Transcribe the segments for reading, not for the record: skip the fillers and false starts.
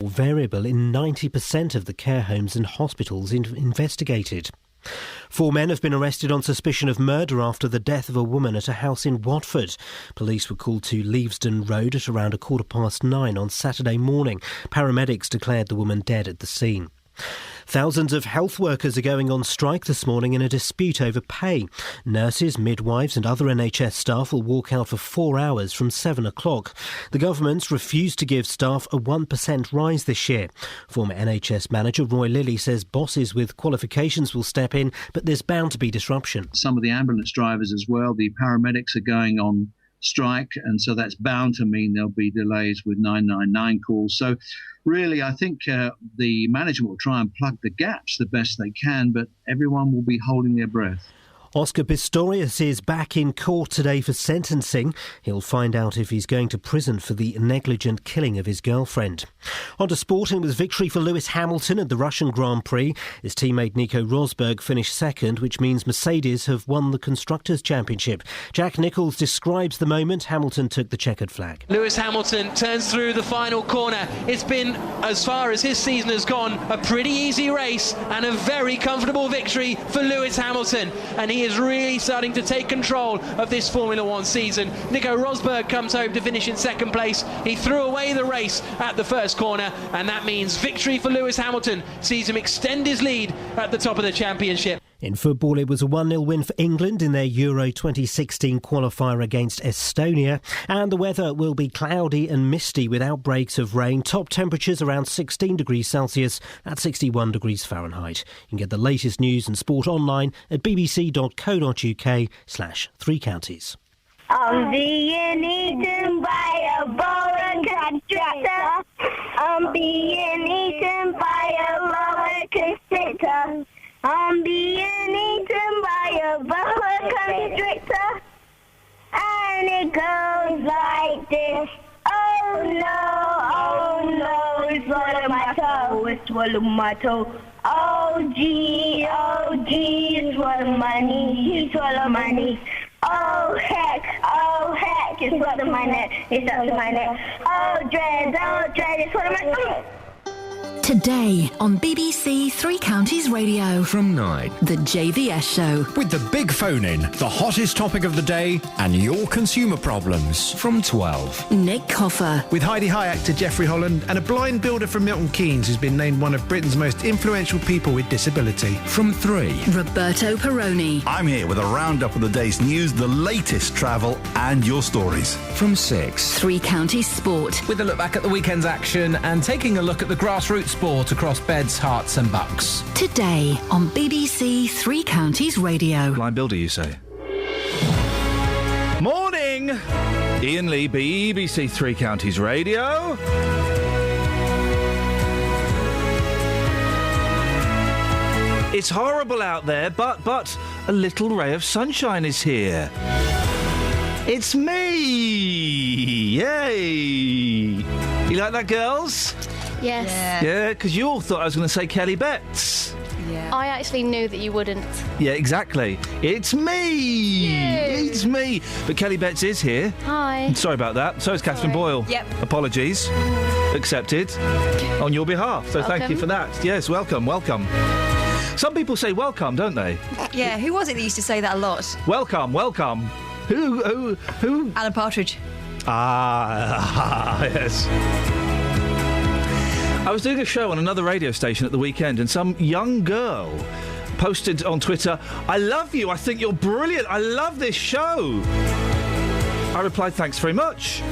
Variable in 90% of the care homes and hospitals investigated. 4 men have been arrested on suspicion of murder after the death of a woman at a house in Watford. Police were called to Leavesden Road at around 9:15 on Saturday morning. Paramedics declared the woman dead at the scene. Thousands of health workers are going on strike this morning in a dispute over pay. Nurses, midwives and other NHS staff will walk out for 4 hours from 7 o'clock. The government's refused to give staff a 1% rise this year. Former NHS manager Roy Lilly says bosses with qualifications will step in, but there's bound to be disruption. Some of the ambulance drivers as well, the paramedics are going on strike, and so that's bound to mean there'll be delays with 999 calls. So really, I think the management will try and plug the gaps the best they can, but everyone will be holding their breath. Oscar Pistorius is back in court today for sentencing. He'll find out if he's going to prison for the negligent killing of his girlfriend. On to sport, and with victory for Lewis Hamilton at the Russian Grand Prix. His teammate Nico Rosberg finished second, which means Mercedes have won the Constructors' Championship. Jack Nicholls describes the moment. Hamilton took the checkered flag. Lewis Hamilton turns through the final corner. It's been, as far as his season has gone, a pretty easy race and a very comfortable victory for Lewis Hamilton. And he is really starting to take control of this Formula One season. Nico Rosberg comes home to finish in second place. He threw away the race at the first corner, and that means victory for Lewis Hamilton sees him extend his lead at the top of the championship. In football, it was a 1-0 win for England in their Euro 2016 qualifier against Estonia. And the weather will be cloudy and misty with outbreaks of rain. Top temperatures around 16 degrees Celsius at 61 degrees Fahrenheit. You can get the latest news and sport online at bbc.co.uk/3 counties. I'm being eaten by a boa constrictor. I'm being eaten by a boa constrictor. I'm being eaten by a boa constrictor, and it goes like this. Oh no, it's swallowed my toe, it swallowed my toe. Oh gee, it swallowed my knee, it swallowed my knee. Oh heck, it swallowed my neck, it swallowed my neck. Oh dread, it swallowed my stomach. Today on BBC Three Counties Radio. From 9. The JVS Show. With the big phone in, the hottest topic of the day, and your consumer problems. From 12. Nick Coffer. With Heidi High actor Geoffrey Holland and a blind builder from Milton Keynes who's been named one of Britain's most influential people with disability. From 3. Roberto Peroni. I'm here with a roundup of the day's news, the latest travel and your stories. From 6. Three Counties Sport. With a look back at the weekend's action and taking a look at the grassroots sport across Beds, Herts and Bucks. Today on BBC Three Counties Radio. Blind builder, you say? Morning! Iain Lee, BBC Three Counties Radio. It's horrible out there, but a little ray of sunshine is here. It's me! Yay! You like that, girls? Yes. Yeah, because you all thought I was going to say Kelly Betts. Yeah. I actually knew that you wouldn't. Yeah, exactly. It's me! Yay. It's me! But Kelly Betts is here. Hi. Sorry about that. So is Catherine Boyle. Yep. Apologies. Accepted. On your behalf. So Thank you for that. Yes, welcome. Some people say welcome, don't they? Yeah, who was it that used to say that a lot? Welcome. Who? Alan Partridge. Ah, yes. I was doing a show on another radio station at the weekend, and some young girl posted on Twitter, "I love you, I think you're brilliant, I love this show." I replied, "Thanks very much."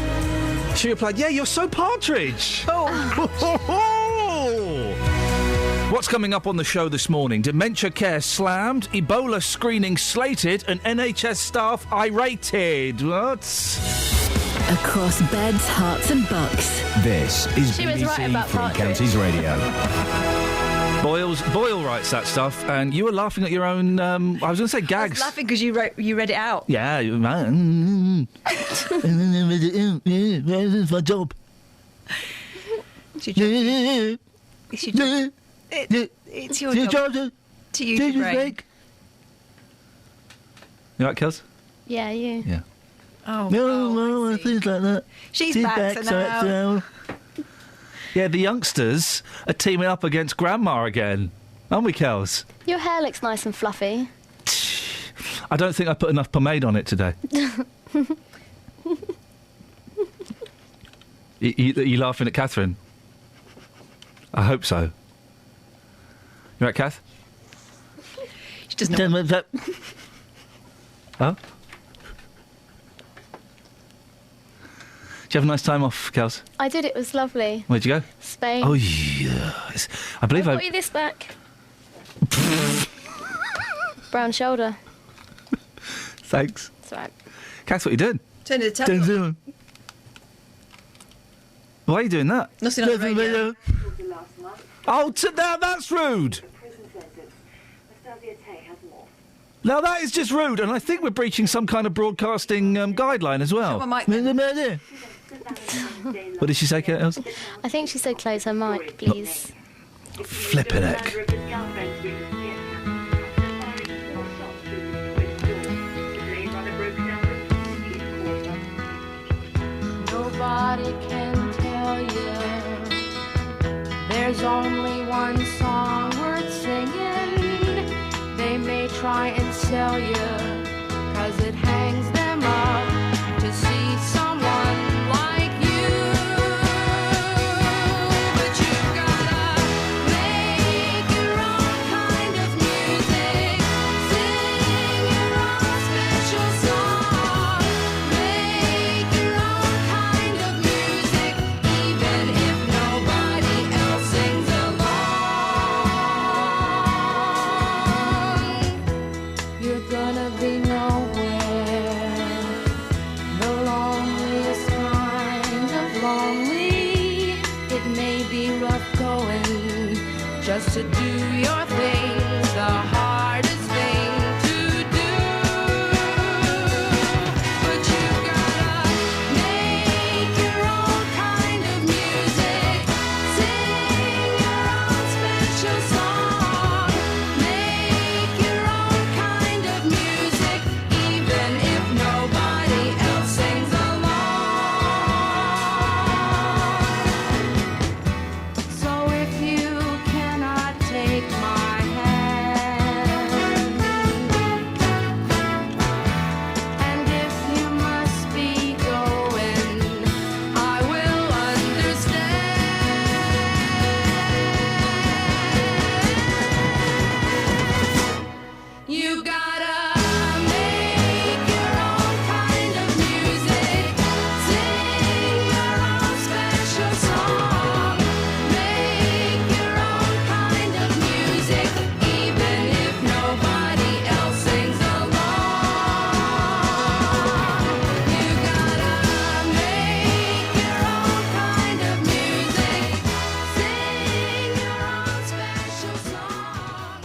She replied, "Yeah, you're so Partridge." Oh. What's coming up on the show this morning? Dementia care slammed, Ebola screening slated, and NHS staff irated. What? Across Beds, Herts and Bucks. This is She was right BBC about Three Partridge. Counties Radio. Boyle writes that stuff, and you were laughing at your own, I was going to say gags. I was laughing because you read it out. Yeah, man. Where's my job? It's your job. It's your job to use your brain. You right, Kels? Yeah, you. Yeah. Oh, no, things like that. She's back, so now. Yeah, the youngsters are teaming up against Grandma again. Aren't we, Kels? Your hair looks nice and fluffy. I don't think I put enough pomade on it today. You laughing at Catherine? I hope so. You right, Kath? She doesn't know. Huh? Did you have a nice time off, Kels? I did, it was lovely. Where'd you go? Spain. Oh, yes. I believe I got you this back. Brown shoulder. Thanks. That's right. Kath, what are you doing? Turn the table on. Why are you doing that? Nothing on the radio. Oh, that's rude. Now that is just rude, and I think we're breaching some kind of broadcasting guideline as well. Shut my mic then. What did she say, Kels? I think she said close her mic, please. Flippin' heck. Nobody can tell you there's only one song worth singing. They may try and sell you 'cause it hangs them up to see someone like you. But you've gotta make your own kind of music, sing your own special song, make your own kind of music, even if nobody else sings along. You're gonna be nowhere, the loneliest kind of lonely. It may be rough going just to do your thing, the hardest thing to do. But you gotta make your own kind of music, sing your own special song, make your own kind of music, even if nobody else sings along. So if you cannot take my hand, and if you must be going, I will understand. You gotta make your own kind of music, sing your own special song, make your own kind of music, even if nobody else sings along. You gotta make your own kind of music, sing your own special song.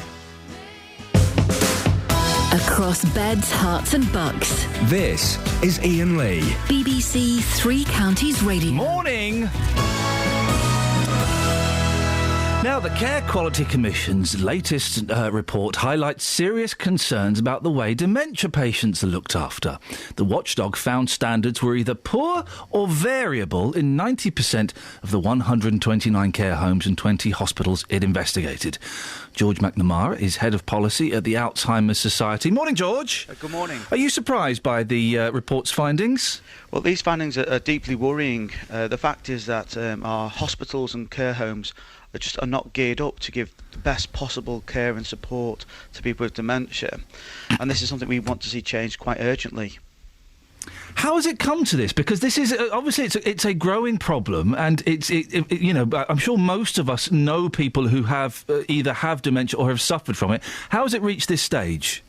Across beds, hearts and bucks. This is Iain Lee. BBC Three Counties Radio. Morning! Now, the Care Quality Commission's latest report highlights serious concerns about the way dementia patients are looked after. The watchdog found standards were either poor or variable in 90% of the 129 care homes and 20 hospitals it investigated. George McNamara is head of policy at the Alzheimer's Society. Morning, George. Good morning. Are you surprised by the report's findings? Well, these findings are deeply worrying. The fact is that our hospitals and care homes are not geared up to give the best possible care and support to people with dementia. And this is something we want to see changed quite urgently. How has it come to this? Because this is obviously it's a growing problem, and you know, I'm sure most of us know people who have either have dementia or have suffered from it. How has it reached this stage?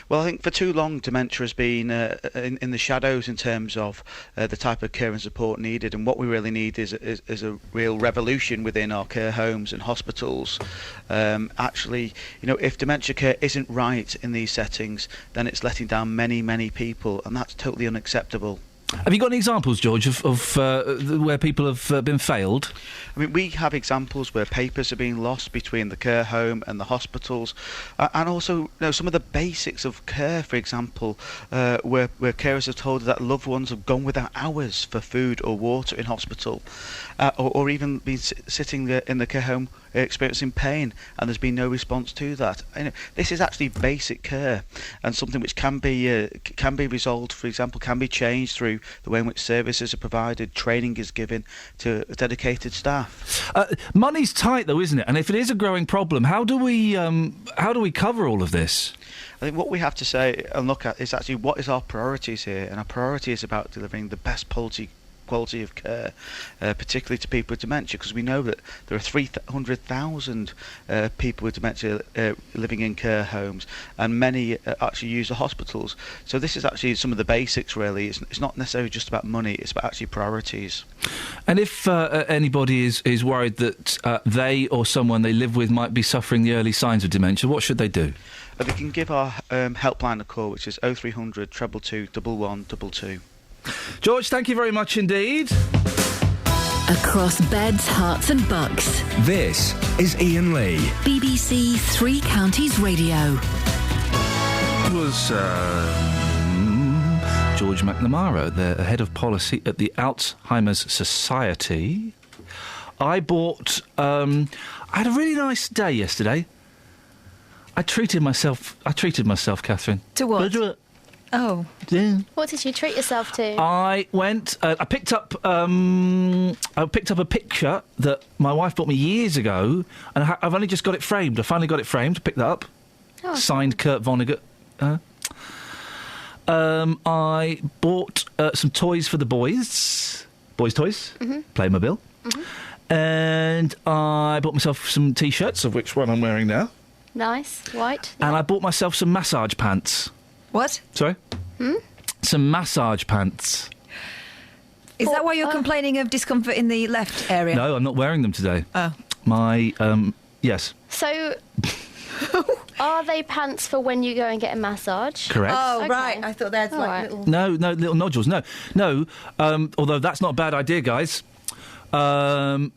Well, I think for too long dementia has been in the shadows in terms of the type of care and support needed, and what we really need is a real revolution within our care homes and hospitals. Actually, you know, if dementia care isn't right in these settings, then it's letting down many, many people, and that's totally unacceptable. Have you got any examples, George, of where people have been failed? I mean, we have examples where papers are being lost between the care home and the hospitals, and also some of the basics of care, for example, where carers are told that loved ones have gone without hours for food or water in hospital, or even been sitting there in the care home experiencing pain, and there's been no response to that. This is actually basic care, and something which can be resolved. For example, can be changed through the way in which services are provided, training is given to dedicated staff. Money's tight, though, isn't it? And if it is a growing problem, how do we cover all of this? I think what we have to say and look at is actually what is our priorities here, and our priority is about delivering the best quality of care, particularly to people with dementia, because we know that there are 300,000 people with dementia living in care homes, and many actually use the hospitals. So this is actually some of the basics, really. It's not necessarily just about money, it's about actually priorities. And if anybody is worried that they or someone they live with might be suffering the early signs of dementia, what should they do? They can give our helpline a call, which is 0300 222 1122. George, thank you very much indeed. Across beds, hearts and bucks. This is Iain Lee. BBC Three Counties Radio. It was George McNamara, the head of policy at the Alzheimer's Society. I had a really nice day yesterday. I treated myself, Catherine. To what? Oh. Yeah. What did you treat yourself to? I went. I picked up a picture that my wife bought me years ago, and I've only just got it framed. I finally got it framed. Picked that up. Oh, signed Kurt Vonnegut. I bought some toys for the boys. Boys' toys. Mm-hmm. Playmobil. Mm-hmm. And I bought myself some T-shirts, of which one I'm wearing now. Nice. White. And I bought myself some massage pants. What? Sorry? Some massage pants. Is that why you're complaining of discomfort in the left area? No, I'm not wearing them today. Oh. Yes. So, are they pants for when you go and get a massage? Correct. Oh, Okay. right. I thought that's little... No, little nodules. No. Although that's not a bad idea, guys. No,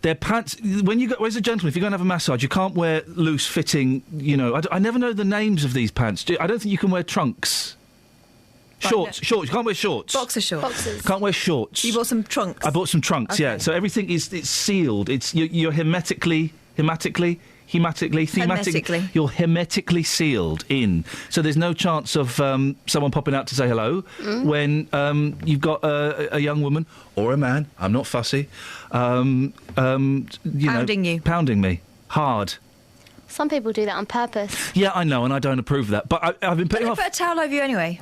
they're pants. When you go as a gentleman, if you're going to have a massage, you can't wear loose fitting. I never know the names of these pants. I don't think you can wear trunks. Shorts. You can't wear shorts. Boxer shorts. Boxers. Can't wear shorts. You bought some trunks. I bought some trunks. Okay. Yeah. So everything it's sealed. You're thematically. You're hermetically sealed in. So there's no chance of someone popping out to say hello when you've got a young woman or a man. I'm not fussy. Pounding you. Pounding me hard. Some people do that on purpose. Yeah, I know, and I don't approve of that. But I've been putting off. Put a towel over you anyway.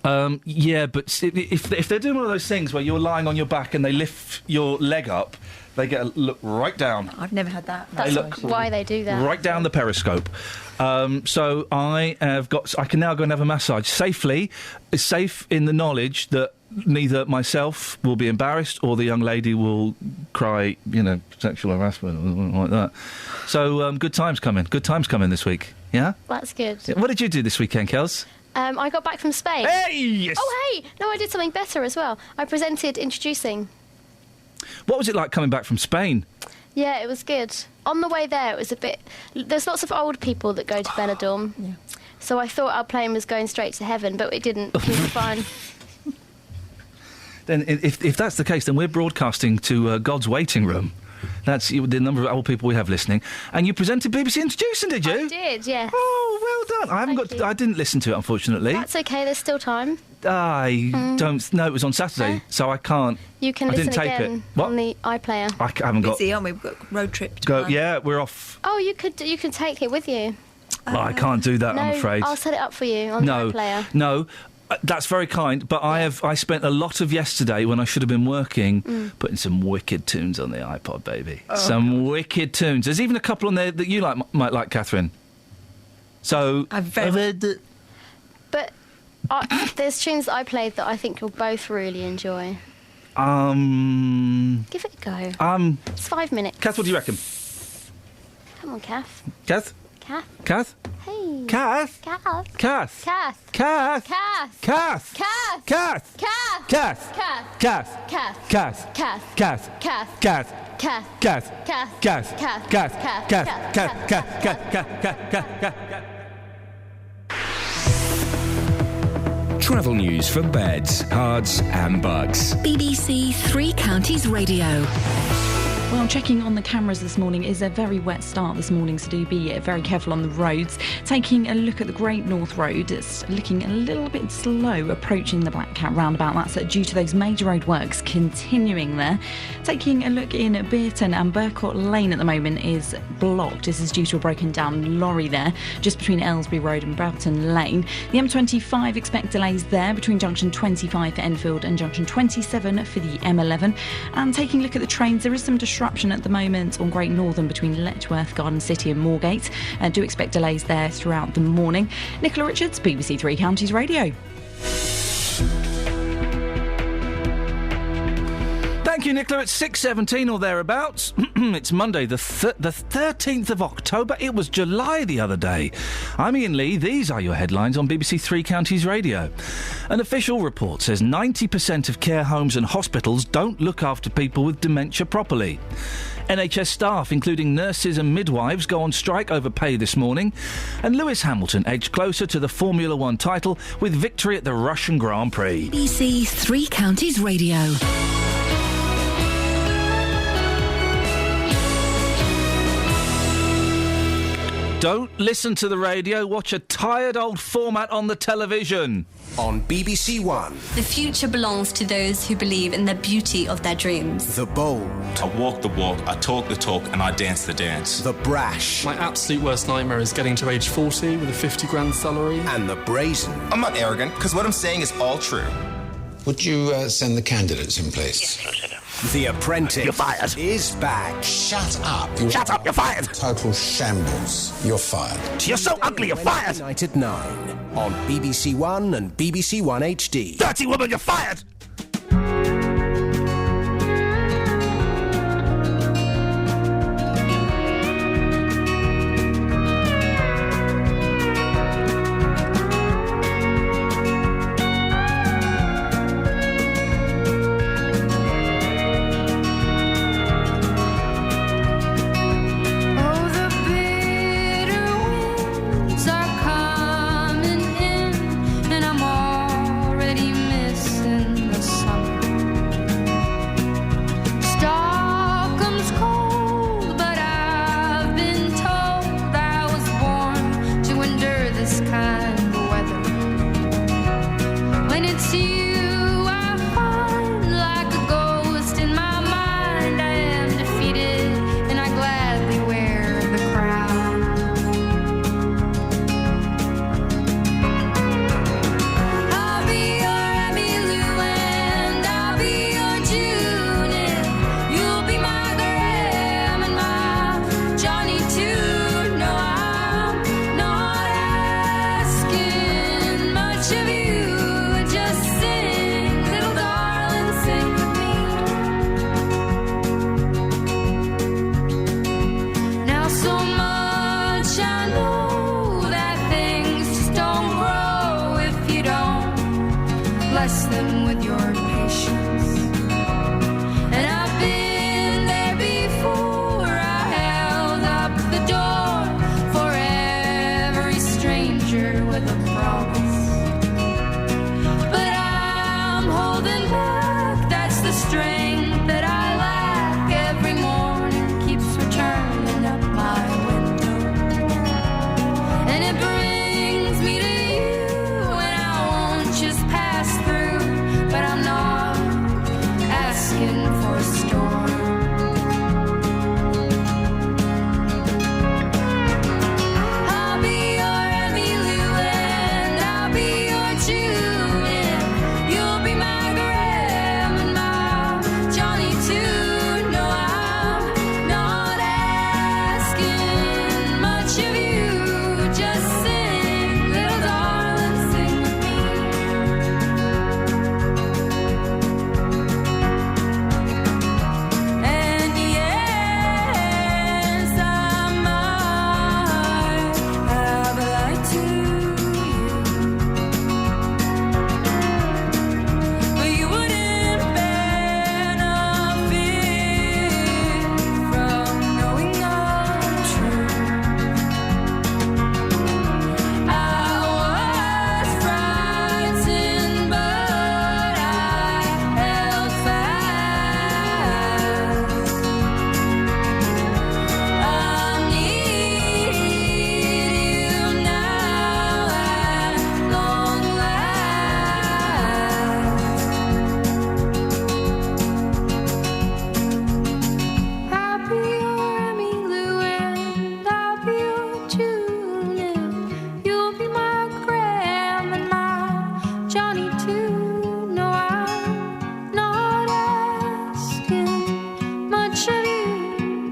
Yeah, but if they're doing one of those things where you're lying on your back and they lift your leg up, they get a look right down. I've never had that. That's why they do that. Right down the periscope. So I can now go and have a massage safely. It's safe in the knowledge that neither myself will be embarrassed or the young lady will cry, sexual harassment or something like that. So good times coming. Good times coming this week. Yeah? That's good. What did you do this weekend, Kels? I got back from Spain. Hey! Yes! Oh, hey! No, I did something better as well. I presented Introducing. What was it like coming back from Spain? Yeah, it was good. On the way there, it was a bit... There's lots of old people that go to Benidorm. Yeah. So I thought our plane was going straight to heaven, but it didn't. It was fine. Then, if that's the case, then we're broadcasting to God's waiting room. That's the number of old people we have listening. And you presented BBC Introducing, did you? I did, yes. Oh, well done. I didn't listen to it, unfortunately. That's okay, there's still time. I don't... No, it was on Saturday, so I can't... You can listen again on the iPlayer. I haven't got... Busy, aren't we? We've got road trip to go. plan. Yeah, we're off. Oh, you can take it with you. I can't do that, no, I'm afraid. I'll set it up for you on the iPlayer. No, that's very kind, but I spent a lot of yesterday when I should have been working putting some wicked tunes on the iPod, baby. Oh, some wicked tunes. There's even a couple on there that you might like, Catherine. So But there's tunes that I played that I think you'll both really enjoy. Give it a go. It's 5 minutes. Kath, what do you reckon? Come on, Kath. Kath? Kath. Kath? Hey. Kath? Kath. Kath? Kath. Kath? Kath. Kath? Kath. Kath? Kath. Kath? Kath. Kath? Kath. Kath? Kath. Kath? Kath. Kath? Kath. Kath? Kath. Kath? Kath. Kath? Kath. Kath? Kath. Travel news for beds, cards and bugs. BBC Three Counties Radio. Well, checking on the cameras this morning is a very wet start this morning, so do be very careful on the roads. Taking a look at the Great North Road, it's looking a little bit slow approaching the Black Cat roundabout. That's due to those major road works continuing there. Taking a look in Bearton and Burcourt Lane at the moment is blocked. This is due to a broken down lorry there, just between Aylesbury Road and Broughton Lane. The M25 expect delays there between junction 25 for Enfield and junction 27 for the M11. And taking a look at the trains, there is some disruption at the moment on Great Northern between Letchworth, Garden City and Moorgate. Do expect delays there throughout the morning. Nicola Richards, BBC Three Counties Radio. Thank you, Nicola. It's 6:17 or thereabouts. It's Monday, the 13th of October. It was July the other day. I'm Iain Lee. These are your headlines on BBC Three Counties Radio. An official report says 90% of care homes and hospitals don't look after people with dementia properly. NHS staff, including nurses and midwives, go on strike over pay this morning. And Lewis Hamilton edged closer to the Formula One title with victory at the Russian Grand Prix. BBC Three Counties Radio. Don't listen to the radio, watch a tired old format on the television. On BBC One. The future belongs to those who believe in the beauty of their dreams. The bold. I walk the walk, I talk the talk, and I dance the dance. The brash. My absolute worst nightmare is getting to age 40 with a 50 grand salary. And the brazen. I'm not arrogant, because what I'm saying is all true. Would you send the candidates in, please? Yes, Lieutenant. The Apprentice. You're fired. Is back. Shut up. Shut up, you're fired. Total shambles. You're fired. You're so ugly, you're fired. Night at 9 on BBC One and BBC One HD. Dirty woman, you're fired. Coming in, and I'm already missing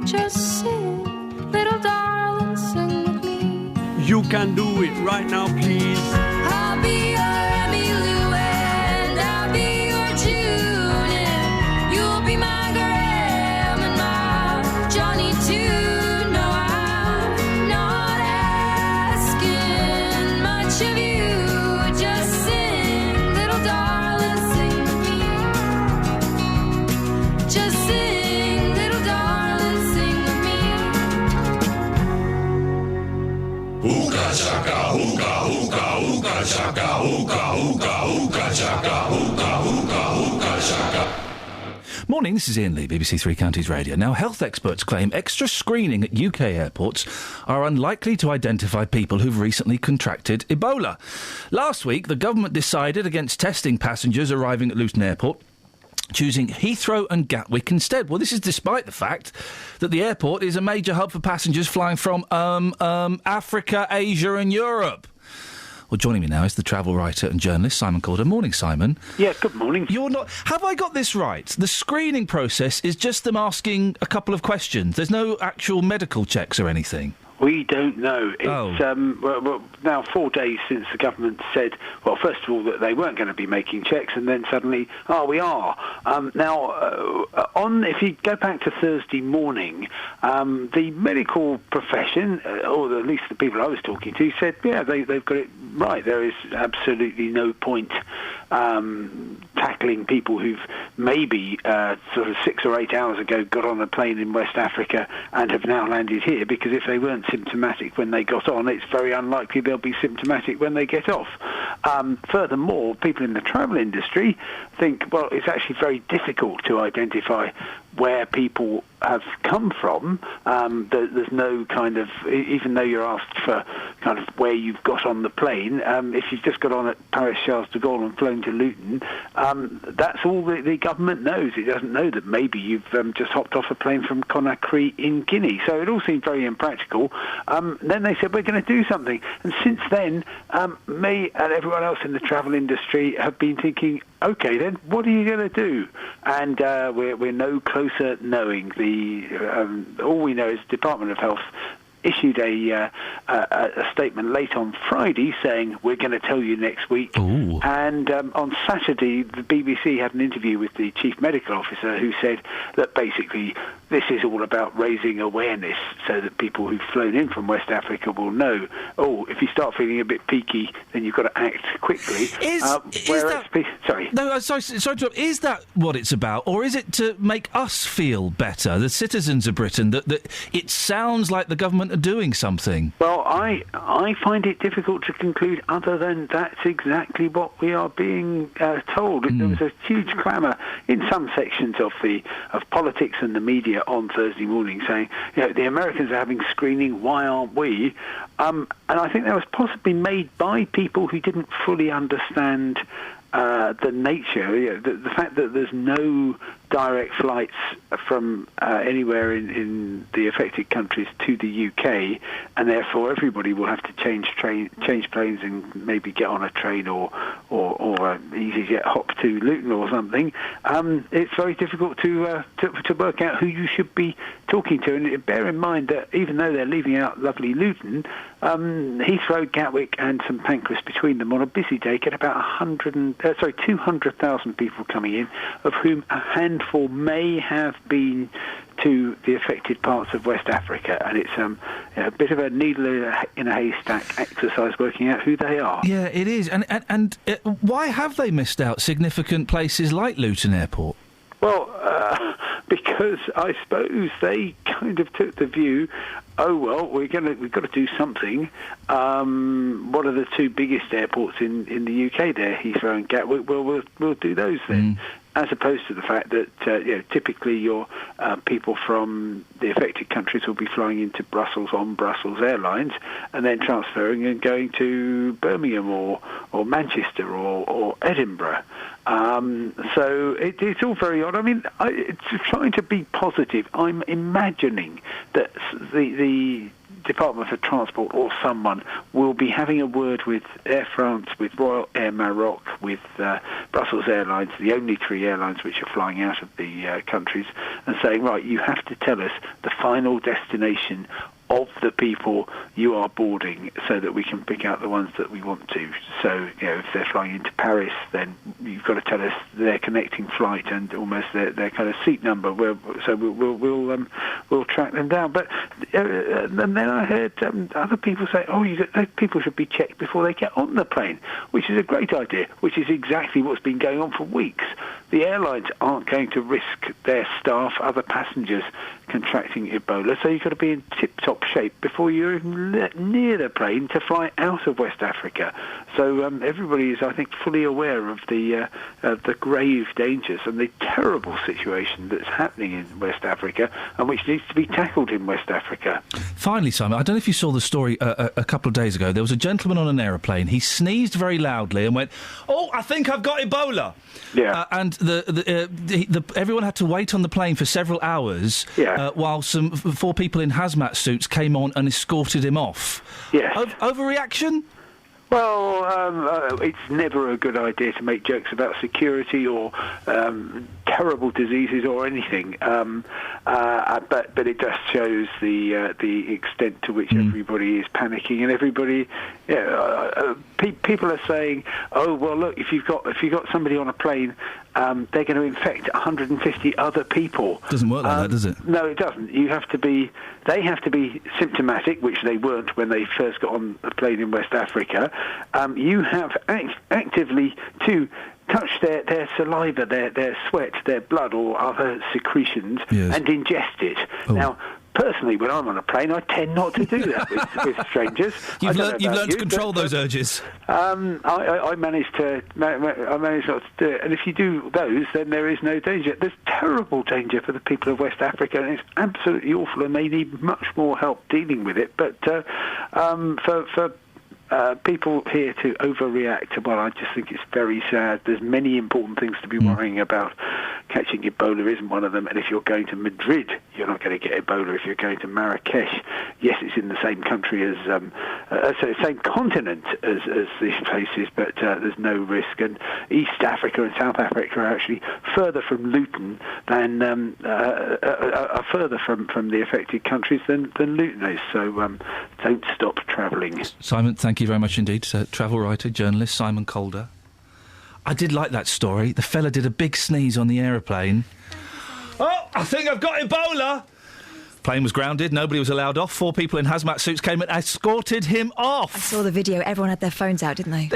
Just sing, little darling, sing with me. You can do it right now, please. I'll be your Emmylou and I'll be your June. You'll be my Graham and my Johnny too. No, I'm not asking much of you. Just sing, little darling, sing with me. Just sing, little darling, sing with me. Hookah chaka, hookah, hookah, hookah chaka, hookah, hookah, hookah chaka, hookah, hookah, hookah chaka. Morning, this is Iain Lee, BBC Three Counties Radio. Now, health experts claim extra screening at UK airports are unlikely to identify people who've recently contracted Ebola. Last week, the government decided against testing passengers arriving at Luton Airport, choosing Heathrow and Gatwick instead. Well, this is despite the fact that the airport is a major hub for passengers flying from Africa, Asia and Europe. Well, joining me now is the travel writer and journalist, Simon Calder. Morning, Simon. Yeah, good morning. You're not... Have I got this right? The screening process is just them asking a couple of questions. There's no actual medical checks or anything? We don't know. It's well, now 4 days since the government said, well, first of all, that they weren't going to be making checks, and then suddenly, we are. If you go back to Thursday morning, the medical profession, or at least the people I was talking to, said, yeah, they've got it right. There is absolutely no point tackling people who've maybe sort of 6 or 8 hours ago got on a plane in West Africa and have now landed here, because if they weren't symptomatic when they got on, it's very unlikely they'll be symptomatic when they get off. Furthermore, people in the travel industry think, well, it's actually very difficult to identify where people have come from. There's no kind of, even though you're asked for kind of where you've got on the plane, if you've just got on at Paris Charles de Gaulle and flown to Luton, that's all the government knows. It doesn't know that maybe you've just hopped off a plane from Conakry in Guinea. So it all seemed very impractical. Then they said, we're going to do something. And since then, me and everyone else in the travel industry have been thinking, OK, then what are you going to do? And we're no closer knowing. All we know is the Department of Health issued a statement late on Friday saying, we're going to tell you next week. Ooh. And on Saturday, the BBC had an interview with the Chief Medical Officer who said that basically this is all about raising awareness so that people who've flown in from West Africa will know, if you start feeling a bit peaky, then you've got to act quickly. Is that what it's about? Or is it to make us feel better, the citizens of Britain, that it sounds like the government are doing something? Well, I find it difficult to conclude other than that's exactly what we are being told. There was a huge clamour in some sections of politics and the media on Thursday morning saying, the Americans are having screening, why aren't we? And I think that was possibly made by people who didn't fully understand the nature, the fact that there's no direct flights from anywhere in the affected countries to the UK, and therefore everybody will have to change planes and maybe get on a train or EasyJet hop to Luton or something. It's very difficult to work out who you should be talking to, and bear in mind that even though they're leaving out lovely Luton, Heathrow, Gatwick and St Pancras between them on a busy day get about 200,000 people coming in, of whom a handful may have been to the affected parts of West Africa, and it's a bit of a needle in a haystack exercise working out who they are. Yeah, it is. And why have they missed out significant places like Luton Airport? Well, because I suppose they kind of took the view, we've got to do something. What are the two biggest airports in the UK there, Heathrow and Gatwick? Well, we'll do those then. As opposed to the fact that typically your people from the affected countries will be flying into Brussels on Brussels Airlines and then transferring and going to Birmingham or Manchester or Edinburgh. So it's all very odd. I mean, it's trying to be positive. I'm imagining that the Department for Transport or someone will be having a word with Air France, with Royal Air Maroc, with Brussels Airlines, the only 3 airlines which are flying out of the countries, and saying, right, you have to tell us the final destination of the people you are boarding so that we can pick out the ones that we want to. So, if they're flying into Paris, then you've got to tell us their connecting flight and almost their kind of seat number. We'll track them down. But and then I heard other people say, those people should be checked before they get on the plane, which is a great idea, which is exactly what's been going on for weeks. The airlines aren't going to risk their staff, other passengers, contracting Ebola, so you've got to be in tip-top shape before you're even near the plane to fly out of West Africa. So everybody is, I think, fully aware of the grave dangers and the terrible situation that's happening in West Africa and which needs to be tackled in West Africa. Finally, Simon, I don't know if you saw the story a couple of days ago. There was a gentleman on an aeroplane. He sneezed very loudly and went, "Oh, I think I've got Ebola." Yeah. And everyone had to wait on the plane for several hours while some 4 people in hazmat suits came on and escorted him off. Yes. Overreaction? Well, it's never a good idea to make jokes about security or terrible diseases or anything. But it just shows the extent to which everybody is panicking, and everybody, people are saying, "Oh, well, look, if you've got somebody on a plane, they're going to infect 150 other people." Doesn't work like that, does it? No, it doesn't. They have to be symptomatic, which they weren't when they first got on the plane in West Africa. You have actively to touch their saliva, their sweat, their blood or other secretions and ingest it. Oh. Now, personally, when I'm on a plane, I tend not to do that with strangers. You've learned to control those urges. I managed not to do it. And if you do those, then there is no danger. There's terrible danger for the people of West Africa, and it's absolutely awful, and they need much more help dealing with it. But for people here to overreact, well, I just think it's very sad. There's many important things to be worrying about. Catching Ebola isn't one of them, and if you're going to Madrid, you're not going to get Ebola. If you're going to Marrakesh, yes, it's in the same country as, same continent as these places, but there's no risk. And East Africa and South Africa are actually further from Luton than are further from the affected countries than Luton is. So don't stop travelling. Simon, thank you very much indeed. Travel writer, journalist Simon Calder. I did like that story. The fella did a big sneeze on the aeroplane. "Oh, I think I've got Ebola!" Plane was grounded. Nobody was allowed off. 4 people in hazmat suits came and escorted him off. I saw the video. Everyone had their phones out, didn't they?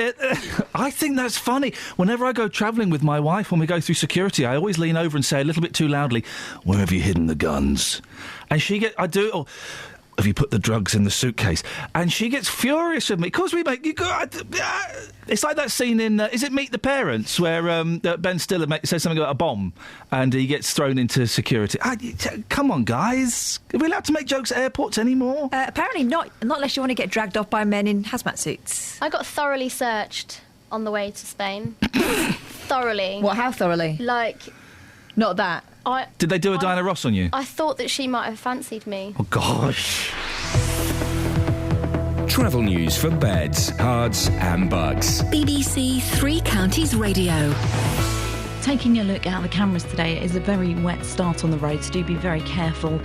I think that's funny. Whenever I go travelling with my wife, when we go through security, I always lean over and say a little bit too loudly, "Where have you hidden the guns?" And I do it all. "Have you put the drugs in the suitcase?" And she gets furious with me because we make you go. It's like that scene in is it Meet the Parents where Ben Stiller says something about a bomb and he gets thrown into security. Come on, guys, are we allowed to make jokes at airports anymore? Apparently not unless you want to get dragged off by men in hazmat suits. I got thoroughly searched on the way to Spain. Thoroughly. What? How thoroughly? Not that. Did they do a Diana Ross on you? I thought that she might have fancied me. Oh, gosh. Travel news for beds, cards and bugs. BBC Three Counties Radio. Taking a look at the cameras today, it is a very wet start on the road, so do be very careful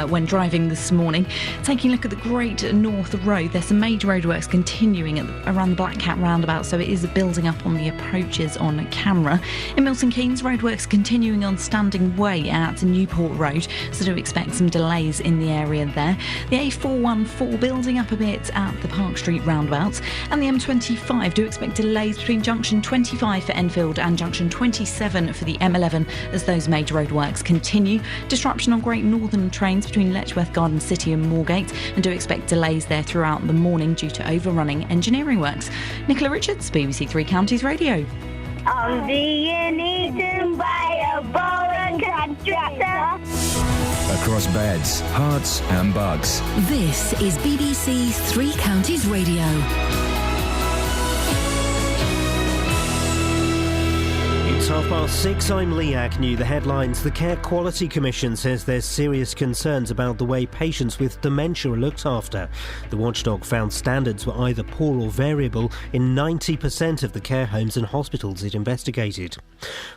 when driving this morning. Taking a look at the Great North Road, there's some major roadworks continuing around the Black Cat roundabout, so it is building up on the approaches on camera. In Milton Keynes, roadworks continuing on Standing Way at Newport Road, so do expect some delays in the area there. The A414 building up a bit at the Park Street roundabout, and the M25 do expect delays between junction 25 for Enfield and junction 27 for the M11 as those major roadworks continue. Disruption on Great Northern trains between Letchworth Garden City and Moorgate, and do expect delays there throughout the morning due to overrunning engineering works. Nicola Richards, BBC Three Counties Radio. I'm being eaten by a boa constrictor. Across beds, hearts and bugs. This is BBC Three Counties Radio. It's 6:30. I'm Lee Agnew. The headlines. The Care Quality Commission says there's serious concerns about the way patients with dementia are looked after. The watchdog found standards were either poor or variable in 90% of the care homes and hospitals it investigated.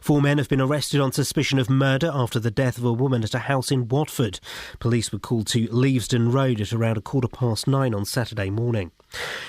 4 men have been arrested on suspicion of murder after the death of a woman at a house in Watford. Police were called to Leavesden Road at around 9:15 on Saturday morning.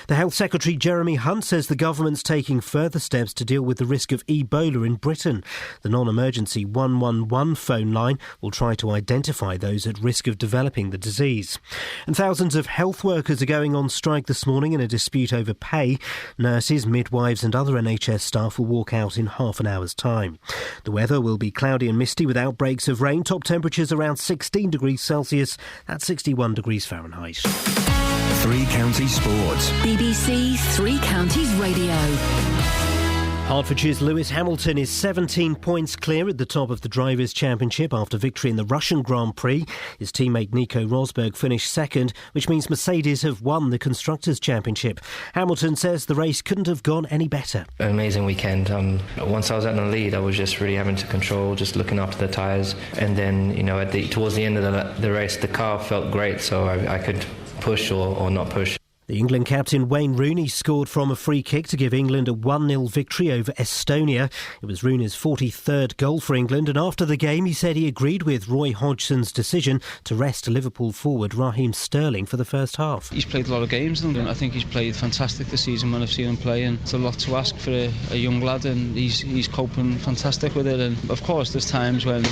The Health Secretary Jeremy Hunt says the government's taking further steps to deal with the risk of Ebola in Britain. The non-emergency 111 phone line will try to identify those at risk of developing the disease. And thousands of health workers are going on strike this morning in a dispute over pay. Nurses, midwives and other NHS staff will walk out in half an hour's time. The weather will be cloudy and misty with outbreaks of rain. Top temperatures around 16 degrees Celsius. That's 61 degrees Fahrenheit. Three Counties Sports. BBC Three Counties Radio. Hertfordshire's Lewis Hamilton is 17 points clear at the top of the Drivers' Championship after victory in the Russian Grand Prix. His teammate Nico Rosberg finished second, which means Mercedes have won the Constructors' Championship. Hamilton says the race couldn't have gone any better. An amazing weekend. Once I was at the lead, I was just really having to control, just looking after the tyres. And then, towards the end of the race, the car felt great, so I could push or not push. The England captain Wayne Rooney scored from a free kick to give England a 1-0 victory over Estonia. It was Rooney's 43rd goal for England, and after the game he said he agreed with Roy Hodgson's decision to rest Liverpool forward Raheem Sterling for the first half. He's played a lot of games and I think he's played fantastic this season when I've seen him play, and it's a lot to ask for a young lad, and he's coping fantastic with it. And of course there's times when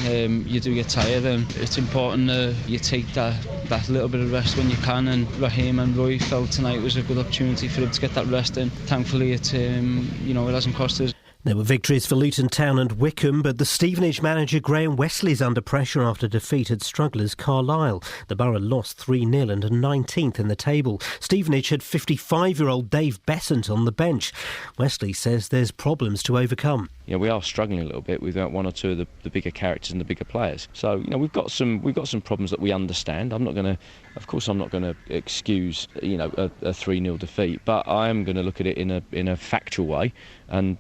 you do get tired, and it's important you take that little bit of rest when you can, and Raheem and Roy felt tonight was a good opportunity for him to get that rest in. Thankfully it hasn't cost us. There were victories for Luton Town and Wickham, but the Stevenage manager Graham Wesley's under pressure after defeat at strugglers Carlisle. The Borough lost 3-0 and are 19th in the table. Stevenage had 55-year-old Dave Besant on the bench. Wesley says there's problems to overcome. We are struggling a little bit with one or two of the bigger characters and the bigger players. So we've got some problems that we understand. I'm not going to excuse a 3-0 defeat, but I am going to look at it in a factual way, and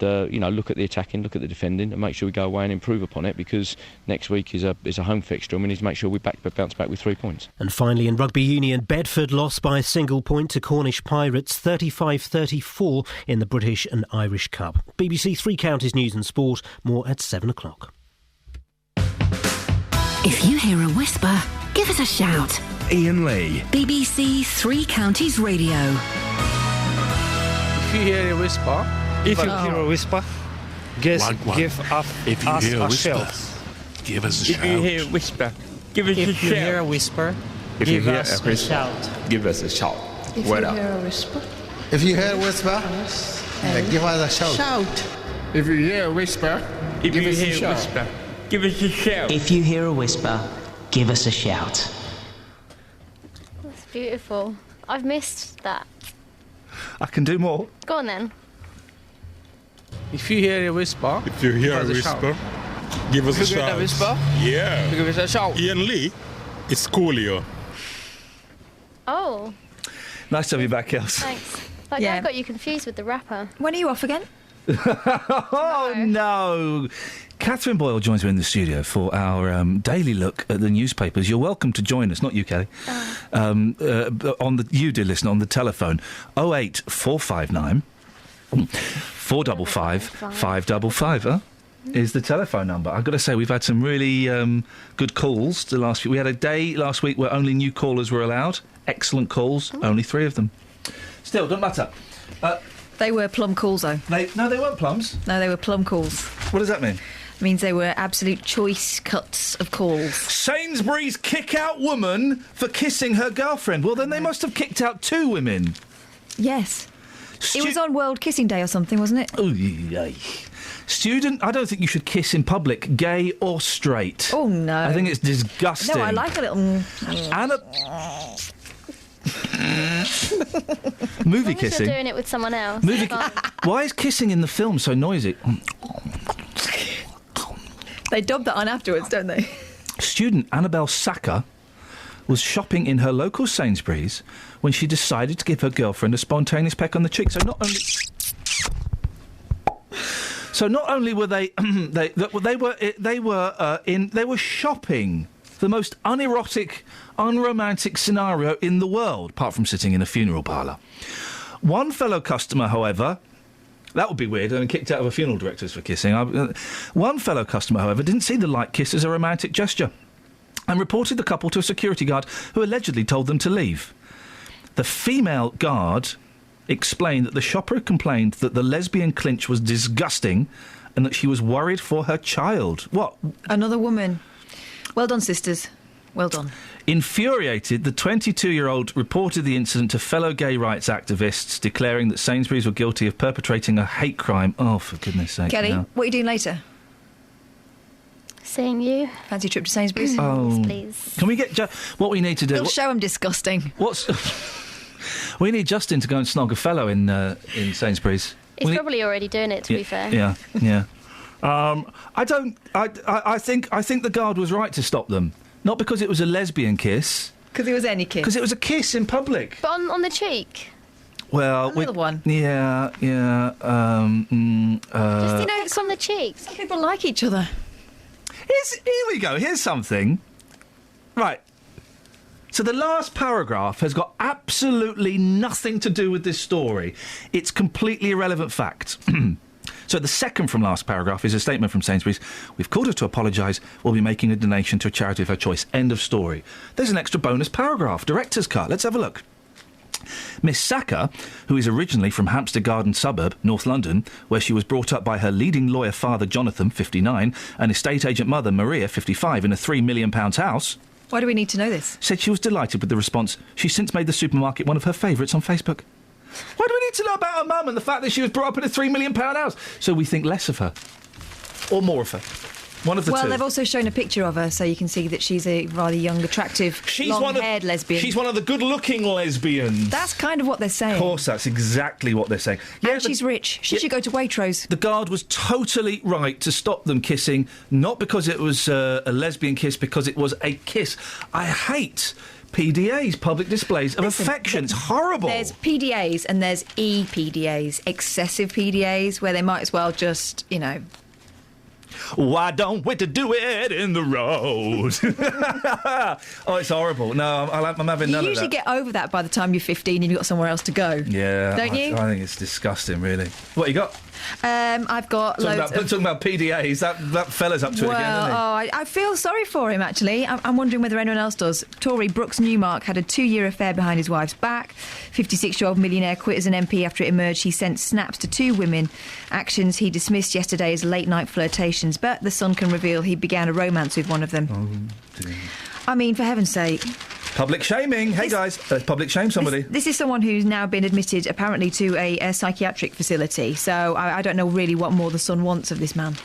look at the attacking, look at the defending, and make sure we go away and improve upon it, because next week is a home fixture and we need to make sure we bounce back with 3 points. And finally, in rugby union, Bedford lost by a single point to Cornish Pirates, 35-34 in the British and Irish Cup. BBC Three Counties News and Sport, more at 7 o'clock. If you hear a whisper, give us a shout. Iain Lee. BBC Three Counties Radio. If you hear a whisper... If you hear a whisper, give us a shout. Give us a shout. If you hear a whisper, give us a shout. If you hear a whisper, give us a shout. Give us a shout. If you hear a whisper, if you hear a whisper, give us a shout. Shout. If you hear a whisper, give us a shout. Give us a shout. If you hear a whisper, give us a shout. That's beautiful. I've missed that. I can do more. Go on then. If you hear a whisper, give us a shout. Give us a whisper? Yeah. Give us a shout. Iain Lee, it's Coolio. Oh. Nice to have you back, Kels. Thanks. Like I got you confused with the rapper. When are you off again? Oh, no. Catherine Boyle joins me in the studio for our daily look at the newspapers. You're welcome to join us, not you, Kelly. You, dear listener, on the telephone, 08459 455 555 is the telephone number. I've got to say, we've had some really good calls the last week. We had a day last week where only new callers were allowed. Excellent calls, only 3 of them. Still, doesn't matter. They were plum calls, though. No, they weren't plums. No, they were plum calls. What does that mean? It means they were absolute choice cuts of calls. Sainsbury's kick out woman for kissing her girlfriend. Well, then they must have kicked out 2 women. Yes. It was on World Kissing Day or something, wasn't it? Oh, yay. Student, I don't think you should kiss in public, gay or straight. Oh, no. I think it's disgusting. No, I like a little... Movie kissing. You're doing it with someone else. Why is kissing in the film so noisy? They dub that on afterwards, don't they? Student Annabelle Saka was shopping in her local Sainsbury's when she decided to give her girlfriend a spontaneous peck on the cheek. So not only were they they were shopping. The most unerotic, unromantic scenario in the world, apart from sitting in a funeral parlour. One fellow customer, however, that would be weird, I mean, kicked out of a funeral directors for kissing. One fellow customer, however, didn't see the light kiss as a romantic gesture and reported the couple to a security guard who allegedly told them to leave. The female guard explained that the shopper complained that the lesbian clinch was disgusting and that she was worried for her child. What? Another woman. Well done, sisters. Well done. Infuriated, the 22-year-old reported the incident to fellow gay rights activists, declaring that Sainsbury's were guilty of perpetrating a hate crime. Oh, for goodness sake. Kelly, no. what are you doing later? Seeing you. Fancy a trip to Sainsbury's? Oh. Please. Can we get... what we need to do... It'll show I'm disgusting. We need Justin to go and snog a fellow in Sainsbury's. He's probably already doing it, to be fair. Yeah. I think the guard was right to stop them. Not because it was a lesbian kiss. Because it was any kiss. Because it was a kiss in public. But on the cheek? Well, another one. Yeah. Just, it's on the cheeks. Some people like each other. Here we go. Here's something. Right. So the last paragraph has got absolutely nothing to do with this story. It's completely irrelevant fact. So the second from last paragraph is a statement from Sainsbury's. We've called her to apologise. We'll be making a donation to a charity of her choice. End of story. There's an extra bonus paragraph. Director's cut. Let's have a look. Miss Saka, who is originally from Hampstead Garden suburb, North London, where she was brought up by her leading lawyer father, Jonathan, 59, and estate agent mother, Maria, 55, in a £3 million house... Why do we need to know this? Said she was delighted with the response. She's since made the supermarket one of her favourites on Facebook. Why do we need to know about her mum and the fact that she was brought up in a £3 million house? So we think less of her. Or more of her. One of the two. Well, they've also shown a picture of her, so you can see that she's a rather young, attractive, long-haired lesbian. She's one of the good-looking lesbians. That's kind of what they're saying. Of course, that's exactly what they're saying. Yeah, and she's rich. She should go to Waitrose. The guard was totally right to stop them kissing, not because it was a lesbian kiss, because it was a kiss. I hate PDAs, public displays of affection. It's horrible. There's PDAs and there's EPDAs, excessive PDAs, where they might as well just, Why don't we to do it in the road? Oh, it's horrible. No, I'm having none of that. You usually get over that by the time you're 15 and you've got somewhere else to go. Yeah. Don't you? I think it's disgusting, really. What you got? I've got talking about PDAs, that fella's up to it again, isn't he? I feel sorry for him, actually. I'm wondering whether anyone else does. Tory Brooks Newmark had a 2-year affair behind his wife's back. 56-year-old millionaire quit as an MP after it emerged he sent snaps to 2 women, actions he dismissed yesterday as late-night flirtations, but the Sun can reveal he began a romance with one of them. Oh, dear. I mean, for heaven's sake. Public shaming. Hey, guys, public shame somebody. This is someone who's now been admitted, apparently, to a psychiatric facility, so I don't know really what more the Sun wants of this man.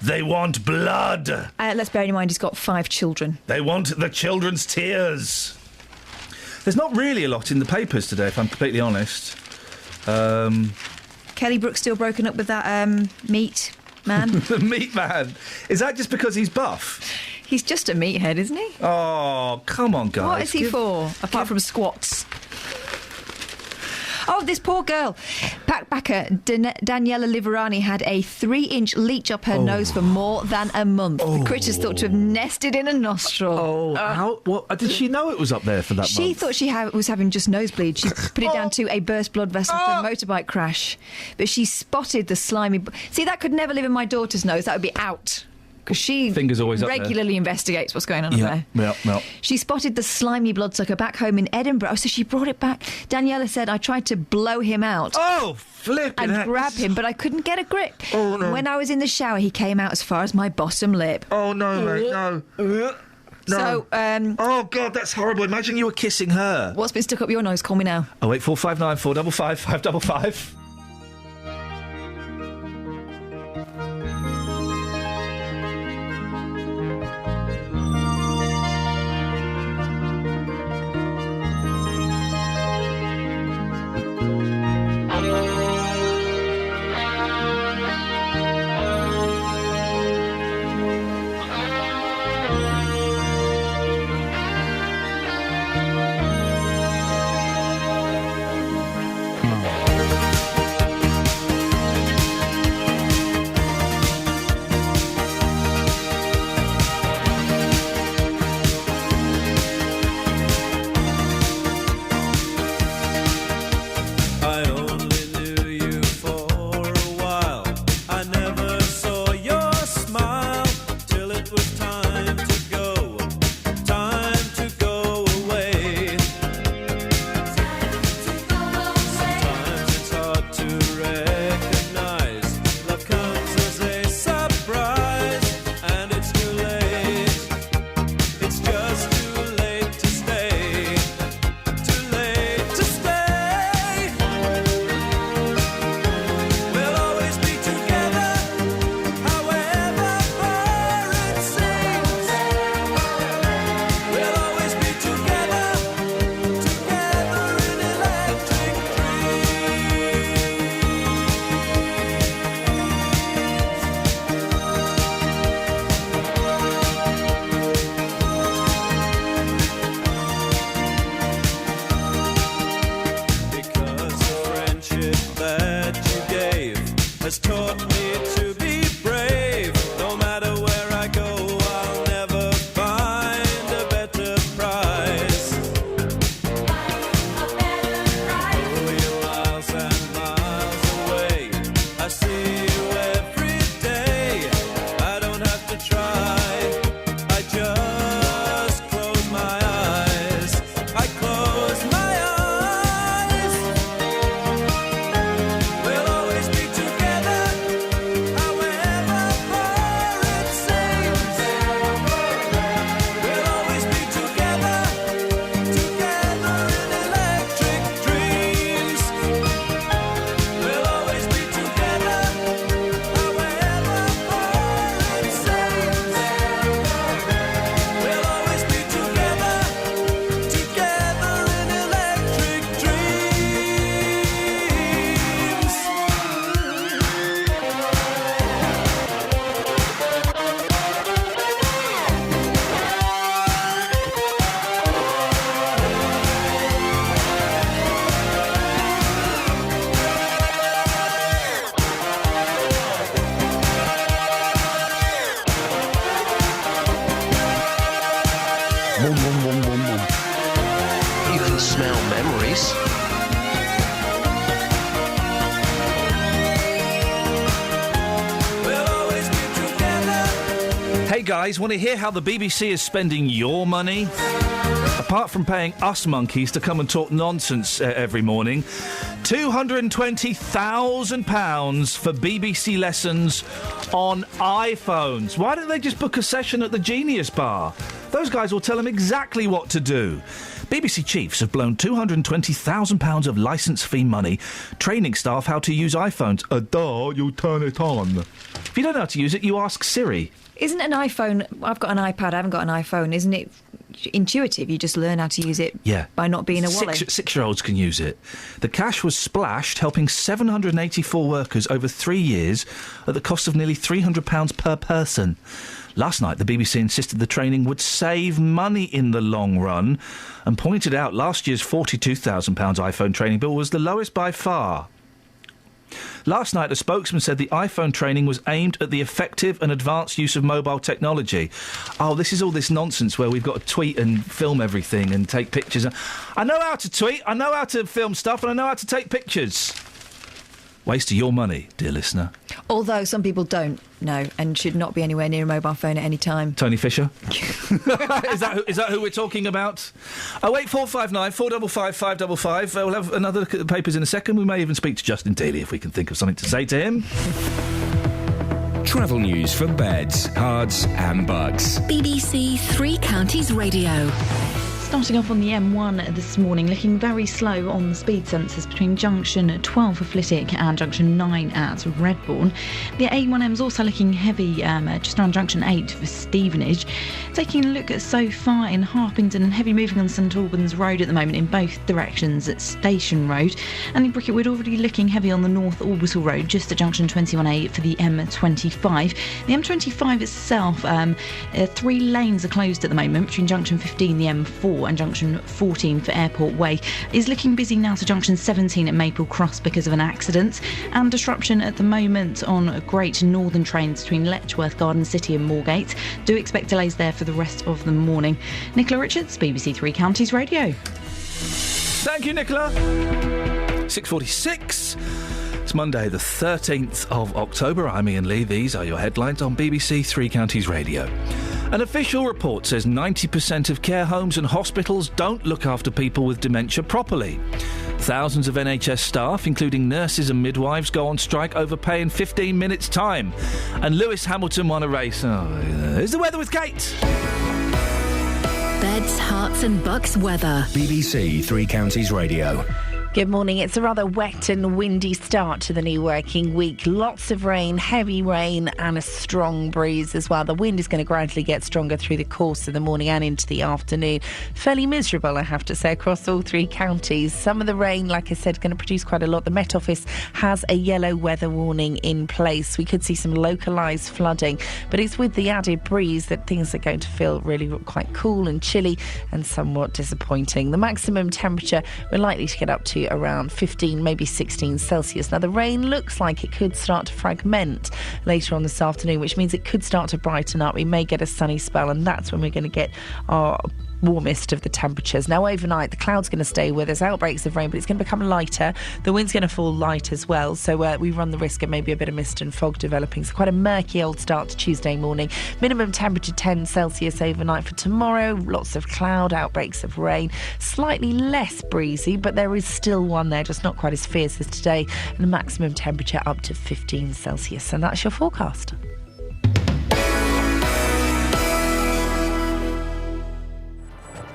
They want blood. Let's bear in mind he's got 5 children. They want the children's tears. There's not really a lot in the papers today, if I'm completely honest. Kelly Brook's still broken up with that meat man. The meat man. Is that just because he's buff? He's just a meathead, isn't he? Oh, come on, guys. What is he for, apart from squats? Oh, this poor girl. Backpacker Daniela Liverani had a 3-inch leech up her nose for more than a month. The critter's thought to have nested in a nostril. Oh, how? What, did she know it was up there for that month? She thought she was having just nosebleed. She put it down to a burst blood vessel from a motorbike crash. But she spotted the slimy... See, that could never live in my daughter's nose. That would be out. Because she Fingers always regularly investigates what's going on up there. Yeah. She spotted the slimy bloodsucker back home in Edinburgh, so she brought it back. Daniela said, I tried to blow him out. Oh, flipping and grab him, but I couldn't get a grip. Oh, no. When I was in the shower, he came out as far as my bottom lip. Oh, no, mate, no. No. So, oh, God, that's horrible. Imagine you were kissing her. What's been stuck up your nose? Call me now. 08459 455 555. smell memories. Hey guys, want to hear how the BBC is spending your money? Apart from paying us monkeys to come and talk nonsense every morning, £220,000 for BBC lessons on iPhones. Why don't they just book a session at the Genius Bar? Those guys will tell them exactly what to do. BBC chiefs have blown £220,000 of licence fee money training staff how to use iPhones. You turn it on. If you don't know how to use it, you ask Siri. Isn't an iPhone... I've got an iPad, I haven't got an iPhone. Isn't it intuitive? You just learn how to use it by not being a wally. Six-year-olds can use it. The cash was splashed, helping 784 workers over 3 years at the cost of nearly £300 per person. Last night, the BBC insisted the training would save money in the long run and pointed out last year's £42,000 iPhone training bill was the lowest by far. Last night, a spokesman said the iPhone training was aimed at the effective and advanced use of mobile technology. Oh, this is all this nonsense where we've got to tweet and film everything and take pictures. I know how to tweet, I know how to film stuff, and I know how to take pictures. Waste of your money, dear listener. Although some people don't know and should not be anywhere near a mobile phone at any time. Tony Fisher? Is that who we're talking about? 08459 455 555. We'll have another look at the papers in a second. We may even speak to Justin Daly if we can think of something to say to him. Travel news for beds, cards and bugs. BBC Three Counties Radio. Starting off on the M1 this morning, looking very slow on the speed sensors between junction 12 for Flitwick and junction 9 at Redbourne. The A1M's also looking heavy just around junction 8 for Stevenage. Taking a look at so far in Harpington, heavy moving on St Albans Road at the moment in both directions at Station Road. And in Bricketwood, already looking heavy on the North Orbital Road just at junction 21A for the M25. The M25 itself, 3 lanes are closed at the moment between junction 15, the M4, and junction 14 for Airport Way. Is looking busy now to junction 17 at Maple Cross because of an accident, and disruption at the moment on Great Northern trains between Letchworth, Garden City and Moorgate. Do expect delays there for the rest of the morning. Nicola Richards, BBC Three Counties Radio. Thank you, Nicola. 6:46. It's Monday the 13th of October. I'm Iain Lee. These are your headlines on BBC Three Counties Radio. An official report says 90% of care homes and hospitals don't look after people with dementia properly. Thousands of NHS staff, including nurses and midwives, go on strike over pay in 15 minutes' time. And Lewis Hamilton won a race. Here's the weather with Kate. Beds, hearts and bucks weather. BBC Three Counties Radio. Good morning. It's a rather wet and windy start to the new working week. Lots of rain, heavy rain and a strong breeze as well. The wind is going to gradually get stronger through the course of the morning and into the afternoon. Fairly miserable, I have to say, across all 3 counties. Some of the rain, like I said, going to produce quite a lot. The Met Office has a yellow weather warning in place. We could see some localised flooding, but it's with the added breeze that things are going to feel really quite cool and chilly and somewhat disappointing. The maximum temperature we're likely to get up to around 15, maybe 16 Celsius. Now, the rain looks like it could start to fragment later on this afternoon, which means it could start to brighten up. We may get a sunny spell, and that's when we're going to get our warmest of the temperatures. Now, overnight, the cloud's going to stay with us, outbreaks of rain, but it's going to become lighter. The wind's going to fall light as well, so we run the risk of maybe a bit of mist and fog developing. So quite a murky old start to Tuesday morning. Minimum temperature 10 Celsius overnight for tomorrow. Lots of cloud, outbreaks of rain. Slightly less breezy, but there is still one there, just not quite as fierce as today. And the maximum temperature up to 15 Celsius. And that's your forecast.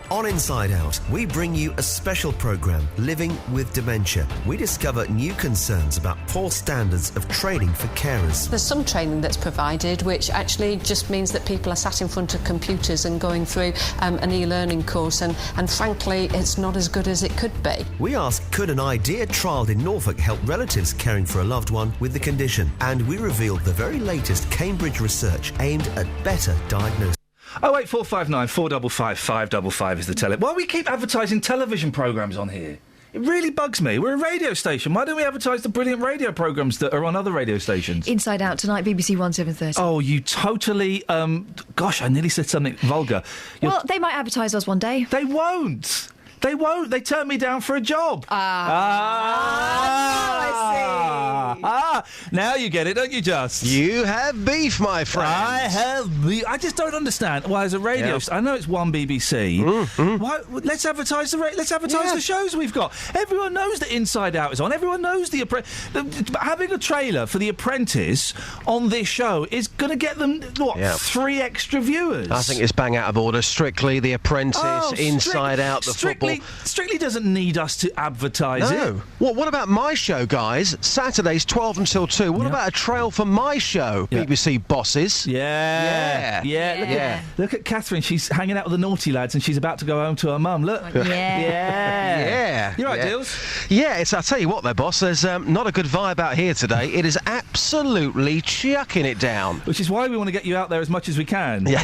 On Inside Out, we bring you a special programme, Living with Dementia. We discover new concerns about poor standards of training for carers. There's some training that's provided which actually just means that people are sat in front of computers and going through an e-learning course, and frankly it's not as good as it could be. We ask, could an idea trialled in Norfolk help relatives caring for a loved one with the condition? And we revealed the very latest Cambridge research aimed at better diagnosis. 08459 455 555 is the tele. Why do we keep advertising television programmes on here? It really bugs me. We're a radio station. Why don't we advertise the brilliant radio programmes that are on other radio stations? Inside Out tonight, BBC 1 7:30. Oh, you totally... gosh, I nearly said something vulgar. Well, they might advertise us one day. They won't. They won't. They turn me down for a job. I see. Now you get it, don't you, Just? You have beef, my friend. I have beef. I just don't understand why, as a radio... I know it's one BBC. Why? Let's advertise the shows we've got. Everyone knows that Inside Out is on. Everyone knows having a trailer for The Apprentice on this show is going to get them, 3 extra viewers? I think it's bang out of order. Strictly, The Apprentice, Inside Out, the football. Strictly doesn't need us to advertise it. What about my show, guys? Saturdays 12 until 2. What about a trail for my show, BBC bosses? Look at Catherine. She's hanging out with the naughty lads and she's about to go home to her mum. Look. Yeah. You're right, Deals? Yeah, I'll tell you what, though, boss. There's not a good vibe out here today. It is absolutely chucking it down. Which is why we want to get you out there as much as we can. Yeah.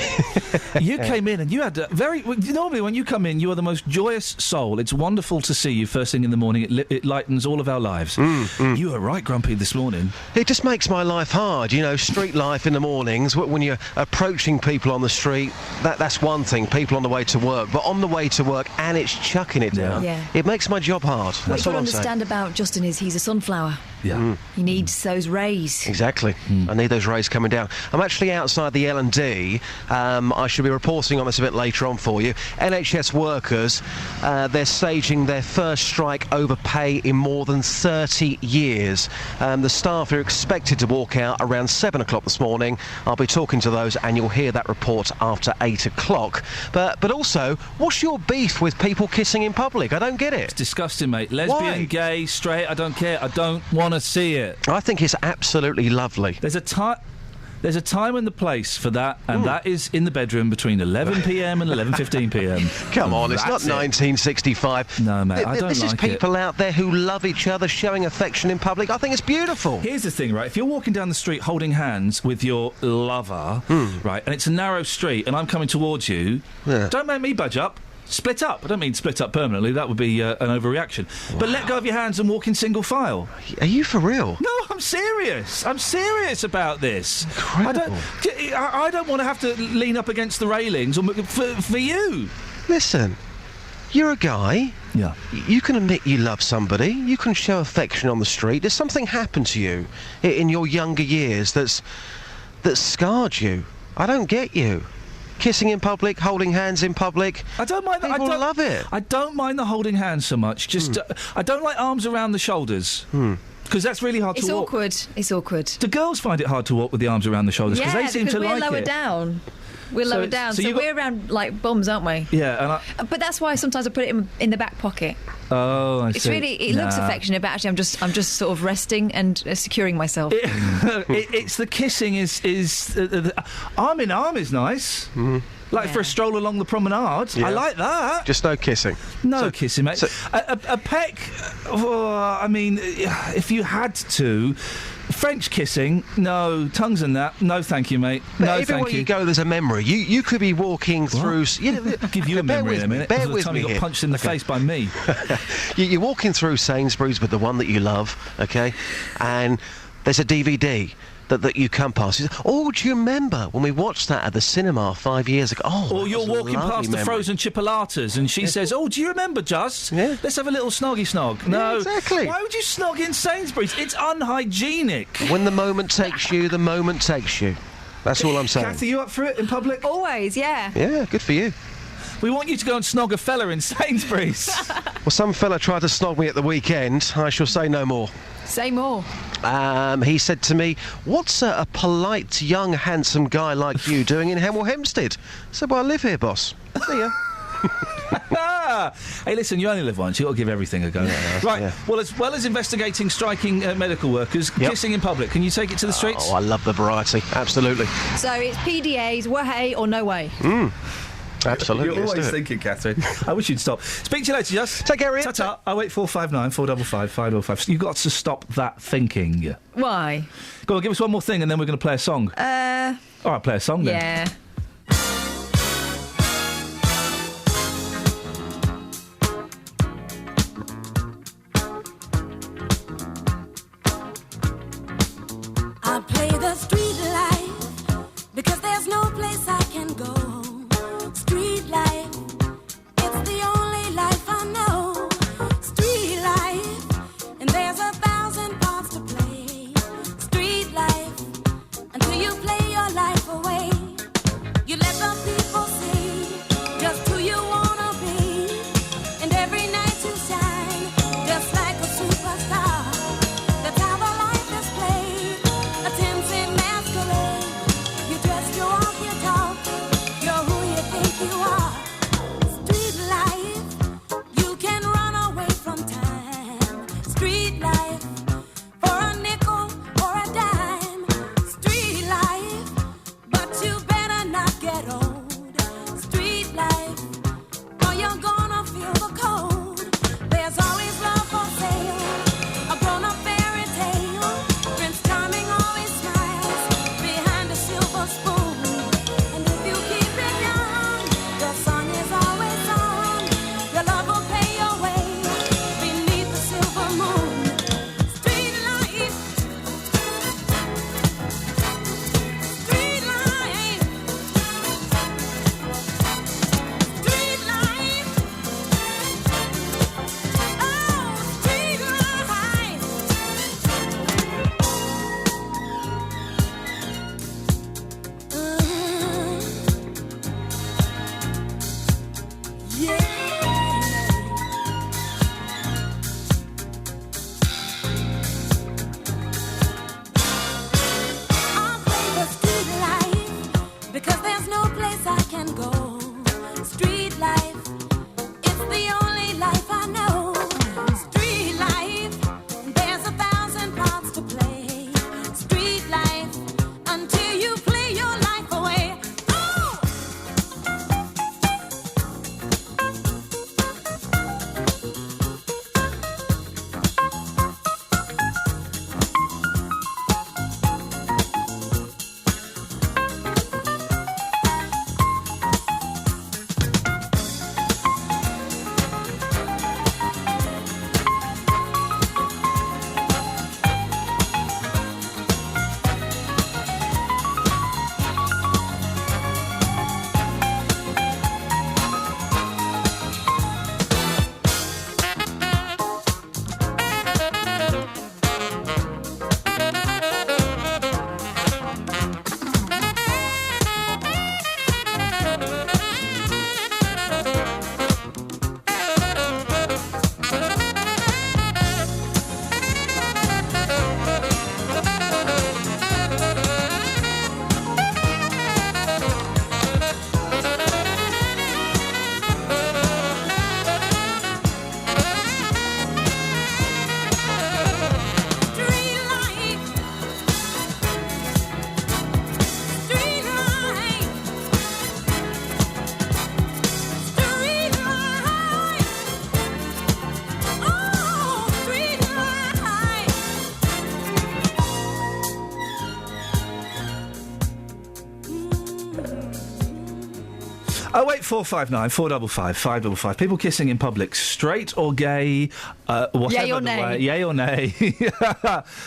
You came in and you had normally when you come in, you are the most joyous soul. It's wonderful to see you first thing in the morning. It lightens all of our lives. You were right grumpy this morning. It just makes my life hard, street life in the mornings, when you're approaching people on the street, that's one thing, people on the way to work, but on the way to work and it's chucking it down, it makes my job hard. What you understand about Justin is he's a sunflower. Yeah. He needs those rays. Exactly. I need those rays coming down. I'm actually outside the L&D. I should be reporting on this a bit later on for you. NHS workers, they're staging their first strike over pay in more than 30 years. The staff are expected to walk out around 7 o'clock this morning. I'll be talking to those and you'll hear that report after 8 o'clock. But also, what's your beef with people kissing in public? I don't get it. It's disgusting, mate. Lesbian, gay, straight, I don't care. I don't want to see it. I think it's absolutely lovely. There's a time and the place for that, and that is in the bedroom between 11 p.m. and 11:15 p.m. Come on, it's not 1965. No, mate, I don't like it. This is people out there who love each other, showing affection in public. I think it's beautiful. Here's the thing, right? If you're walking down the street holding hands with your lover, right, and it's a narrow street, and I'm coming towards you, don't make me budge up. Split up. I don't mean split up permanently. That would be an overreaction. Wow. But let go of your hands and walk in single file. Are you for real? No, I'm serious. I'm serious about this. Incredible. I don't want to have to lean up against the railings for you. Listen, you're a guy. Yeah. You can admit you love somebody. You can show affection on the street. There's something happened to you in your younger years that scarred you. I don't get you. Kissing in public, holding hands in public. I don't mind that. People love it. I don't mind the holding hands so much. Just I don't like arms around the shoulders. Because that's really hard to walk. It's awkward. Do girls find it hard to walk with the arms around the shoulders? Yeah, they seem to like it. we're lower down. We're lower down, so we're around like bums, aren't we? Yeah, but that's why sometimes I put it in the back pocket. Oh, I see. It's really it looks affectionate, but actually I'm just sort of resting and securing myself. It's the kissing is arm in arm is nice. Like for a stroll along the promenade. I like that. Just no kissing. No kissing, mate. A peck, I mean, if you had to... French kissing, no. Tongues and that, no thank you, mate. No thank you. Everywhere you go, there's a memory. You could be walking through... I'll give you a memory in a minute. Bear with me you got punched in the face by me. You're walking through Sainsbury's with the one that you love, OK? And there's a DVD... that you come past. Oh, do you remember when we watched that at the cinema 5 years ago? Oh, or you're walking past the frozen chipolatas and she says, oh, do you remember, Just? Yeah. Let's have a little snoggy snog. No. Yeah, exactly. Why would you snog in Sainsbury's? It's unhygienic. When the moment takes you, the moment takes you. That's all I'm saying. Kathy, you up for it in public? Always, yeah. Yeah, good for you. We want you to go and snog a fella in Sainsbury's. Well, some fella tried to snog me at the weekend. I shall say no more. Say more. He said to me, what's a polite, young, handsome guy like you doing in Hemel Hempstead? I said, well, I live here, boss. See ya. Hey, listen, you only live once. You've got to give everything a go. Right, well, as well as investigating striking medical workers, kissing in public, can you take it to the streets? Oh, I love the variety. Absolutely. So it's PDAs, way or no way. Absolutely. You're always thinking, Catherine. I wish you'd stop. Speak to you later, Just. Take care, Ian. Ta-ta. 08459 455 505. You've got to stop that thinking. Why? Go on, give us one more thing and then we're going to play a song. All right, play a song then. Yeah. I play the street life because there's no place I can go. Street life, it's the only life I 08459 455 555. People kissing in public, straight or gay, whatever Yay or the nay. way, yay or nay,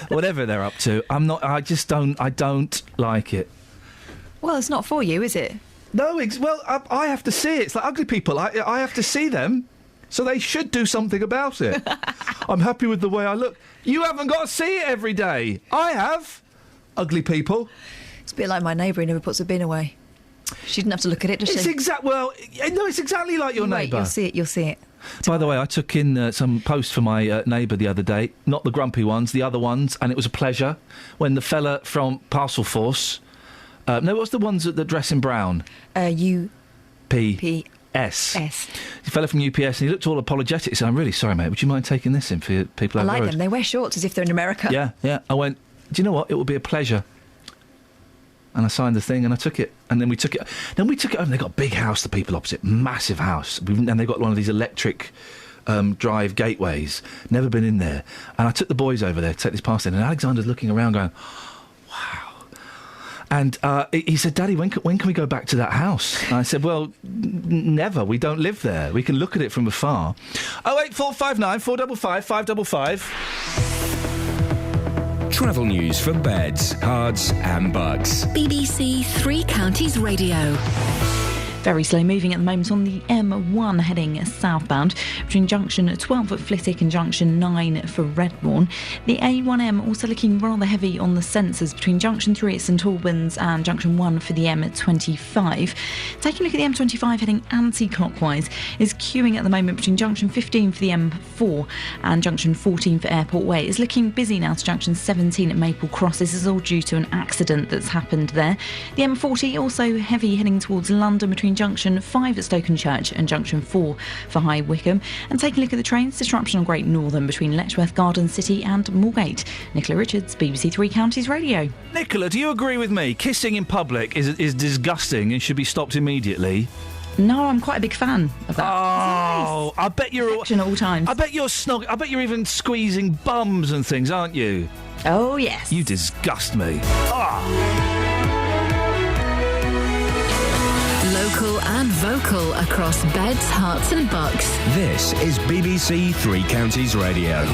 whatever they're up to. I don't like it. Well, it's not for you, is it? No, I have to see it. It's like ugly people. I have to see them, so they should do something about it. I'm happy with the way I look. You haven't got to see it every day. I have. Ugly people. It's a bit like my neighbour who never puts a bin away. She didn't have to look at it, does she? It's exactly like your neighbour. You'll see it. By the way, I took in some posts for my neighbour the other day. Not the grumpy ones, the other ones, and it was a pleasure when the fella from Parcel Force... what's the ones that dress in brown? UPS. The fella from UPS, and he looked all apologetic. He said, "I'm really sorry, mate. Would you mind taking this in for your people over the road?" I like them. They wear shorts as if they're in America. Yeah. I went, do you know what? It will be a pleasure. And I signed the thing and I took it. And then we took it. Then we took it home. They got a big house, the people opposite. Massive house. And they've got one of these electric drive gateways. Never been in there. And I took the boys over there to take this past in. And Alexander's looking around going, wow. And he said, Daddy, when can we go back to that house? And I said, well, never. We don't live there. We can look at it from afar. 08459 455 555. Travel news for beds, cards and bugs. BBC Three Counties Radio. Very slow moving at the moment on the M1 heading southbound between junction 12 at Flitwick and junction 9 for Redbourne. The A1M also looking rather heavy on the sensors between junction 3 at St Albans and junction 1 for the M25. Taking a look at the M25 heading anti-clockwise is queuing at the moment between junction 15 for the M4 and junction 14 for Airport Way. It's looking busy now to junction 17 at Maple Cross. This is all due to an accident that's happened there. The M40 also heavy heading towards London between junction 5 at Stokenchurch and junction 4 for High Wycombe. And taking a look at the trains, disruption on Great Northern between Letchworth, Garden City and Moorgate. Nicola Richards, BBC Three Counties Radio. Nicola, do you agree with me? Kissing in public is disgusting and should be stopped immediately. No, I'm quite a big fan of that. Oh, nice. I bet you're at all times. I bet you're snog. I bet you're even squeezing bums and things, aren't you? Oh yes. You disgust me. Ah. Local and vocal across beds, hearts and bucks. This is BBC Three Counties Radio.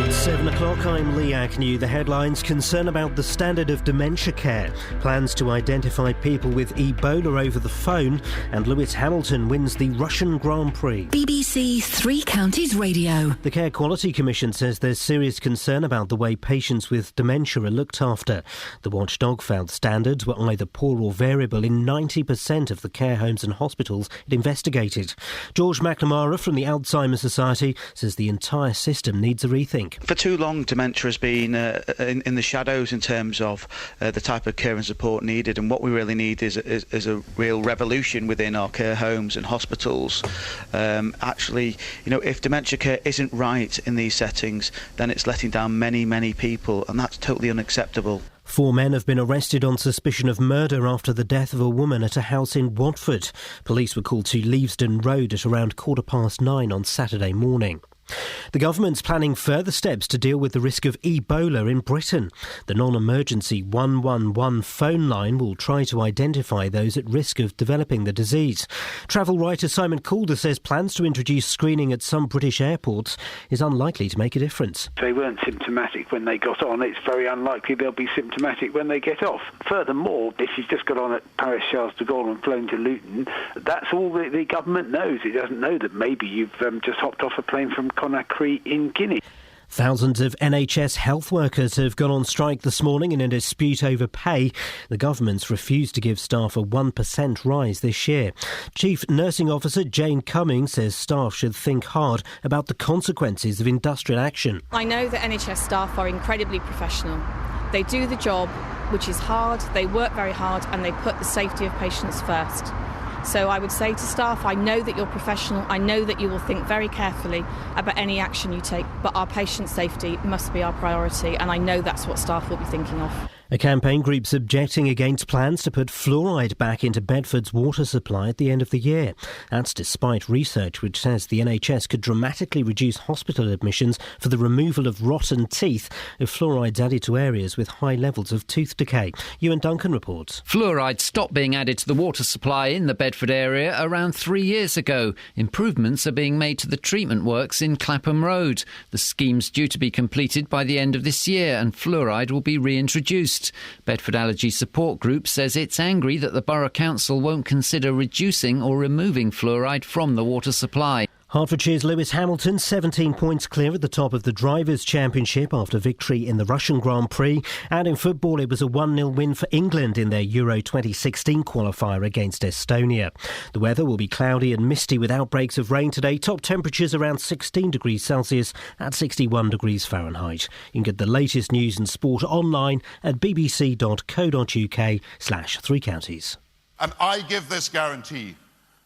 It's 7 o'clock, I'm Lee Agnew. The headlines: concern about the standard of dementia care, plans to identify people with Ebola over the phone, and Lewis Hamilton wins the Russian Grand Prix. BBC Three Counties Radio. The Care Quality Commission says there's serious concern about the way patients with dementia are looked after. The watchdog found standards were either poor or variable in 90% of the care homes and hospitals it investigated. George McNamara from the Alzheimer's Society says the entire system needs a rethink. For too long, dementia has been in the shadows in terms of the type of care and support needed, and what we really need is a real revolution within our care homes and hospitals. Actually, if dementia care isn't right in these settings, then it's letting down many, many people, and that's totally unacceptable. 4 men have been arrested on suspicion of murder after the death of a woman at a house in Watford. Police were called to Leavesden Road at around 9:15 on Saturday morning. The government's planning further steps to deal with the risk of Ebola in Britain. The non-emergency 111 phone line will try to identify those at risk of developing the disease. Travel writer Simon Calder says plans to introduce screening at some British airports is unlikely to make a difference. They weren't symptomatic when they got on. It's very unlikely they'll be symptomatic when they get off. Furthermore, if you've just got on at Paris Charles de Gaulle and flown to Luton, that's all the government knows. It doesn't know that maybe you've just hopped off a plane from Conakry in Guinea. Thousands of NHS health workers have gone on strike this morning in a dispute over pay. The government's refused to give staff a 1% rise this year. Chief Nursing Officer Jane Cummings says staff should think hard about the consequences of industrial action. I know that NHS staff are incredibly professional. They do the job, which is hard, they work very hard, and they put the safety of patients first. So I would say to staff, I know that you're professional, I know that you will think very carefully about any action you take, but our patient safety must be our priority, and I know that's what staff will be thinking of. A campaign group's objecting against plans to put fluoride back into Bedford's water supply at the end of the year. That's despite research which says the NHS could dramatically reduce hospital admissions for the removal of rotten teeth if fluoride's added to areas with high levels of tooth decay. Iain Duncan reports. Fluoride stopped being added to the water supply in the Bedford area around 3 years ago. Improvements are being made to the treatment works in Clapham Road. The scheme's due to be completed by the end of this year and fluoride will be reintroduced. Bedford Allergy Support Group says it's angry that the Borough Council won't consider reducing or removing fluoride from the water supply. Hertfordshire's Lewis Hamilton 17 points clear at the top of the Drivers' Championship after victory in the Russian Grand Prix. And in football, it was a 1-0 win for England in their Euro 2016 qualifier against Estonia. The weather will be cloudy and misty with outbreaks of rain today. Top temperatures around 16 degrees Celsius at 61 degrees Fahrenheit. You can get the latest news and sport online at bbc.co.uk/Three Counties. And I give this guarantee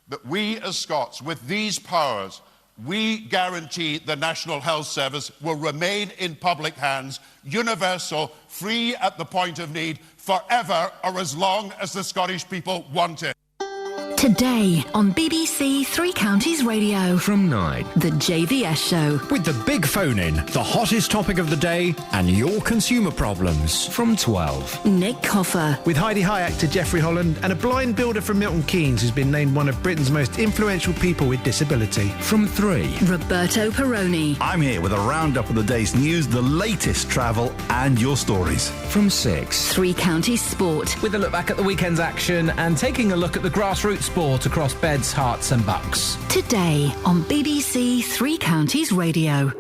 that we as Scots, with these powers, we guarantee the National Health Service will remain in public hands, universal, free at the point of need, forever or as long as the Scottish people want it. Today on BBC Three Counties Radio. From 9. The JVS Show. With the big phone-in, the hottest topic of the day and your consumer problems. From 12. Nick Coffer. With Heidi Hayek to Jeffrey Holland and a blind builder from Milton Keynes who's been named one of Britain's most influential people with disability. From 3. Roberto Peroni. I'm here with a roundup of the day's news, the latest travel and your stories. From 6. Three Counties Sport. With a look back at the weekend's action and taking a look at the grassroots sport across Beds, Herts and Bucks. Today on BBC Three Counties Radio.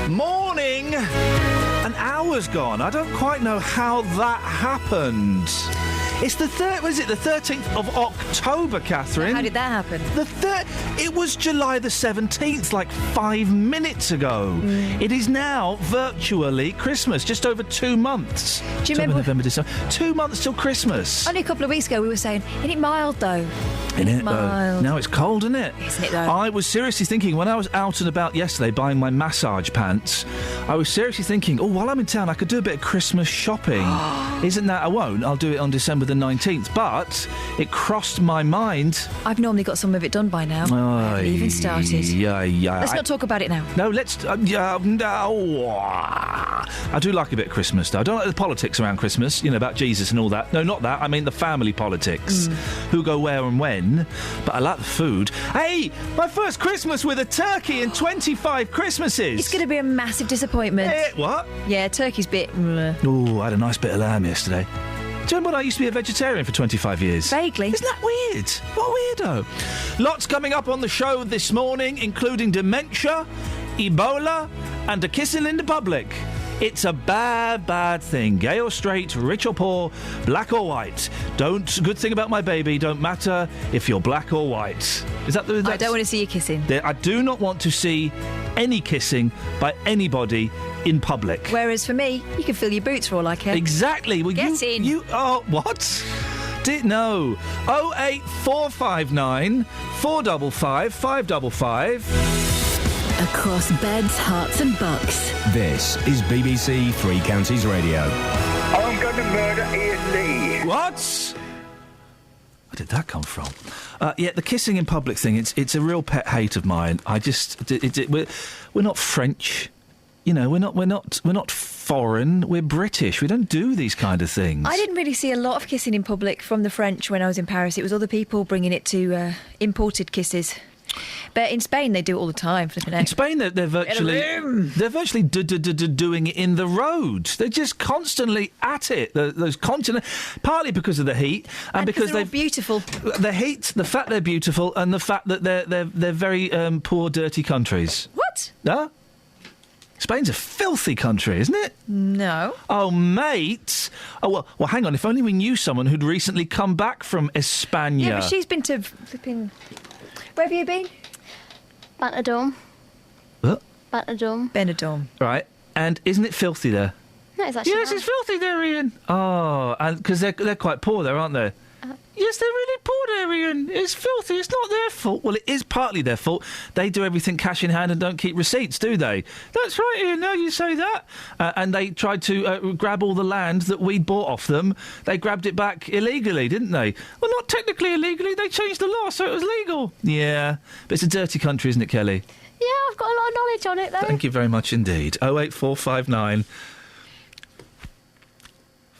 Morning! An hour's gone. I don't quite know how that happened. It's the 13th of October, Catherine. How did that happen? It was July the 17th, like 5 minutes ago. It is now virtually Christmas, just over 2 months. Do you remember? November, December. 2 months till Christmas. Only a couple of weeks ago we were saying, isn't it mild though? Isn't it though? Now it's cold, isn't it? Isn't it though? I was seriously thinking, when I was out and about yesterday buying my massage pants, I was seriously thinking, while I'm in town, I could do a bit of Christmas shopping. Isn't that? I won't. I'll do it on December the 19th. But it crossed my mind. I've normally got some of it done by now. I haven't even started. Yeah. Let's not talk about it now. No, let's... no. I do like a bit of Christmas, though. I don't like the politics around Christmas, about Jesus and all that. No, not that. I mean the family politics. Who go where and when. But I like the food. Hey, my first Christmas with a turkey in 25 Christmases. It's going to be a massive disappointment. What? Yeah, turkey's bit... Oh, I had a nice bit of lamb yesterday. Do you remember when I used to be a vegetarian for 25 years? Vaguely. Isn't that weird? What a weirdo. Lots coming up on the show this morning, including dementia, Ebola, and a kissing in the public. It's a bad, bad thing. Gay or straight, rich or poor, black or white. Good thing about my baby, don't matter if you're black or white. Is that the... I don't want to see you kissing. I do not want to see any kissing by anybody in public. Whereas for me, you can fill your boots for all I care. Exactly. Well, Get in. What? No. 08459 455 555. Across Beds, Herts and Bucks. This is BBC Three Counties Radio. I'm going to murder Iain Lee. What? Where did that come from? The kissing in public thing, it's a real pet hate of mine. We're not French. We're not foreign. We're British. We don't do these kind of things. I didn't really see a lot of kissing in public from the French when I was in Paris. It was other people bringing it to imported kisses. But in Spain, they do it all the time. In Spain, they're virtually doing it in the road. They're just constantly at it. Those continents, partly because of the heat, and because they're beautiful. The heat, the fact they're beautiful, and the fact that they're very poor, dirty countries. What? No. Spain's a filthy country, isn't it? No. Oh, mate. Oh, well, hang on. If only we knew someone who'd recently come back from España. Yeah, but she's been to flipping... Where have you been? Benidorm. What? Benidorm. Right. And isn't it filthy there? No, it's actually Yes, nice. it's filthy there, Iain. Oh, and because they're quite poor there, aren't they? Yes, they're really poor there, Ian. It's filthy. It's not their fault. Well, it is partly their fault. They do everything cash in hand and don't keep receipts, do they? That's right, Ian. Now you say that. And they tried to grab all the land that we bought off them. They grabbed it back illegally, didn't they? Well, not technically illegally. They changed the law so it was legal. Yeah. But it's a dirty country, isn't it, Kelly? Yeah, I've got a lot of knowledge on it, though. Thank you very much indeed. 08459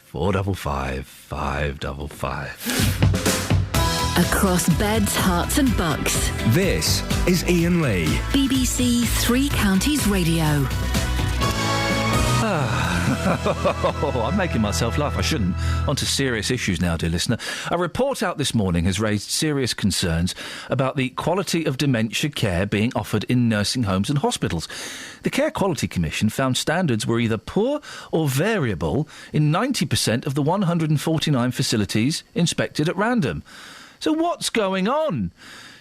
455 555. Across beds, hearts and bucks. This is Iain Lee. BBC Three Counties Radio. I'm making myself laugh. I shouldn't. On to serious issues now, dear listener. A report out this morning has raised serious concerns about the quality of dementia care being offered in nursing homes and hospitals. The Care Quality Commission found standards were either poor or variable in 90% of the 149 facilities inspected at random. So what's going on?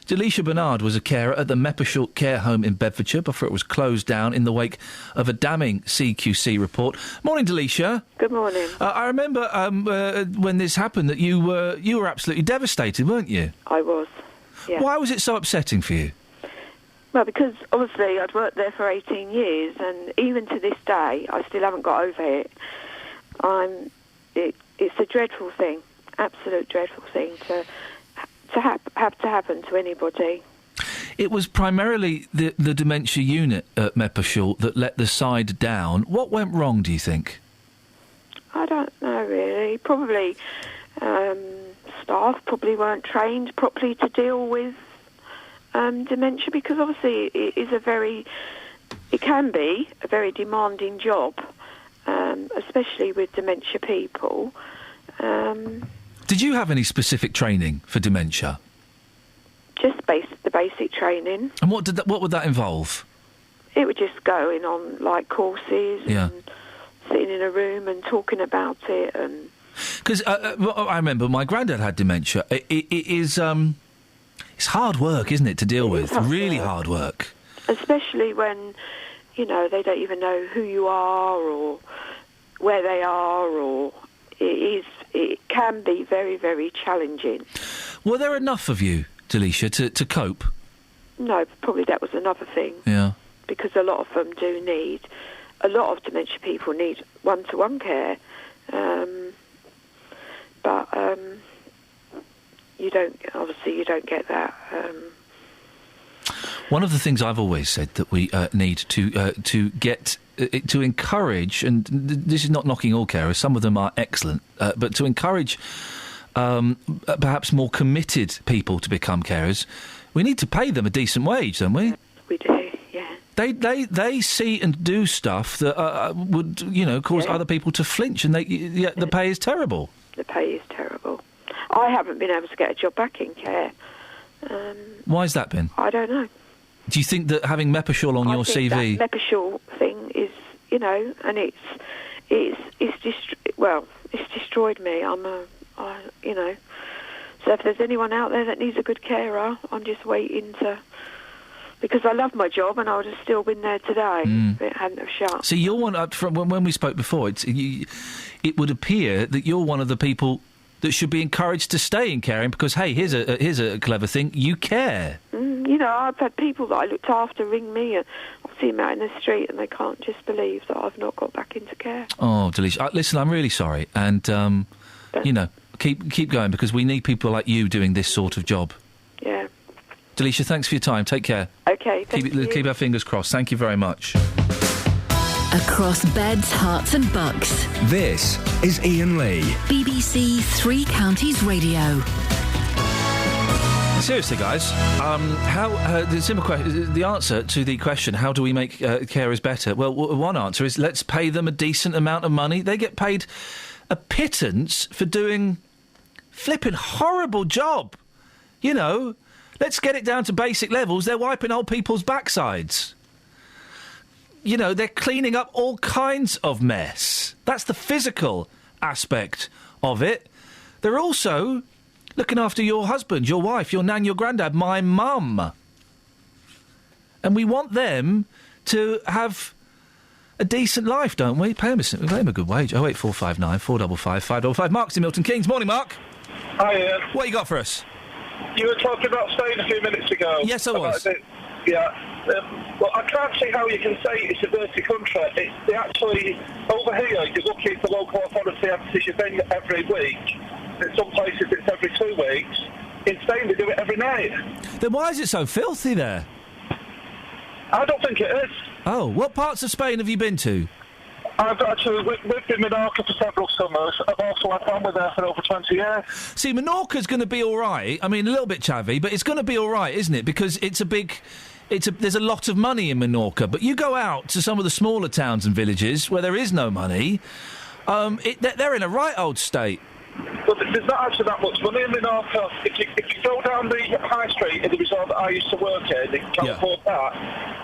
Delisha Bernard was a carer at the Meppershall Care Home in Bedfordshire before it was closed down in the wake of a damning CQC report. Morning, Delisha. Good morning. I remember when this happened that you were absolutely devastated, weren't you? I was, yeah. Why was it so upsetting for you? Well, because obviously I'd worked there for 18 years and even to this day I still haven't got over it. It's a dreadful thing, absolute dreadful thing to have to happen to anybody. It was primarily the dementia unit at Meppershall that let the side down. What went wrong, do you think? I don't know, really. Probably staff probably weren't trained properly to deal with dementia, because obviously it can be a very demanding job, especially with dementia people. Did you have any specific training for dementia? Just the basic training. And what would that involve? It would just going on like courses and sitting in a room and talking about it. And because I remember my granddad had dementia. It is it's hard work, isn't it, to deal with? Really hard work. Especially when they don't even know who you are or where they are, or it can be very, very challenging. Were there enough of you, Delisha, to cope? No, probably that was another thing. Yeah. Because a lot of them a lot of dementia people need one-to-one care. But you don't get that. One of the things I've always said that we need to get to encourage, and this is not knocking all carers, some of them are excellent, but to encourage perhaps more committed people to become carers, we need to pay them a decent wage, don't we? We do, yeah. They see and do stuff that would cause other people to flinch, and the pay is terrible. The pay is terrible. I haven't been able to get a job back in care. Why's that been? I don't know. Do you think that having Meppershall on your CV... that Meppershall thing is, and it's destroyed me. So if there's anyone out there that needs a good carer, I'm just waiting to... Because I love my job and I would have still been there today if it hadn't have shut. So you're one... From when we spoke before, it would appear that you're one of the people that should be encouraged to stay in caring because, hey, here's a clever thing, you care. I've had people that I looked after ring me and I see them out in the street and they can't just believe that I've not got back into care. Oh, Delisha, listen, I'm really sorry. And, keep going because we need people like you doing this sort of job. Yeah. Delisha, thanks for your time. Take care. OK, thank you. Keep our fingers crossed. Thank you very much. Across beds, hearts and bucks. This is Iain Lee. BBC Three Counties Radio. Seriously, guys, the simple question, the answer to the question, how do we make carers better? Well, one answer is let's pay them a decent amount of money. They get paid a pittance for doing flipping horrible job. Let's get it down to basic levels. They're wiping old people's backsides. They're cleaning up all kinds of mess. That's the physical aspect of it. They're also looking after your husband, your wife, your nan, your granddad, my mum. And we want them to have a decent life, don't we? Pay them a good wage. 08459 455 555. Mark's in Milton Keynes. Morning, Mark. Hi, Ian. What you got for us? You were talking about Spain a few minutes ago. Yes, I was. Well, I can't see how you can say it's a dirty country. They actually, over here, you're lucky if the local authority empties your bin every week. In some places, it's every 2 weeks. In Spain, they do it every night. Then why is it so filthy there? I don't think it is. Oh, what parts of Spain have you been to? I've actually lived in Menorca for several summers. I've also had family there for over 20 years. See, Menorca's going to be all right. I mean, a little bit chavvy, but it's going to be all right, isn't it? Because there's a lot of money in Menorca. But you go out to some of the smaller towns and villages where there is no money, they're in a right old state. But there's not actually that much money in Menorca. If you go down the high street in the resort that I used to work in, you can't afford that.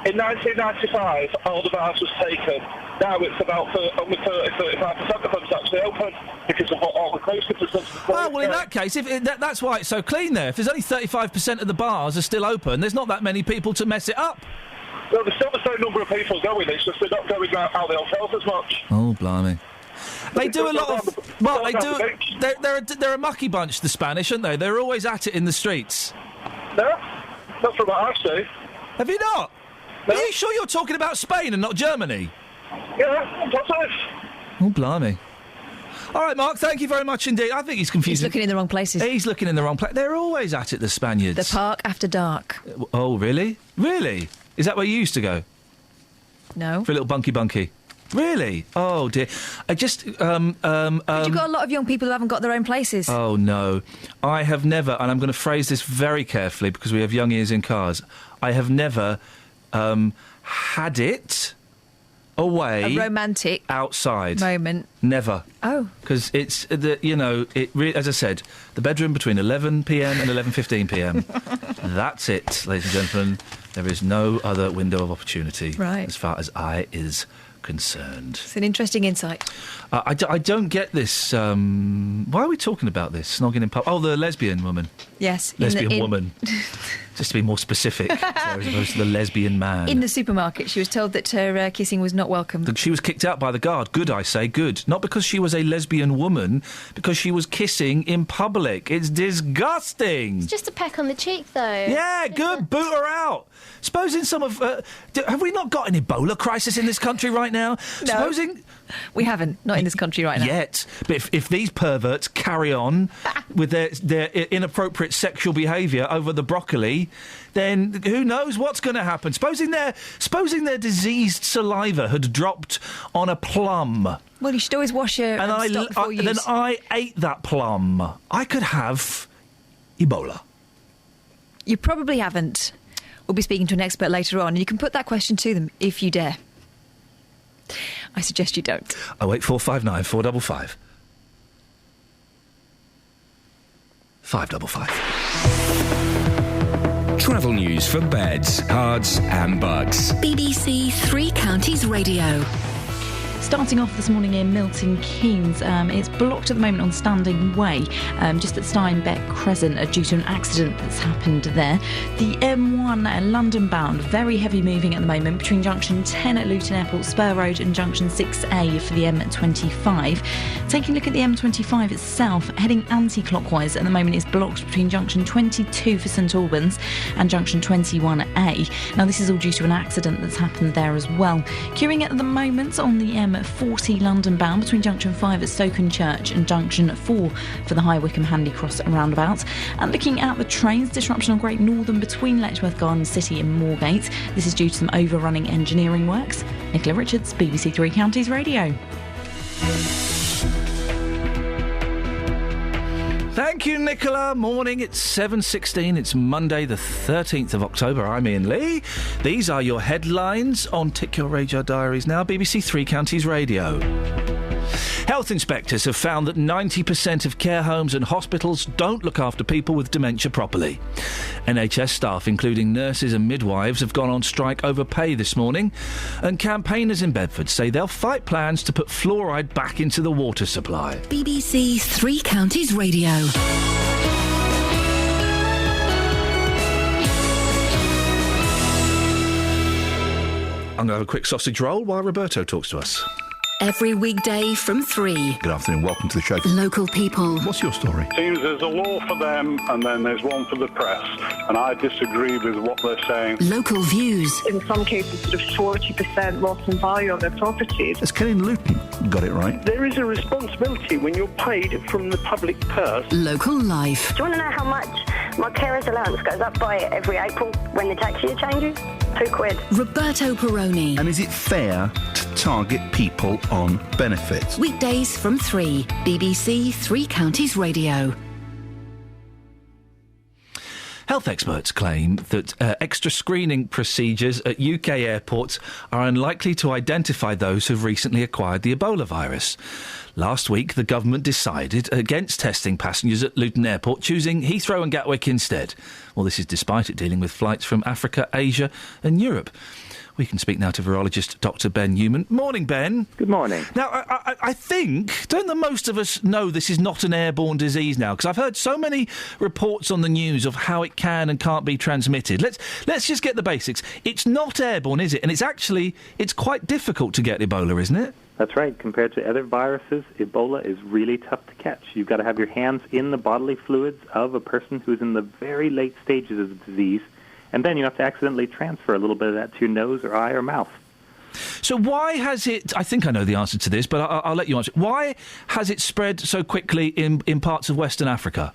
In 1995, all the bars was taken. Now it's about only 30-35% of them's actually open because of what all the closing percentages. Oh, well, in that case, that's why it's so clean there. If there's only 35% of the bars are still open, there's not that many people to mess it up. Well, there's still the same number of people going. It's just they're not going out the hotels as much. Oh, blimey. They do a lot of... Well, they do... They're a mucky bunch, the Spanish, aren't they? They're always at it in the streets. No, not from what I've seen. Have you not? No. Are you sure you're talking about Spain and not Germany? Yeah, I'm positive. Oh, blimey. All right, Mark, thank you very much indeed. I think he's confused. He's looking in the wrong places. He's looking in the wrong place. They're always at it, the Spaniards. The park after dark. Oh, really? Really? Is that where you used to go? No. For a little bunky? Really? Oh, dear. I just... But you've got a lot of young people who haven't got their own places. Oh, no. I have never, and I'm going to phrase this very carefully because we have young ears in cars, I have never had it away... A romantic... outside. ...moment. Never. Oh. Because it's, as I said, the bedroom between 11pm and 11:15pm. That's it, ladies and gentlemen. There is no other window of opportunity as far as I is concerned. It's an interesting insight. I don't get this. Why are we talking about this? Snogging in pub? Oh, the lesbian woman. Yes. Lesbian woman. Just to be more specific, as opposed to the lesbian man. In the supermarket, she was told that her kissing was not welcome. She was kicked out by the guard. Good, I say, good. Not because she was a lesbian woman, because she was kissing in public. It's disgusting. It's just a peck on the cheek, though. Yeah, good. Boot her out. Supposing some of... have we not got an Ebola crisis in this country right now? No. Supposing... We haven't. Not in this country right now. Yet. But if these perverts carry on with their inappropriate sexual behaviour over the broccoli, then who knows what's going to happen? Supposing their diseased saliva had dropped on a plum. Well, you should always wash your stock before use. Then I ate that plum. I could have Ebola. You probably haven't. We'll be speaking to an expert later on, and you can put that question to them if you dare. I suggest you don't. 08459 455 555. Travel news for beds, cards and bugs. BBC Three Counties Radio. Starting off this morning in Milton Keynes, it's blocked at the moment on Standing Way, just at Steinbeck Crescent, due to an accident that's happened there. The M1 London bound, very heavy moving at the moment between junction 10 at Luton Airport, Spur Road, and junction 6A for the M25. Taking a look at the M25 itself, heading anti-clockwise at the moment is blocked between junction 22 for St Albans and junction 21A. Now this is all due to an accident that's happened there as well. Queuing at the moment on the M40 London bound between junction 5 at Stokenchurch and junction 4 for the High Wycombe Handy Cross roundabout. And looking at the trains, disruption on Great Northern between Letchworth Garden City and Moorgate. This is due to some overrunning engineering works. Nicola Richards, BBC Three Counties Radio. Thank you, Nicola. Morning, it's 7:16. It's Monday, the 13th of October. I'm Iain Lee. These are your headlines on Tick Your Radar Diaries now, BBC Three Counties Radio. Health inspectors have found that 90% of care homes and hospitals don't look after people with dementia properly. NHS staff, including nurses and midwives, have gone on strike over pay this morning, and campaigners in Bedford say they'll fight plans to put fluoride back into the water supply. BBC Three Counties Radio. I'm going to have a quick sausage roll while Roberto talks to us. Every weekday from 3. Good afternoon, welcome to the show. Local people. What's your story? Seems there's a law for them and then there's one for the press, and I disagree with what they're saying. Local views. In some cases, sort of 40% loss in value on their properties. Has Kelly and Luton got it right? There is a responsibility when you're paid from the public purse. Local life. Do you want to know how much my carer's allowance goes up by every April when the tax year changes? £2. Roberto Peroni. And is it fair to target people on benefits? Weekdays from 3. BBC Three Counties Radio. Health experts claim that extra screening procedures at UK airports are unlikely to identify those who've recently acquired the Ebola virus. Last week, the government decided against testing passengers at Luton Airport, choosing Heathrow and Gatwick instead. Well, this is despite it dealing with flights from Africa, Asia and Europe. We can speak now to virologist Dr Ben Newman. Morning, Ben. Good morning. Now, I think, don't the most of us know this is not an airborne disease now? Because I've heard so many reports on the news of how it can and can't be transmitted. Let's just get the basics. It's not airborne, is it? And it's quite difficult to get Ebola, isn't it? That's right. Compared to other viruses, Ebola is really tough to catch. You've got to have your hands in the bodily fluids of a person who's in the very late stages of the disease, and then you have to accidentally transfer a little bit of that to your nose or eye or mouth. So why has it... I think I know the answer to this, but I'll let you answer. Why has it spread so quickly in parts of Western Africa?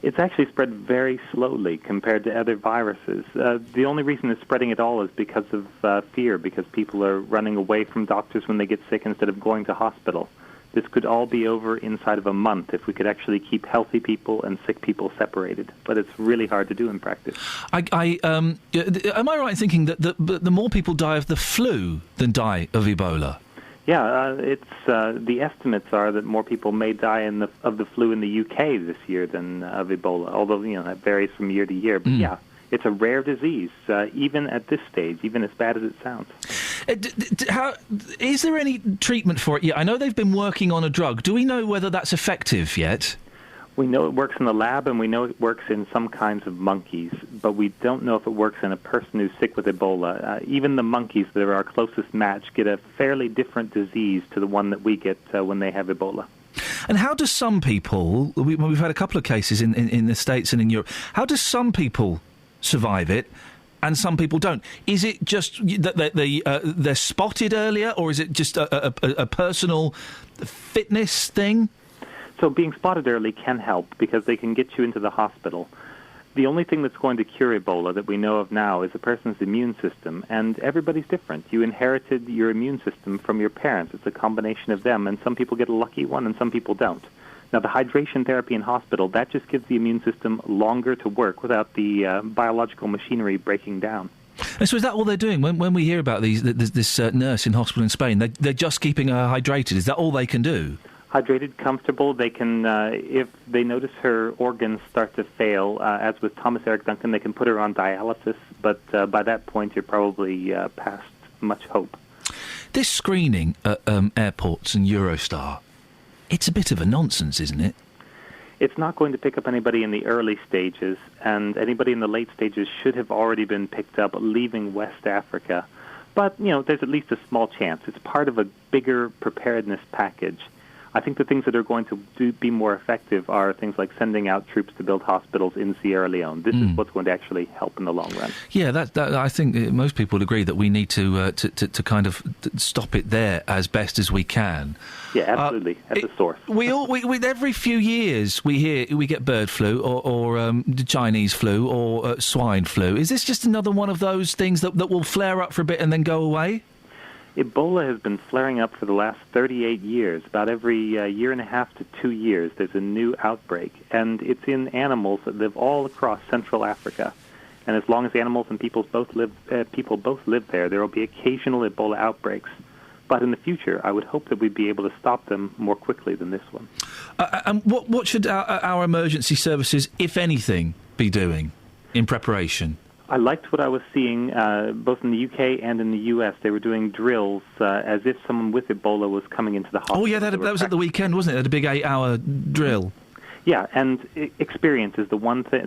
It's actually spread very slowly compared to other viruses. The only reason it's spreading at all is because of fear, because people are running away from doctors when they get sick instead of going to hospital. This could all be over inside of a month if we could actually keep healthy people and sick people separated. But it's really hard to do in practice. Am I right in thinking that the more people die of the flu than die of Ebola? Yeah, the estimates are that more people may die of the flu in the UK this year than of Ebola, although that varies from year to year. But yeah, it's a rare disease, even at this stage, even as bad as it sounds. Is there any treatment for it yet? I know they've been working on a drug. Do we know whether that's effective yet? We know it works in the lab, and we know it works in some kinds of monkeys, but we don't know if it works in a person who's sick with Ebola. Even the monkeys that are our closest match get a fairly different disease to the one that we get when they have Ebola. And how do some people... We've had a couple of cases in the States and in Europe. How do some people survive it and some people don't? Is it just that they're spotted earlier, or is it just a personal fitness thing? So being spotted early can help because they can get you into the hospital. The only thing that's going to cure Ebola that we know of now is a person's immune system, and everybody's different. You inherited your immune system from your parents. It's a combination of them, and some people get a lucky one and some people don't. Now, the hydration therapy in hospital, that just gives the immune system longer to work without the biological machinery breaking down. And so is that all they're doing? When we hear about this nurse in hospital in Spain, they're just keeping her hydrated. Is that all they can do? Hydrated, comfortable. They can, if they notice her organs start to fail, as with Thomas Eric Duncan, they can put her on dialysis, but by that point you're probably past much hope. This screening at airports and Eurostar, it's a bit of a nonsense, isn't it? It's not going to pick up anybody in the early stages, and anybody in the late stages should have already been picked up leaving West Africa. But, there's at least a small chance. It's part of a bigger preparedness package. I think the things that are going to be more effective are things like sending out troops to build hospitals in Sierra Leone. This is what's going to actually help in the long run. Yeah, that I think most people would agree that we need to kind of stop it there as best as we can. Yeah, absolutely, at the source. We every few years we get bird flu or the Chinese flu or swine flu. Is this just another one of those things that will flare up for a bit and then go away? Ebola has been flaring up for the last 38 years. About every year and a half to 2 years, there's a new outbreak, and it's in animals that live all across Central Africa. And as long as animals and people both live there, there will be occasional Ebola outbreaks. But in the future, I would hope that we'd be able to stop them more quickly than this one. And what should our emergency services, if anything, be doing in preparation? I liked what I was seeing both in the UK and in the US. They were doing drills as if someone with Ebola was coming into the hospital. Oh, yeah, that was at the weekend, wasn't it? They had a big 8-hour drill. Yeah, and experience is the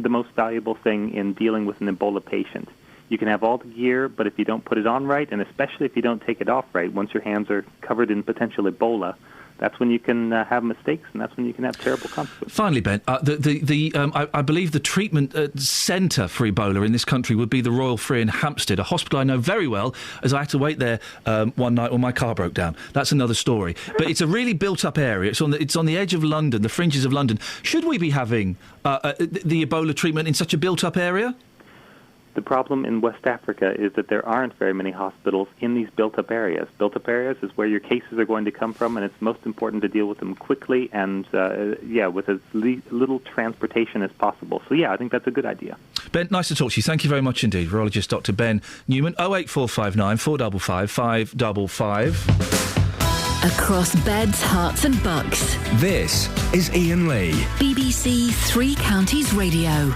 most valuable thing in dealing with an Ebola patient. You can have all the gear, but if you don't put it on right, and especially if you don't take it off right, once your hands are covered in potential Ebola, that's when you can have mistakes, and that's when you can have terrible consequences. Finally, Ben, I believe the treatment centre for Ebola in this country would be the Royal Free in Hampstead, a hospital I know very well, as I had to wait there one night when my car broke down. That's another story. But it's a really built-up area. It's on the edge of London, the fringes of London. Should we be having the Ebola treatment in such a built-up area? The problem in West Africa is that there aren't very many hospitals in these built-up areas. Built-up areas is where your cases are going to come from, and it's most important to deal with them quickly and, with as little transportation as possible. So, I think that's a good idea. Ben, nice to talk to you. Thank you very much indeed. Virologist Dr. Ben Newman, 08459 455 555. Across beds, hearts and bucks. This is Iain Lee. BBC Three Counties Radio.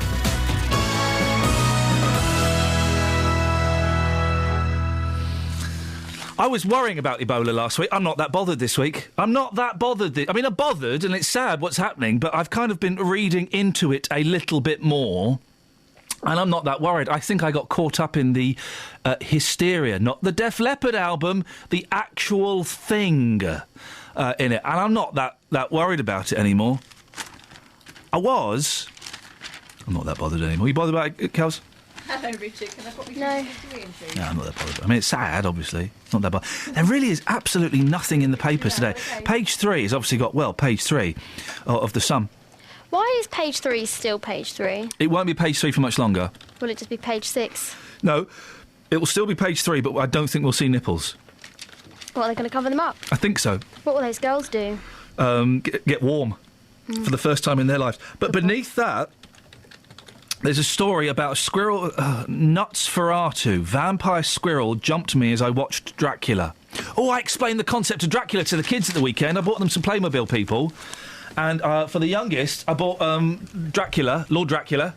I was worrying about Ebola last week. I'm not that bothered this week. I'm bothered, and it's sad what's happening, but I've kind of been reading into it a little bit more, and I'm not that worried. I think I got caught up in the hysteria, not the Def Leppard album, the actual thing in it, and I'm not that worried about it anymore. I'm not that bothered anymore. You bothered about it, Kels? Hello, Richard. Can I put me No. No, I'm not that bothered. I mean, it's sad, obviously. It's not that bothered. There really is absolutely nothing in the papers today. Okay. Page 3 has obviously got, page 3 of the Sun. Why is page 3 still page 3? It won't be page 3 for much longer. Will it just be page 6? No, it will still be page 3, but I don't think we'll see nipples. What, are they going to cover them up? I think so. What will those girls do? Get warm for the first time in their lives. But beneath that, there's a story about a squirrel, Nosferatu, vampire squirrel, jumped me as I watched Dracula. Oh, I explained the concept of Dracula to the kids at the weekend. I bought them some Playmobil people. And for the youngest, I bought Dracula, Lord Dracula.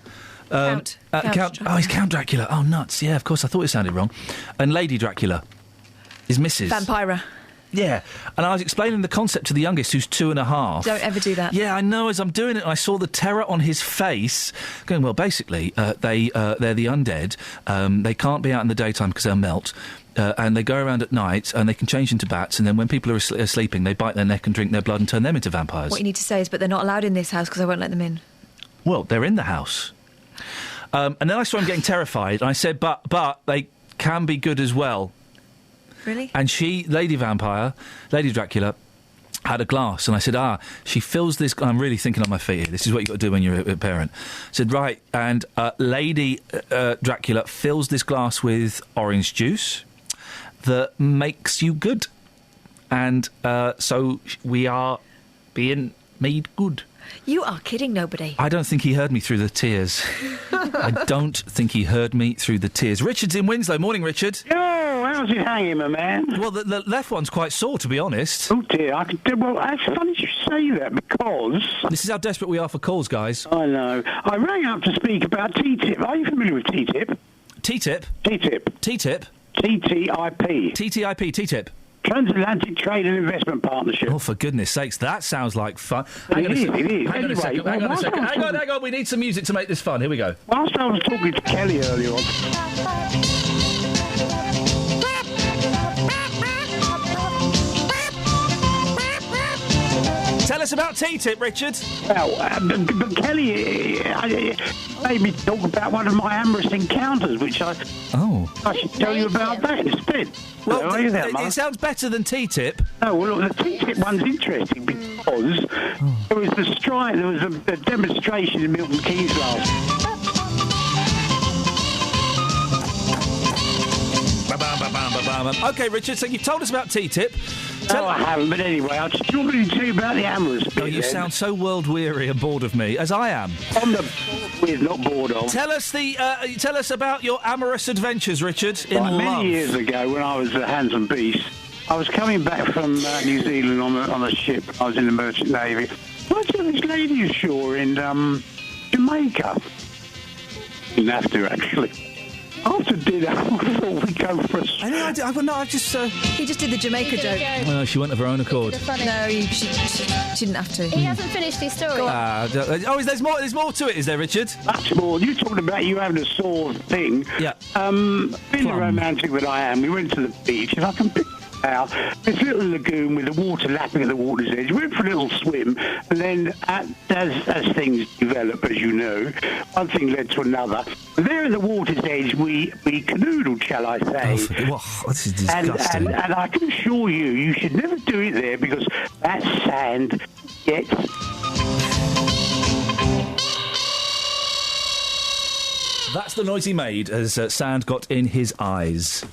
Count Dracula. Oh, he's Count Dracula. Oh, nuts. Yeah, of course, I thought it sounded wrong. And Lady Dracula is Mrs. Vampira. Yeah, and I was explaining the concept to the youngest, who's 2.5. Don't ever do that. Yeah, I know. As I'm doing it, I saw the terror on his face. Going, well, basically, they're the undead. They can't be out in the daytime because they'll melt. And they go around at night, and they can change into bats. And then when people are sleeping, they bite their neck and drink their blood and turn them into vampires. What you need to say is, but they're not allowed in this house because I won't let them in. Well, they're in the house. And then I saw him getting terrified, and I said, but they can be good as well. Really? And Lady Dracula, had a glass, and I said, she fills this... I'm really thinking on my feet here. This is what you've got to do when you're a parent. I said, right, and Lady Dracula fills this glass with orange juice that makes you good. And so we are being made good. You are kidding nobody. I don't think he heard me through the tears. I don't think he heard me through the tears. Richard's in Winslow. Morning, Richard. Yo, how's it hanging, my man? Well, the left one's quite sore, to be honest. Oh, dear. Well, that's funny you say that, because... This is how desperate we are for calls, guys. I know. I rang up to speak about TTIP. Are you familiar with TTIP? TTIP? TTIP. TTIP? TTIP. TTIP, TTIP. Transatlantic Trade and Investment Partnership. Oh, for goodness sakes, that sounds like fun. It is. Hang on a second. Hang on. We need some music to make this fun. Here we go. Whilst I was talking to Kelly earlier on... Tell us about TTIP, Richard. Well, but Kelly made me talk about one of my amorous encounters, which I should tell you about that instead. Well, it sounds better than TTIP. No, well, look, the TTIP one's interesting because there was a demonstration in Milton Keynes last. Okay, Richard, so you've told us about TTIP. No, I haven't, but anyway, I just wanted to tell you about the amorous bit. Oh, you sound so world-weary and bored of me, as I am. On the with, not bored of. Tell us about your amorous adventures, Richard, in love. Many years ago, when I was a handsome beast, I was coming back from New Zealand on a ship. I was in the Merchant Navy. I took this lady ashore in Jamaica. Didn't have to, actually. after dinner, I thought we'd go for a... He just did the Jamaica joke. No, she went of her own accord. No, she didn't have to. He hasn't finished his story. There's more to it, is there, Richard? Much more. You talking about you having a sore thing. Yeah. Being the romantic that I am, we went to the beach, and I can picture out this little lagoon with the water lapping at the water's edge. We went for a little swim, and then as things develop, as you know, one thing led to another. There at the water's edge, we canoodled, shall I say. This is disgusting. And I can assure you, you should never do it there, because that sand gets... That's the noise he made as sand got in his eyes.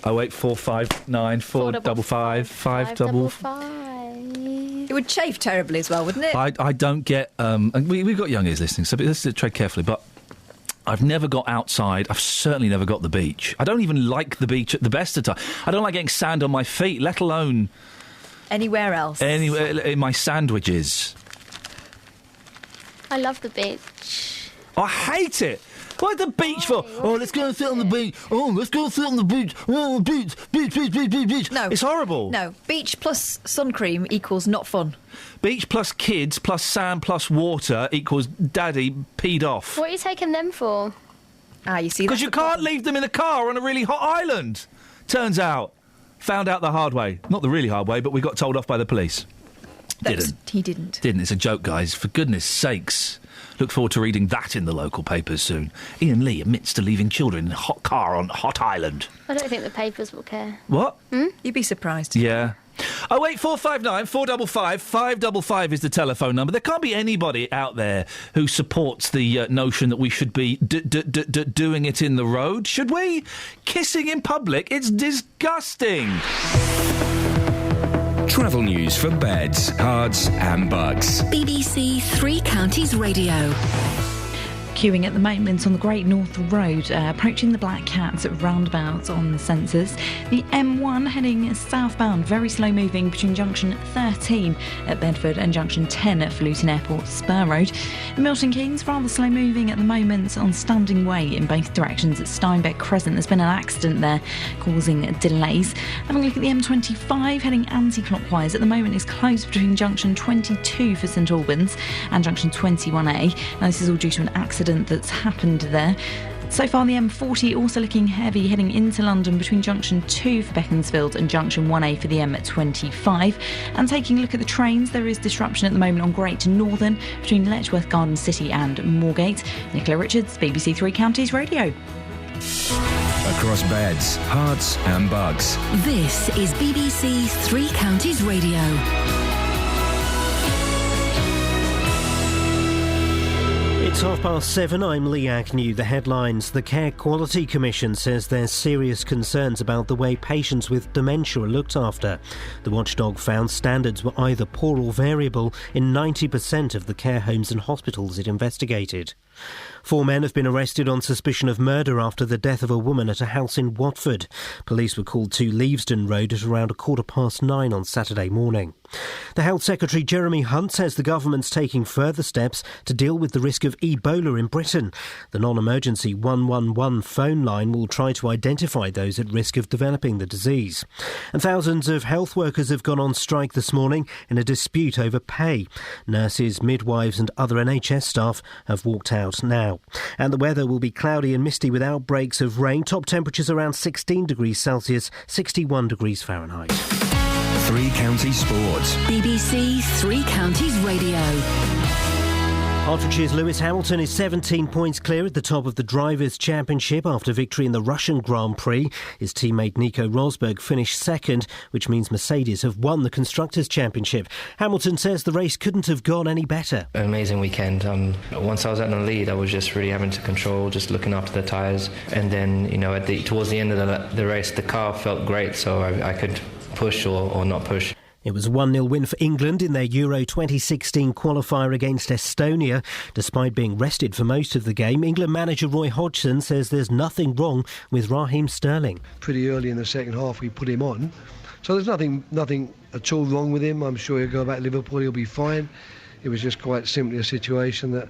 08459 455 555. It would chafe terribly as well, wouldn't it? I don't get... and we've got young ears listening, so let's tread carefully, but I've never got outside. I've certainly never got the beach. I don't even like the beach at the best of times. I don't like getting sand on my feet, let alone... Anywhere else. Anywhere in my sandwiches. I love the beach. I hate it. What's the beach for? Oh, let's go and sit on the beach. Oh, let's go and sit on the beach. Oh, beach. No. It's horrible. No. Beach plus sun cream equals not fun. Beach plus kids plus sand plus water equals daddy peed off. What are you taking them for? You see, because you can't leave them in a car on a really hot island. Turns out. Found out the hard way. Not the really hard way, but we got told off by the police. He didn't. It's a joke, guys. For goodness sakes. Look forward to reading that in the local papers soon. Iain Lee admits to leaving children in a hot car on hot island. I don't think the papers will care. What? You'd be surprised. Yeah. 08459 455 555 is the telephone number. There can't be anybody out there who supports the notion that we should be doing it in the road, should we? Kissing in public, it's disgusting. Travel news for beds, cards and bugs. BBC Three Counties Radio. Queuing at the moment on the Great North Road, approaching the Black Cat roundabout on the sensors. The M1 heading southbound, very slow moving between junction 13 at Bedford and junction 10 at Luton Airport Spur Road. Milton Keynes, rather slow moving at the moment on Standing Way in both directions at Steinbeck Crescent. There's been an accident there causing delays. Having a look at the M25 heading anti-clockwise, at the moment is closed between junction 22 for St Albans and junction 21A. Now this is all due to an accident that's happened there. So far, the M40 also looking heavy heading into London between junction 2 for Beaconsfield and junction 1A for the M25. And taking a look at the trains, there is disruption at the moment on Great Northern between Letchworth Garden City and Moorgate. Nicola Richards, BBC Three Counties Radio. Across beds, hearts and bugs. This is BBC Three Counties Radio. It's 7:30. I'm Lee Agnew. The headlines. The Care Quality Commission says there's serious concerns about the way patients with dementia are looked after. The watchdog found standards were either poor or variable in 90% of the care homes and hospitals it investigated. 4 men have been arrested on suspicion of murder after the death of a woman at a house in Watford. Police were called to Leavesden Road at around 9:15 on Saturday morning. The Health Secretary Jeremy Hunt says the government's taking further steps to deal with the risk of Ebola in Britain. The non-emergency 111 phone line will try to identify those at risk of developing the disease. And thousands of health workers have gone on strike this morning in a dispute over pay. Nurses, midwives and other NHS staff have walked out now. And the weather will be cloudy and misty with outbreaks of rain. Top temperatures around 16 degrees Celsius, 61 degrees Fahrenheit. Three Counties Sports. BBC Three Counties Radio. Hertfordshire's Lewis Hamilton is 17 points clear at the top of the Drivers' Championship after victory in the Russian Grand Prix. His teammate Nico Rosberg finished second, which means Mercedes have won the Constructors' Championship. Hamilton says the race couldn't have gone any better. An amazing weekend. Once I was at the lead, I was just really having to control, just looking after the tyres. And then, towards the end of the race, the car felt great, so I could push or not push. It was a 1-0 win for England in their Euro 2016 qualifier against Estonia. Despite being rested for most of the game, England manager Roy Hodgson says there's nothing wrong with Raheem Sterling. Pretty early in the second half we put him on, so there's nothing at all wrong with him. I'm sure he'll go back to Liverpool, he'll be fine. It was just quite simply a situation that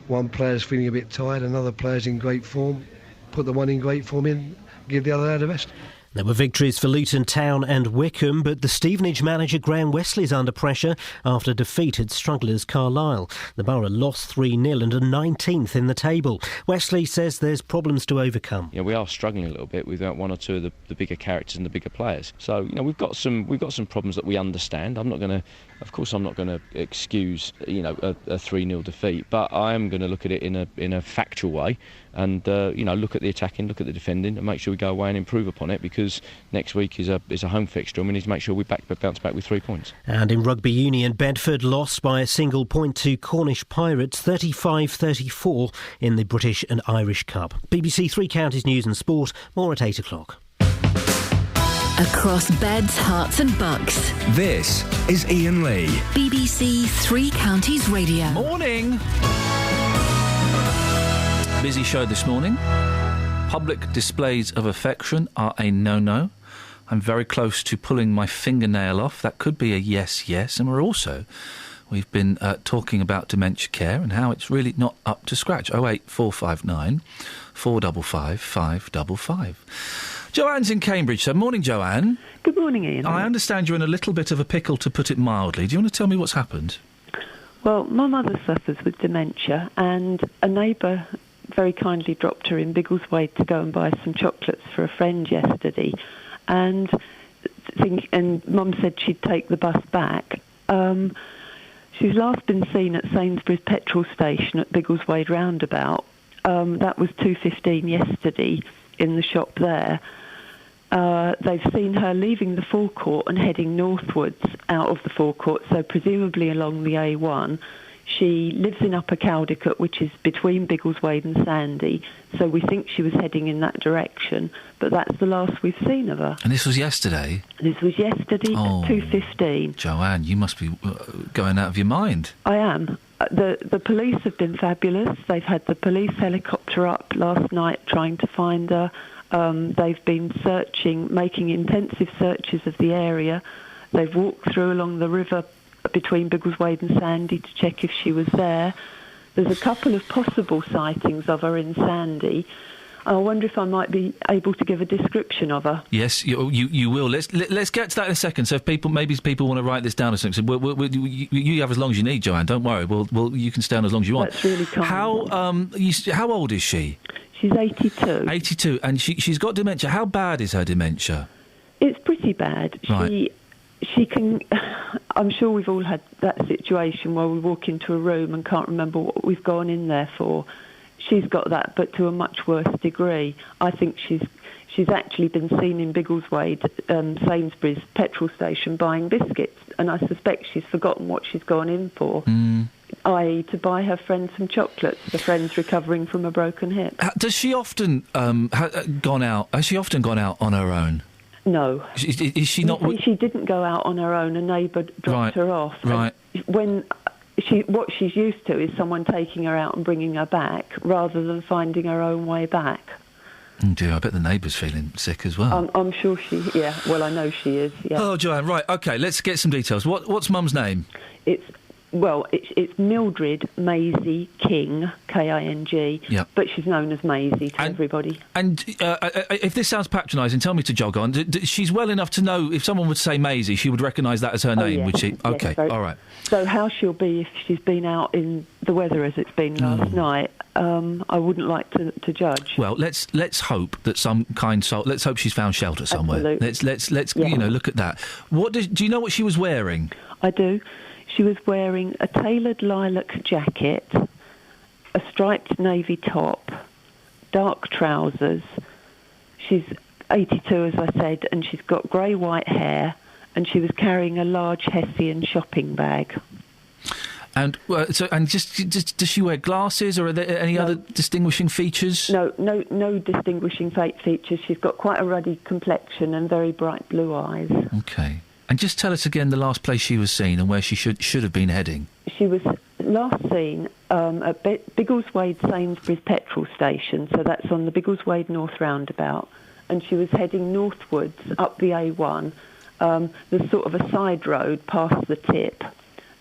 one player's feeling a bit tired, another player's in great form, put the one in great form in, give the other the best. There were victories for Luton Town and Wickham, but the Stevenage manager Graham Wesley's under pressure after defeat at strugglers Carlisle. The Borough lost 3-0 and are 19th in the table. Wesley says there's problems to overcome. Yeah, we are struggling a little bit without one or two of the bigger characters and the bigger players. So, we've got some problems that we understand. I'm not going to excuse, a 3-0 defeat, but I am going to look at it in a factual way and, look at the attacking, look at the defending and make sure we go away and improve upon it, because next week is a home fixture and we need to make sure we bounce back with 3 points. And in rugby union, Bedford lost by a single point to Cornish Pirates, 35-34 in the British and Irish Cup. BBC Three Counties News and Sport, more at 8 o'clock. Across beds, hearts and bucks. This is Iain Lee. BBC Three Counties Radio. Morning. Busy show this morning. Public displays of affection are a no-no. I'm very close to pulling my fingernail off. That could be a yes. And we've been talking about dementia care and how it's really not up to scratch. 08459 455 555. Joanne's in Cambridge. So, morning, Joanne. Good morning, Iain. I understand you're in a little bit of a pickle, to put it mildly. Do you want to tell me what's happened? Well, my mother suffers with dementia, and a neighbour very kindly dropped her in Biggleswade to go and buy some chocolates for a friend yesterday, and Mum said she'd take the bus back. She's last been seen at Sainsbury's petrol station at Biggleswade roundabout. That was 2:15 yesterday in the shop there. They've seen her leaving the forecourt and heading northwards out of the forecourt, so presumably along the A1. She lives in Upper Caldicot, which is between Biggleswade and Sandy, so we think she was heading in that direction, but that's the last we've seen of her. And this was yesterday? This was yesterday at 2:15. Joanne, you must be going out of your mind. I am. The police have been fabulous. They've had the police helicopter up last night trying to find her. They've been searching, making intensive searches of the area. They've walked through along the river between Biggleswade and Sandy to check if she was there. There's a couple of possible sightings of her in Sandy. I wonder if I might be able to give a description of her. Yes, you will. Let's get to that in a second. So if people want to write this down or something, you have as long as you need, Joanne. Don't worry. You can stay on as long as you want. That's really kind. How old is she? She's 82. 82, and she's got dementia. How bad is her dementia? It's pretty bad. Right. She can. I'm sure we've all had that situation where we walk into a room and can't remember what we've gone in there for. She's got that, but to a much worse degree. I think she's actually been seen in Biggleswade, Sainsbury's petrol station, buying biscuits, and I suspect she's forgotten what she's gone in for, i.e. to buy her friend some chocolates. The friend's recovering from a broken hip. Does she often gone out? Has she often gone out on her own? No. Is she not? She didn't go out on her own. A neighbour dropped her off. Right. When what she's used to is someone taking her out and bringing her back, rather than finding her own way back. Oh dear, I bet the neighbour's feeling sick as well. I'm sure she. Yeah. Well, I know she is. Yeah. Oh, Joanne. Right. Okay. Let's get some details. What's Mum's name? It's Mildred Maisie King, King. Yeah. But she's known as Maisie to everybody. And if this sounds patronising, tell me to jog on. She's well enough to know if someone would say Maisie, she would recognise that as her name, would she? Okay, all right. So how she'll be if she's been out in the weather as it's been last night, I wouldn't like to judge. Well, let's hope that some kind soul. Let's hope she's found shelter somewhere. Absolutely. Let's look at that. Do you know what she was wearing? I do. She was wearing a tailored lilac jacket, a striped navy top, dark trousers. She's 82, as I said, and she's got grey-white hair, and she was carrying a large Hessian shopping bag. And does she wear glasses, or are there any other distinguishing features? No distinguishing features. She's got quite a ruddy complexion and very bright blue eyes. Okay. And just tell us again the last place she was seen and where she should have been heading. She was last seen at Biggleswade Sainsbury's petrol station, so that's on the Biggleswade North roundabout, and she was heading northwards up the A1. There's sort of a side road past the tip.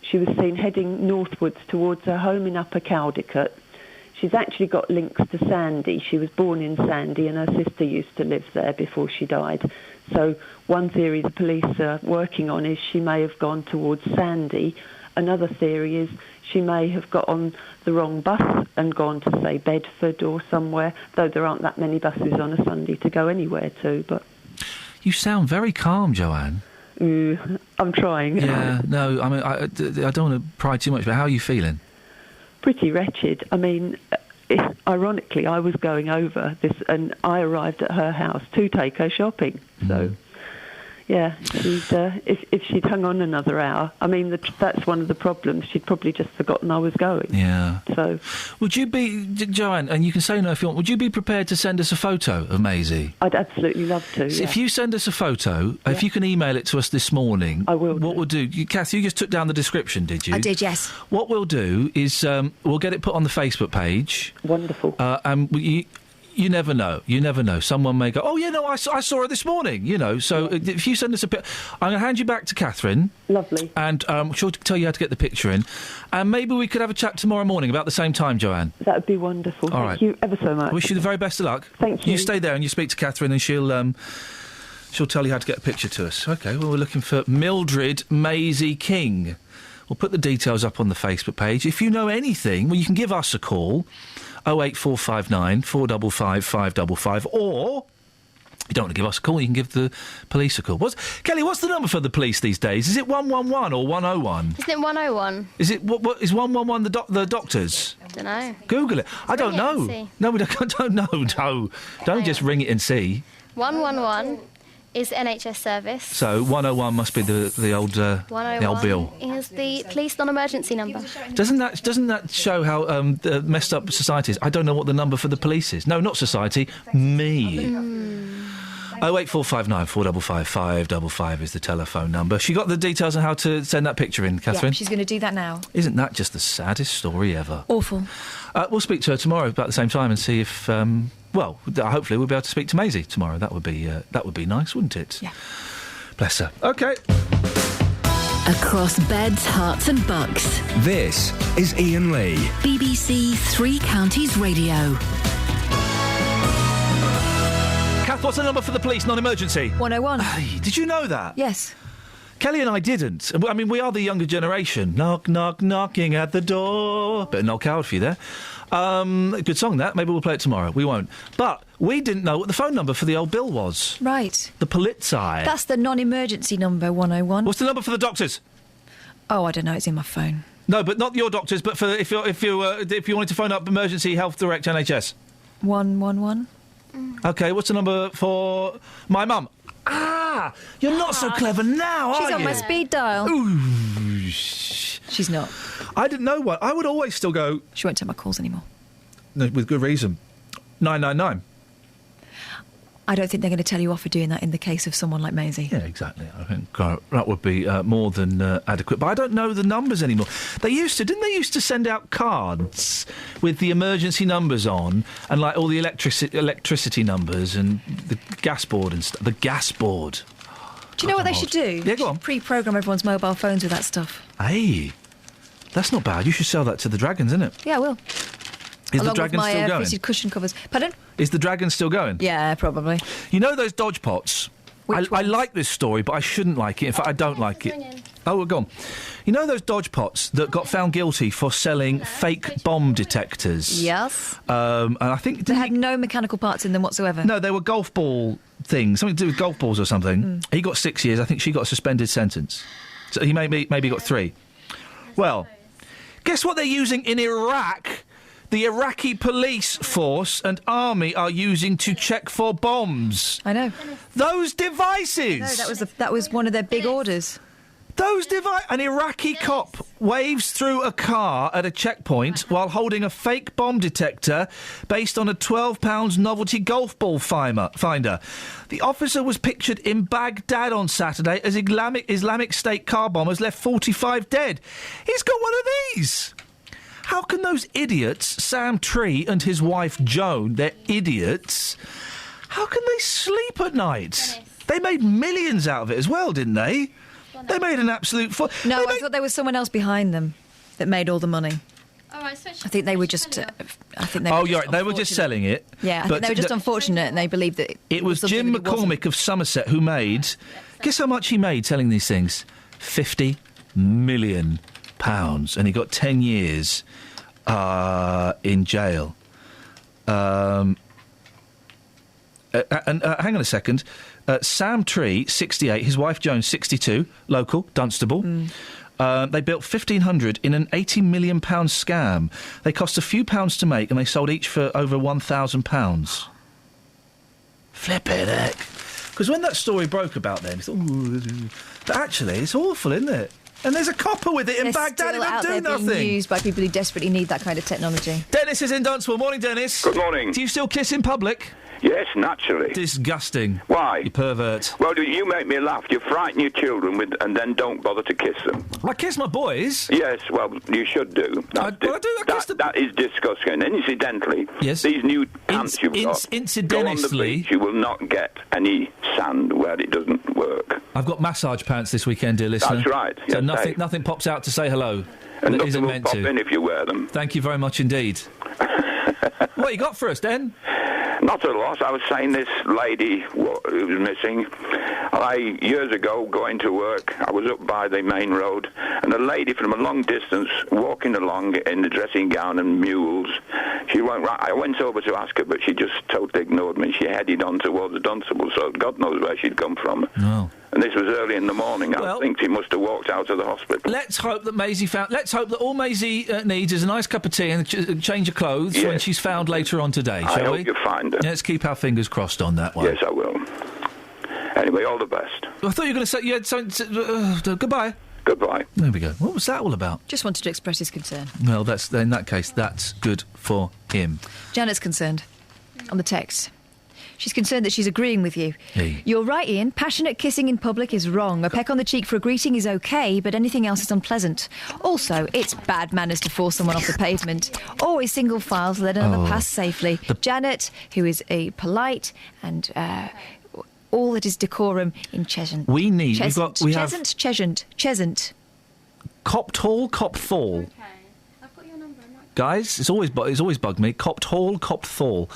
She was seen heading northwards towards her home in Upper Caldicot. she's actually got links to Sandy. She was born in Sandy and her sister used to live there before she died. So one theory the police are working on is she may have gone towards Sandy. Another theory is she may have got on the wrong bus and gone to, say, Bedford or somewhere, though there aren't that many buses on a Sunday to go anywhere to. But You sound very calm, Joanne. I'm trying. Yeah, no, I mean, I don't want to pry too much, but how are you feeling? Pretty wretched. I mean, ironically, I was going over this, and I arrived at her house to take her shopping. So, yeah, if she'd hung on another hour, I mean, that's one of the problems. She'd probably just forgotten I was going. Yeah. So, would you be, Joanne? And you can say no if you want. Would you be prepared to send us a photo of Maisie? I'd absolutely love to. So yeah. if you send us a photo, if you can email it to us this morning, I will. What we'll do, Kath, you just took down the description, did you? I did, yes. What we'll do is we'll get it put on the Facebook page. Wonderful. And you never know. You never know. Someone may go, oh, yeah, no, I saw it this morning, you know. So if you send us a picture, I'm going to hand you back to Catherine. Lovely. And she'll tell you how to get the picture in. And maybe we could have a chat tomorrow morning about the same time, Joanne. That would be wonderful. All Thank you ever so much. I wish you the very best of luck. Thank you. You stay there and you speak to Catherine and she'll tell you how to get a picture to us. OK, well, we're looking for Mildred Maisie King. We'll put the details up on the Facebook page. If you know anything, well, you can give us a call. 08459 455 555, or you don't want to give us a call, you can give the police a call. Kelly, what's the number for the police these days? Is it 111 or 101? Isn't it 101? Is it what is 111 the doctors? I don't know. Google it. I don't know. No, we don't know. No, don't just ring it and see. 111 is NHS service. So 101 must be the old bill. Is the police non-emergency number. Doesn't that show how messed up society is? I don't know what the number for the police is. No, not society. Me. 08459 455 555 is the telephone number. She got the details on how to send that picture in, Catherine? Yeah, she's going to do that now. Isn't that just the saddest story ever? Awful. We'll speak to her tomorrow about the same time and see if... hopefully we'll be able to speak to Maisie tomorrow. That would be nice, wouldn't it? Yeah. Bless her. OK. Across beds, hearts and bucks. This is Iain Lee. BBC Three Counties Radio. Kath, what's the number for the police non-emergency? 101. Hey, did you know that? Yes. Kelly and I didn't. I mean, we are the younger generation. Knock, knock, knocking at the door. Bit of Noel Coward for you there. Good song, that. Maybe we'll play it tomorrow. We won't. But we didn't know what the phone number for the old bill was. Right. The Polizei. That's the non-emergency number, 101. What's the number for the doctors? Oh, I don't know. It's in my phone. No, but not your doctors. But for if you wanted to phone up Emergency Health Direct NHS. 111. OK, what's the number for my mum? Ah, you're not so clever now, are you? She's on my speed dial. Ooh. She's not. I didn't know what. I would always still go... She won't take my calls anymore. No, with good reason. 999. I don't think they're going to tell you off for doing that in the case of someone like Maisie. Yeah, exactly. I think that would be more than adequate. But I don't know the numbers anymore. They used to, didn't they used to send out cards with the emergency numbers on and like all the electricity numbers and the gas board and stuff. The gas board. Do you know what they should do? Yeah, go on. Pre-program everyone's mobile phones with that stuff. Hey, that's not bad. You should sell that to the Dragons, isn't it? Yeah, I will. Is Along the Dragon with my, still going? fitted cushion covers. Pardon? Is the Dragon still going? Yeah, probably. You know those dodge pots? I like this story, but I shouldn't like it. In fact, I don't like it. Oh, we're gone. You know those dodge pots that got found guilty for selling fake bomb detectors? Yes. And I think... They had no mechanical parts in them whatsoever. No, they were golf ball things, something to do with golf balls or something. He got 6 years. I think she got a suspended sentence. So he maybe got 3. Well, guess what they're using in Iraq? The Iraqi police force and army are using to check for bombs. I know. Those devices! No, that was one of their big orders. An Iraqi cop waves through a car at a checkpoint while holding a fake bomb detector based on a £12 novelty golf ball finder. The officer was pictured in Baghdad on Saturday as Islamic State car bombers left 45 dead. He's got one of these! How can those idiots, Sam Tree and his wife Joan, they're idiots, how can they sleep at night? They made millions out of it as well, didn't they? They made an absolute... No, I thought there was someone else behind them that made all the money. I think they were just. You're right. They were just selling it. Yeah, I think they were just unfortunate, and they believed that it was Jim McCormick of Somerset who made. Guess how much he made selling these things? £50 million, and he got 10 years in jail. And hang on a second. Sam Tree, 68, his wife Joan, 62, local, Dunstable. They built 1,500 in an £80 million scam. They cost a few pounds to make, and they sold each for over £1,000. Flippin' heck. Because when that story broke about them, I thought, ooh, but actually, it's awful, isn't it? And there's a copper with it in Baghdad, it don't do nothing. Being used by people who desperately need that kind of technology. Dennis is in Dunstable. Morning, Dennis. Good morning. Do you still kiss in public? Yes, naturally. Disgusting. Why? You pervert. Well, you make me laugh. You frighten your children and then don't bother to kiss them. I kiss my boys. Yes, well, you should do. That is disgusting. And incidentally, these new pants you've got, go on the beach, you will not get any sand where it doesn't work. I've got massage pants this weekend, dear listener. That's right. So nothing pops out to say hello. And that nothing isn't will meant pop to. in if you wear them. Thank you very much indeed. What you got for us, Den? Not a lot. I was saying this lady who was missing. Years ago, going to work, I was up by the main road, and a lady from a long distance walking along in a dressing gown and mules. She went right. I went over to ask her, but she just totally ignored me. She headed on towards the Dunstable, so God knows where she'd come from. Oh. And this was early in the morning. I think she must have walked out of the hospital. Let's hope that Let's hope that all Maisie needs is a nice cup of tea and a change of clothes when she's found later on today. I shall hope we? you find her. Let's keep our fingers crossed on that one. Yes, I will. Anyway, all the best. I thought you were going to say you had something. Goodbye. Goodbye. There we go. What was that all about? Just wanted to express his concern. Well, in that case, that's good for him. Janet's concerned on the text. She's concerned that she's agreeing with you. Hey. You're right, Iain. Passionate kissing in public is wrong. A peck on the cheek for a greeting is okay, but anything else is unpleasant. Also, it's bad manners to force someone off the pavement. Always single file to let another pass safely. Janet, who is a polite and all that is decorum in Cheshunt. Cheshunt. Copt Hall, Copt Thal. Okay. I've got your number. Guys, it's always bugged me. Copt Hall, Copt Thal.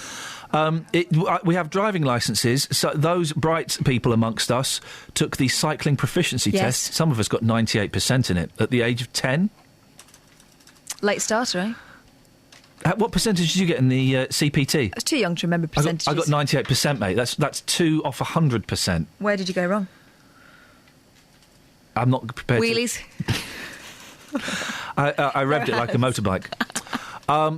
We have driving licences, so those bright people amongst us took the cycling proficiency test. Some of us got 98% in it at the age of 10. Late starter, eh? What percentage did you get in the CPT? I was too young to remember percentages. I got 98%, mate. That's 2 off 100%. Where did you go wrong? I'm not prepared Wheelies? I revved it like a motorbike.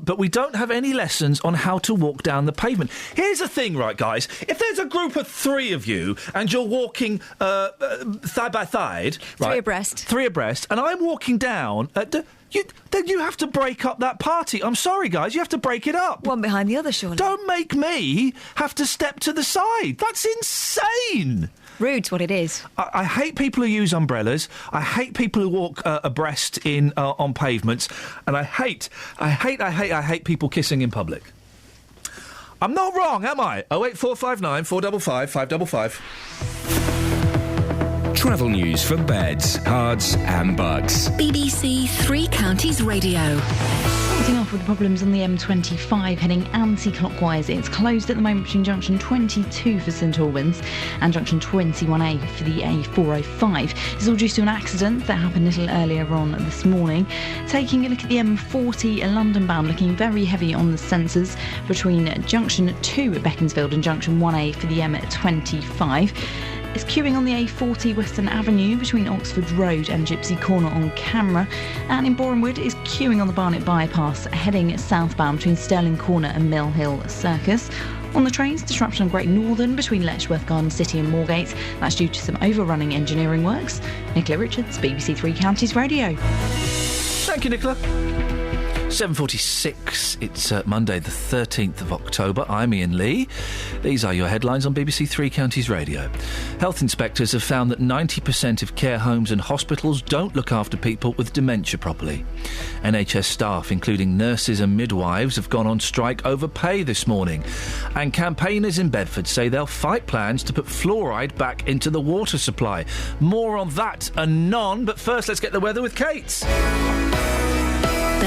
But we don't have any lessons on how to walk down the pavement. Here's the thing, right, guys? If there's a group of 3 of you and you're walking thigh by thigh... Three abreast, and I'm walking down... then you have to break up that party. I'm sorry, guys, you have to break it up. One behind the other, surely. Don't make me have to step to the side. That's insane. Rude's what it is. I hate people who use umbrellas. I hate people who walk abreast on pavements. And I hate people kissing in public. I'm not wrong, am I? 08459 455 555. Travel news for beds, cards and bugs. BBC Three Counties Radio. Starting off with problems on the M25 heading anti-clockwise. It's closed at the moment between junction 22 for St Albans and junction 21A for the A405. It's all due to an accident that happened a little earlier on this morning. Taking a look at the M40 London bound, looking very heavy on the sensors between junction 2 at Beaconsfield and junction 1A for the M25. It's queuing on the A40 Western Avenue between Oxford Road and Gypsy Corner on camera. And in Borehamwood is queuing on the Barnet Bypass heading southbound between Stirling Corner and Mill Hill Circus. On the trains, disruption on Great Northern between Letchworth Garden City and Moorgate. That's due to some overrunning engineering works. Nicola Richards, BBC Three Counties Radio. Thank you, Nicola. 7:46. It's Monday the 13th of October. I'm Iain Lee. These are your headlines on BBC Three Counties Radio. Health inspectors have found that 90% of care homes and hospitals don't look after people with dementia properly. NHS staff, including nurses and midwives, have gone on strike over pay this morning. And campaigners in Bedford say they'll fight plans to put fluoride back into the water supply. More on that anon, but first let's get the weather with Kate.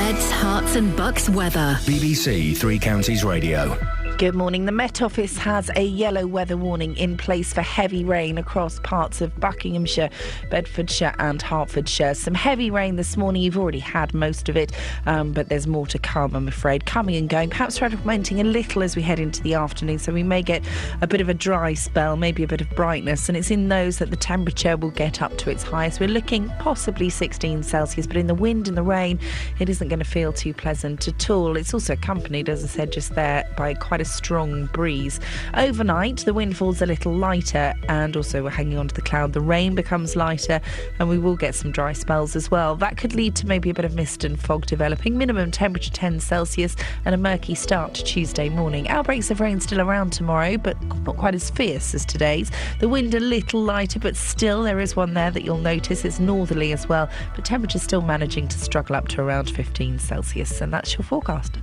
Beds, Hearts and Bucks weather. BBC Three Counties Radio. Good morning. The Met Office has a yellow weather warning in place for heavy rain across parts of Buckinghamshire, Bedfordshire and Hertfordshire. Some heavy rain this morning. You've already had most of it, but there's more to come, I'm afraid. Coming and going, perhaps fragmenting a little as we head into the afternoon, so we may get a bit of a dry spell, maybe a bit of brightness, and it's in those that the temperature will get up to its highest. We're looking possibly 16 Celsius, but in the wind and the rain, it isn't going to feel too pleasant at all. It's also accompanied, as I said just there, by quite a strong breeze. Overnight, the wind falls a little lighter, and also we're hanging on to the cloud. The rain becomes lighter, and we will get some dry spells as well. That could lead to maybe a bit of mist and fog developing. Minimum temperature 10 Celsius and a murky start to Tuesday morning. Outbreaks of rain still around tomorrow, but not quite as fierce as today's. The wind a little lighter, but still there is one there that you'll notice. It's northerly as well, but temperatures still managing to struggle up to around 15 Celsius, and that's your forecast.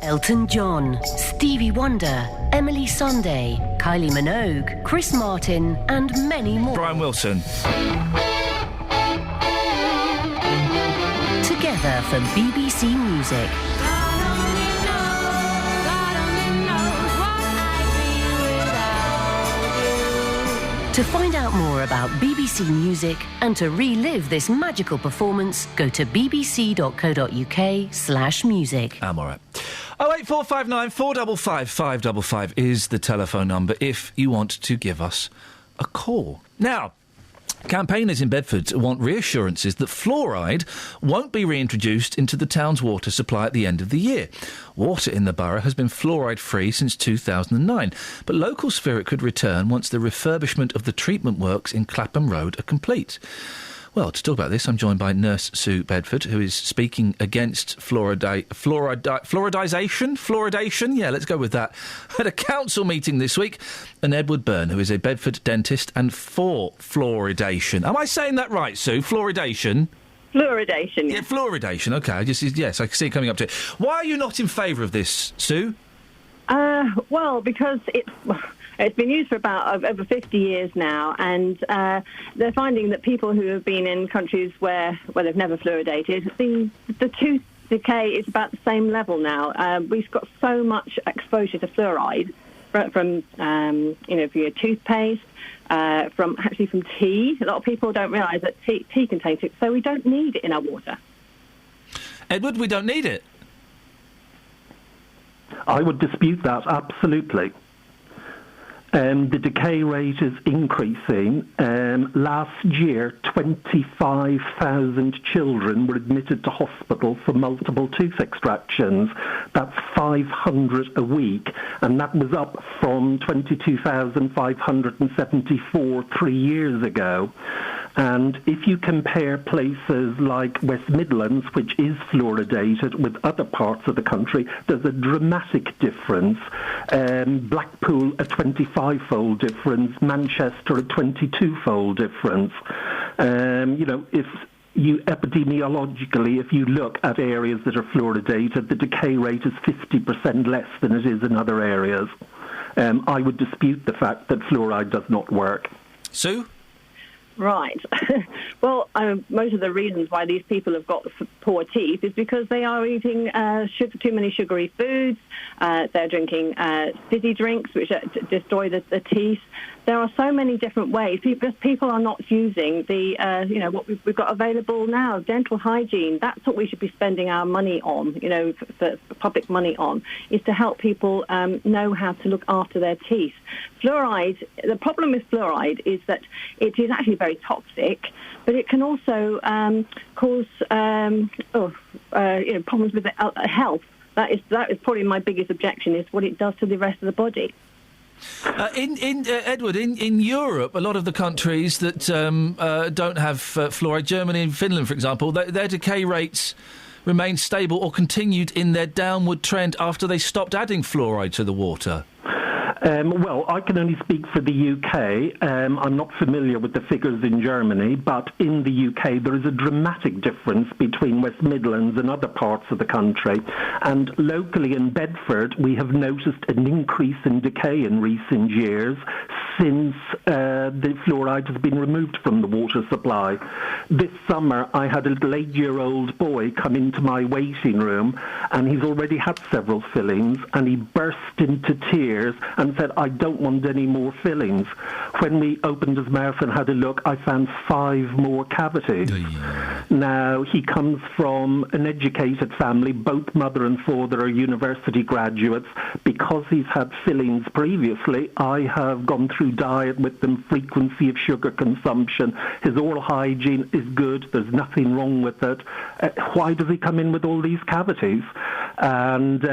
Elton John, Stevie Wonder, Emily Sandé, Kylie Minogue, Chris Martin and many more. Brian Wilson. Together for BBC Music. To find out more about BBC Music and to relive this magical performance, go to bbc.co.uk/music. I'm all right. 08459 455 555 is the telephone number if you want to give us a call. Now, campaigners in Bedford want reassurances that fluoride won't be reintroduced into the town's water supply at the end of the year. Water in the borough has been fluoride-free since 2009, but locals fear it could return once the refurbishment of the treatment works in Clapham Road are complete. Well, to talk about this, I'm joined by Nurse Sue Bedford, who is speaking against fluoridation? Yeah, let's go with that. At a council meeting this week, and Edward Byrne, who is a Bedford dentist and for fluoridation. Am I saying that right, Sue? Fluoridation? Fluoridation, yeah. Yeah, fluoridation, OK. Yes, I can see it coming up to it. Why are you not in favour of this, Sue? Well, because it's been used for about over 50 years now, and they're finding that people who have been in countries where they've never fluoridated, the tooth decay is about the same level now. We've got so much exposure to fluoride from for your toothpaste, from tea. A lot of people don't realise that tea contains it, so we don't need it in our water. Edward, we don't need it. I would dispute that, absolutely. The decay rate is increasing. Last year, 25,000 children were admitted to hospital for multiple tooth extractions. That's 500 a week, and that was up from 22,574 3 years ago. And if you compare places like West Midlands, which is fluoridated, with other parts of the country, there's a dramatic difference. Blackpool, a 25-fold difference. Manchester, a 22-fold difference. Epidemiologically, if you look at areas that are fluoridated, the decay rate is 50% less than it is in other areas. I would dispute the fact that fluoride does not work. Sue? Right. Well, most of the reasons why these people have got poor teeth is because they are eating too many sugary foods. They're drinking fizzy drinks, which destroy the teeth. There are so many different ways. People are not using what we've got available now. Dental hygiene. That's what we should be spending our money on. For public money on, is to help people know how to look after their teeth. Fluoride. The problem with fluoride is that it is actually very toxic, but it can also cause problems with health. That is probably my biggest objection, is what it does to the rest of the body. Edward, in Europe, a lot of the countries that don't have fluoride, Germany and Finland, for example, their decay rates remained stable or continued in their downward trend after they stopped adding fluoride to the water. Well, I can only speak for the UK. I'm not familiar with the figures in Germany, but in the UK there is a dramatic difference between West Midlands and other parts of the country. And locally in Bedford, we have noticed an increase in decay in recent years. since the fluoride has been removed from the water supply. This summer, I had a little 8-year-old boy come into my waiting room, and he's already had several fillings, and he burst into tears and said, "I don't want any more fillings." When we opened his mouth and had a look, I found 5 more cavities. Now, he comes from an educated family. Both mother and father are university graduates. Because he's had fillings previously, I have gone through diet with them, frequency of sugar consumption. His oral hygiene is good. There's nothing wrong with it. Why does he come in with all these cavities? And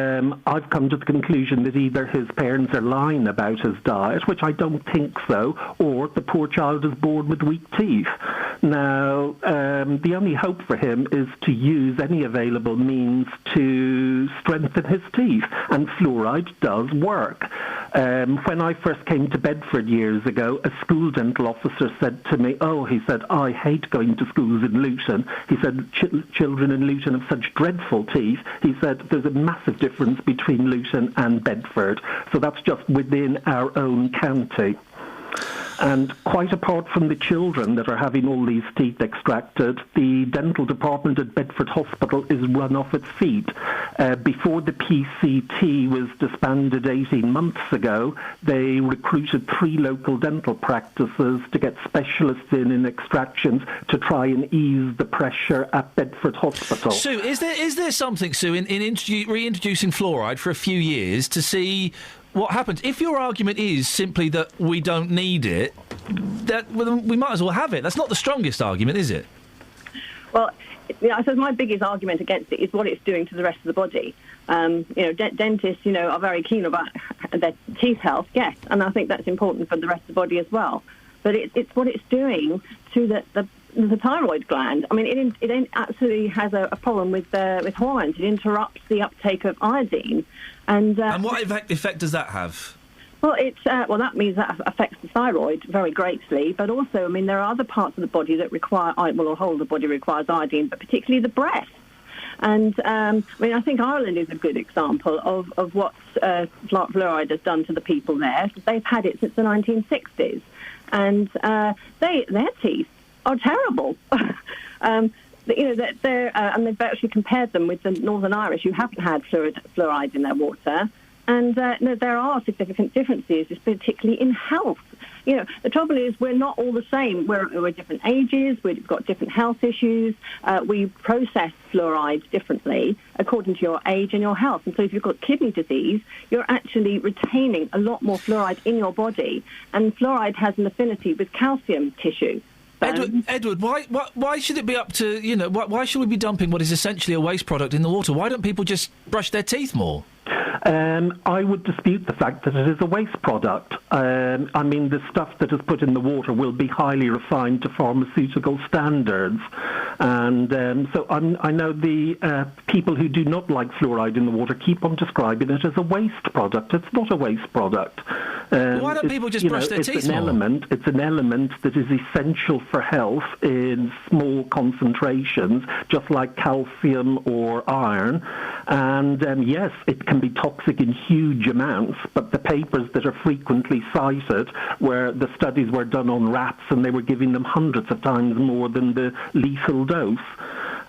I've come to the conclusion that either his parents are lying about his diet, which I don't think so, or the poor child is born with weak teeth. Now, the only hope for him is to use any available means to strengthen his teeth, and fluoride does work. When I first came to Bedford years ago, a school dental officer said to me, he said, "I hate going to schools in Luton." He said, children in Luton have such dreadful teeth. He said, there's a massive difference between Luton and Bedford. So that's just within our own county. And quite apart from the children that are having all these teeth extracted, the dental department at Bedford Hospital is run off its feet. Before the PCT was disbanded 18 months ago, they recruited 3 local dental practices to get specialists in extractions to try and ease the pressure at Bedford Hospital. Sue, is there something, Sue, in reintroducing fluoride for a few years to see what happens? If your argument is simply that we don't need it, we might as well have it. That's not the strongest argument, is it? Well, I suppose my biggest argument against it is what it's doing to the rest of the body. Dentists, are very keen about their teeth health, yes, and I think that's important for the rest of the body as well. But it's what it's doing to the thyroid gland. I mean, it absolutely has a problem with hormones. It interrupts the uptake of iodine. And what effect does that have? Well, that means that affects the thyroid very greatly. But also, I mean, there are other parts of the body that require, the whole of the body requires iodine, but particularly the breast. And, I think Ireland is a good example of what fluoride has done to the people there. They've had it since the 1960s. And their teeth are terrible. And they've actually compared them with the Northern Irish who haven't had fluoride in their water. And there are significant differences, particularly in health. The trouble is we're not all the same. We're different ages. We've got different health issues. We process fluoride differently according to your age and your health. And so if you've got kidney disease, you're actually retaining a lot more fluoride in your body. And fluoride has an affinity with calcium tissue. Edward, why should it be up to, why should we be dumping what is essentially a waste product in the water? Why don't people just brush their teeth more? I would dispute the fact that it is a waste product. The stuff that is put in the water will be highly refined to pharmaceutical standards. And so I know the people who do not like fluoride in the water keep on describing it as a waste product. It's not a waste product. Why don't people just brush their teeth more? It's an element that is essential for health in small concentrations, just like calcium or iron. And yes, it can be toxic in huge amounts, but the papers that are frequently cited where the studies were done on rats and they were giving them hundreds of times more than the lethal dose.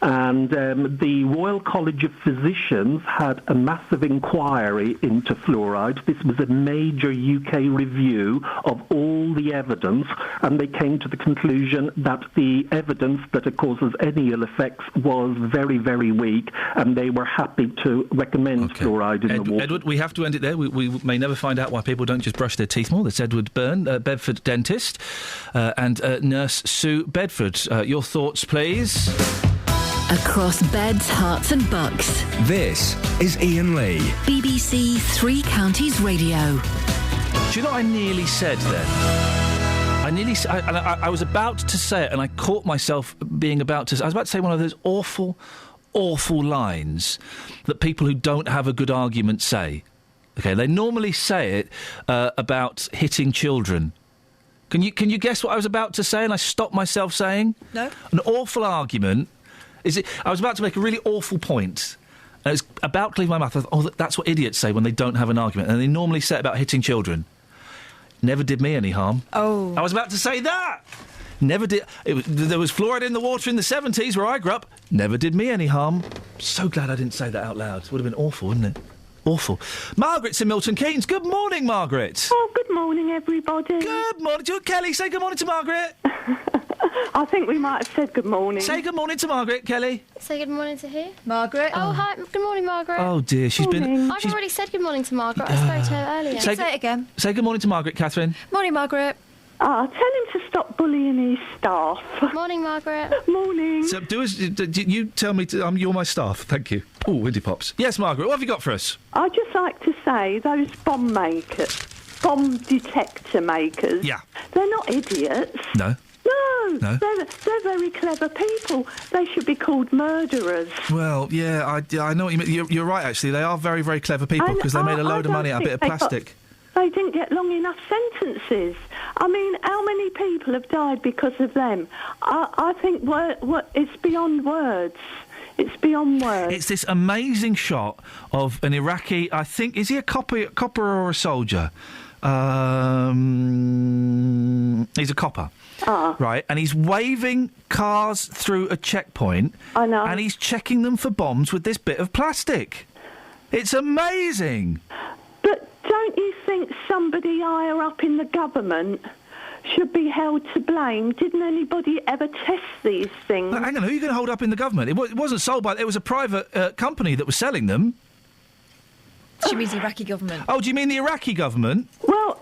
And the Royal College of Physicians had a massive inquiry into fluoride. This was a major UK review of all the evidence, and they came to the conclusion that the evidence that it causes any ill effects was very, very weak, and they were happy to recommend fluoride in the water. Edward, we have to end it there. We may never find out why people don't just brush their teeth more. That's Edward Byrne, Bedford dentist, and nurse Sue Bedford. Your thoughts, please? Across beds, hearts and bucks. This is Iain Lee. BBC Three Counties Radio. Do you know what I nearly said then? I was about to say it and I caught myself being about to... I was about to say one of those awful, awful lines that people who don't have a good argument say. OK, they normally say it about hitting children. Can you guess what I was about to say and I stopped myself saying? No. An awful argument... I was about to make a really awful point, and it was about to leave my mouth. I thought, that's what idiots say when they don't have an argument, and they normally say it about hitting children. Never did me any harm. Oh. I was about to say that! Never did... there was fluoride in the water in the 70s where I grew up. Never did me any harm. So glad I didn't say that out loud. It would have been awful, wouldn't it? Awful. Margaret's in Milton Keynes. Good morning, Margaret. Oh, good morning, everybody. Good morning to Kelly. Say good morning to Margaret. I think we might have said good morning. Say good morning to Margaret, Kelly. Say good morning to who? Margaret. Oh, hi. Good morning, Margaret. Oh, dear. I've already said good morning to Margaret. I spoke to her earlier. Say it again. Say good morning to Margaret, Catherine. Morning, Margaret. Tell him to stop bullying his staff. Morning, Margaret. Morning. So, you tell me you're my staff. Thank you. Oh, windy pops. Yes, Margaret, what have you got for us? I'd just like to say those bomb detector makers. Yeah. They're not idiots. No. No. They're very clever people. They should be called murderers. Well, yeah, I know what you mean. You're right, actually. They are very, very clever people because they made a load of money out of a bit of plastic. They didn't get long enough sentences. I mean, how many people have died because of them? I think it's beyond words. It's beyond words. It's this amazing shot of an Iraqi, I think, is he a copper or a soldier? He's a copper. Right, and he's waving cars through a checkpoint. I know. And he's checking them for bombs with this bit of plastic. It's amazing. But don't you think somebody higher up in the government should be held to blame? Didn't anybody ever test these things? Hang on, who are you going to hold up in the government? It wasn't sold by... It was a private company that was selling them. She means the Iraqi government. Oh, do you mean the Iraqi government? Well,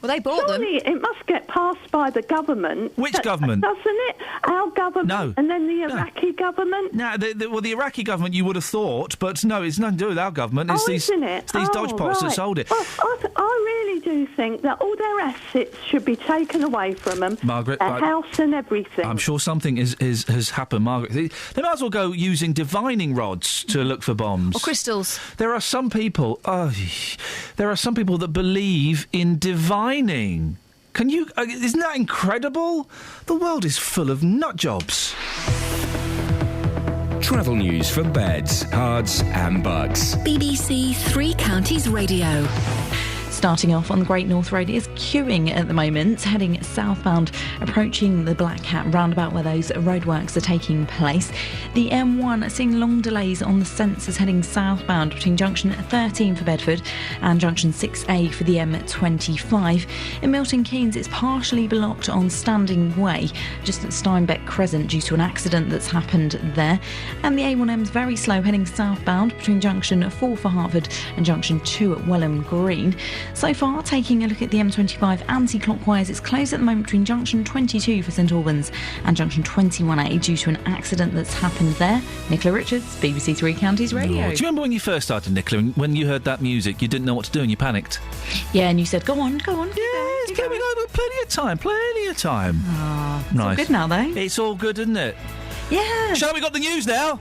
they bought surely them. It must get passed by the government. Which government? Doesn't it? Our government. No. And then the Iraqi government. No, the Iraqi government you would have thought, but no, it's nothing to do with our government. It's isn't it? It's these dodgepots that sold it. Well, I really do think that all their assets should be taken away from them. Margaret, their house and everything. I'm sure something has happened, Margaret. They might as well go using divining rods to look for bombs. Or crystals. There are some people that believe in divining. Can you... isn't that incredible? The world is full of nut jobs. Travel news for beds, cards and bugs. BBC Three Counties Radio. Starting off on the Great North Road, it is queuing at the moment, heading southbound, approaching the Black Cat roundabout where those roadworks are taking place. The M1 seeing long delays on the sensors heading southbound between junction 13 for Bedford and junction 6A for the M25. In Milton Keynes, it's partially blocked on Standing Way, just at Steinbeck Crescent due to an accident that's happened there. And the A1M's very slow heading southbound between junction 4 for Hertford and junction 2 at Welham Green. So far, taking a look at the M25 anti-clockwise, it's closed at the moment between junction 22 for St Albans and junction 21A due to an accident that's happened there. Nicola Richards, BBC Three Counties Radio. Do you remember when you first started, Nicola, when you heard that music, you didn't know what to do and you panicked? Yeah, and you said, go on. Yes, plenty of time. Oh, it's nice. all good now, though. It's all good, isn't it? Yeah. Shall we got the news now?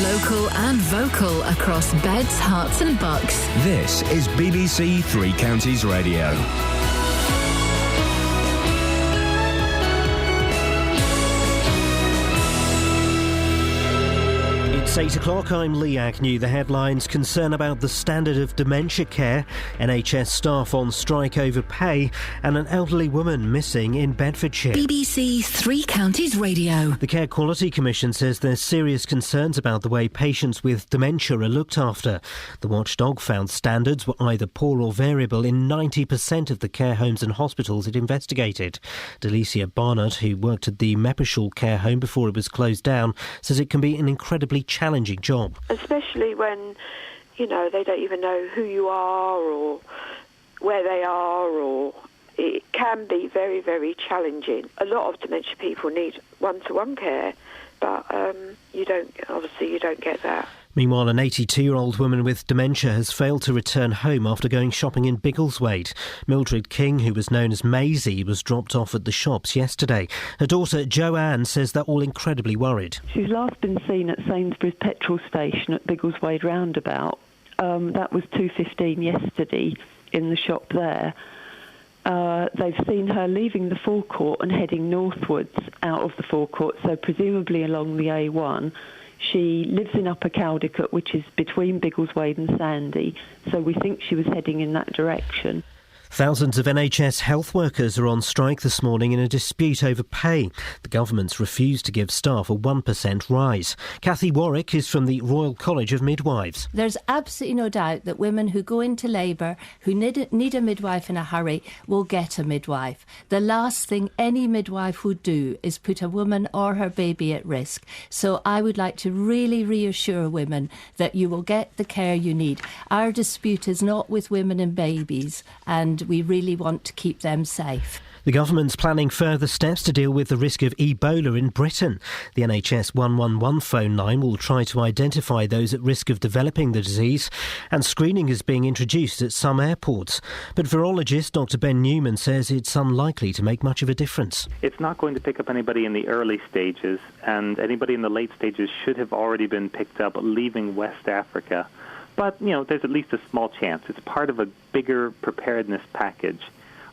Local and vocal across beds, hearts and bucks. This is BBC Three Counties Radio. It's 8 o'clock, I'm Lee Agnew. The headlines: concern about the standard of dementia care, NHS staff on strike over pay, and an elderly woman missing in Bedfordshire. BBC Three Counties Radio. The Care Quality Commission says there's serious concerns about the way patients with dementia are looked after. The watchdog found standards were either poor or variable in 90% of the care homes and hospitals it investigated. Delicia Barnett, who worked at the Meppershall care home before it was closed down, says it can be an incredibly challenging job. Especially when, they don't even know who you are or where they are, or it can be very, very challenging. A lot of dementia people need one-to-one care, but you don't get that. Meanwhile, an 82-year-old woman with dementia has failed to return home after going shopping in Biggleswade. Mildred King, who was known as Maisie, was dropped off at the shops yesterday. Her daughter Joanne says they're all incredibly worried. She's last been seen at Sainsbury's petrol station at Biggleswade roundabout. That was 2:15 yesterday in the shop there. They've seen her leaving the forecourt and heading northwards out of the forecourt, so presumably along the A1. She lives in Upper Caldicot, which is between Biggleswade and Sandy, so we think she was heading in that direction. Thousands of NHS health workers are on strike this morning in a dispute over pay. The government's refused to give staff a 1% rise. Kathy Warwick is from the Royal College of Midwives. There's absolutely no doubt that women who go into labour, who need a midwife in a hurry, will get a midwife. The last thing any midwife would do is put a woman or her baby at risk. So I would like to really reassure women that you will get the care you need. Our dispute is not with women and babies, and we really want to keep them safe. The government's planning further steps to deal with the risk of Ebola in Britain. The NHS 111 phone line will try to identify those at risk of developing the disease, and screening is being introduced at some airports. But virologist Dr Ben Newman says it's unlikely to make much of a difference. It's not going to pick up anybody in the early stages, and anybody in the late stages should have already been picked up leaving West Africa. But, there's at least a small chance. It's part of a bigger preparedness package.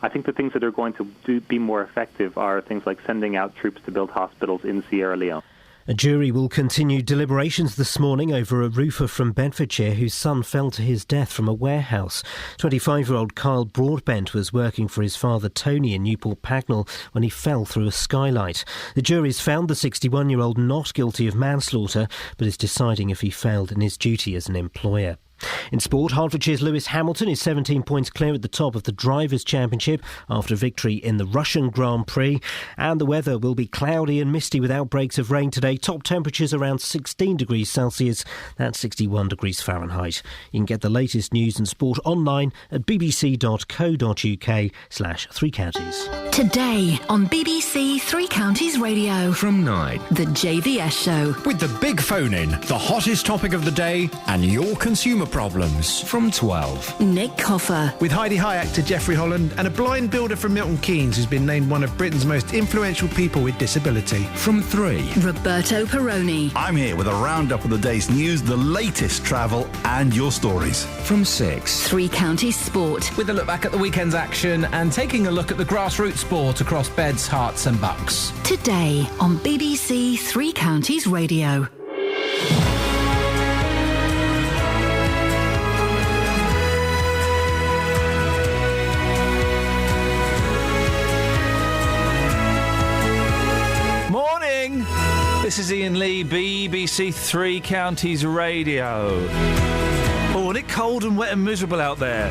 I think the things that are going to be more effective are things like sending out troops to build hospitals in Sierra Leone. A jury will continue deliberations this morning over a roofer from Bedfordshire whose son fell to his death from a warehouse. 25-year-old Kyle Broadbent was working for his father Tony in Newport Pagnell when he fell through a skylight. The jury's found the 61-year-old not guilty of manslaughter, but is deciding if he failed in his duty as an employer. In sport, Hertfordshire's Lewis Hamilton is 17 points clear at the top of the Drivers' Championship after victory in the Russian Grand Prix. And the weather will be cloudy and misty with outbreaks of rain today. Top temperatures around 16 degrees Celsius. That's 61 degrees Fahrenheit. You can get the latest news and sport online at bbc.co.uk/Three Counties. Today on BBC Three Counties Radio. From 9. The JVS Show. With the big phone-in, the hottest topic of the day and your consumer problems. From 12. Nick Coffer. With Heidi High actor Geoffrey Holland and a blind builder from Milton Keynes who's been named one of Britain's most influential people with disability. From 3. Roberto Peroni. I'm here with a roundup of the day's news, the latest travel and your stories. From 6. Three Counties Sport. With a look back at the weekend's action and taking a look at the grassroots sport across Beds, Herts and Bucks. Today on BBC Three Counties Radio. This is Iain Lee, BBC Three Counties Radio. Oh, isn't it cold and wet and miserable out there?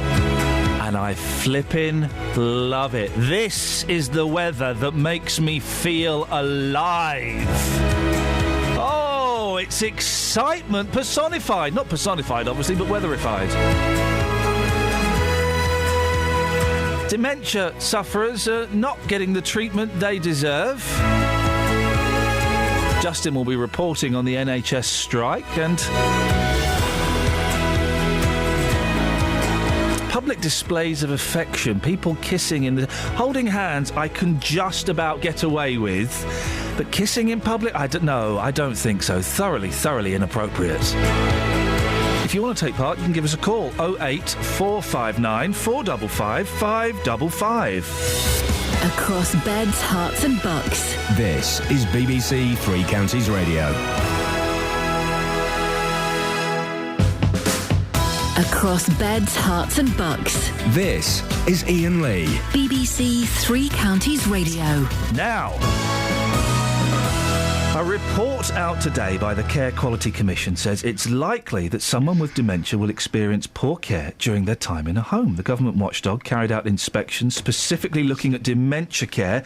And I flippin' love it. This is the weather that makes me feel alive. Oh, it's excitement personified. Not personified, obviously, but weatherified. Dementia sufferers are not getting the treatment they deserve. Justin will be reporting on the NHS strike and public displays of affection, people kissing holding hands I can just about get away with, but kissing in public, I don't think so. Thoroughly inappropriate. If you want to take part, you can give us a call. 08459 455 555. Across Beds, Herts and Bucks. This is BBC Three Counties Radio. Across Beds, Herts and Bucks. This is Iain Lee. BBC Three Counties Radio. Now, a report out today by the Care Quality Commission says it's likely that someone with dementia will experience poor care during their time in a home. The government watchdog carried out inspections specifically looking at dementia care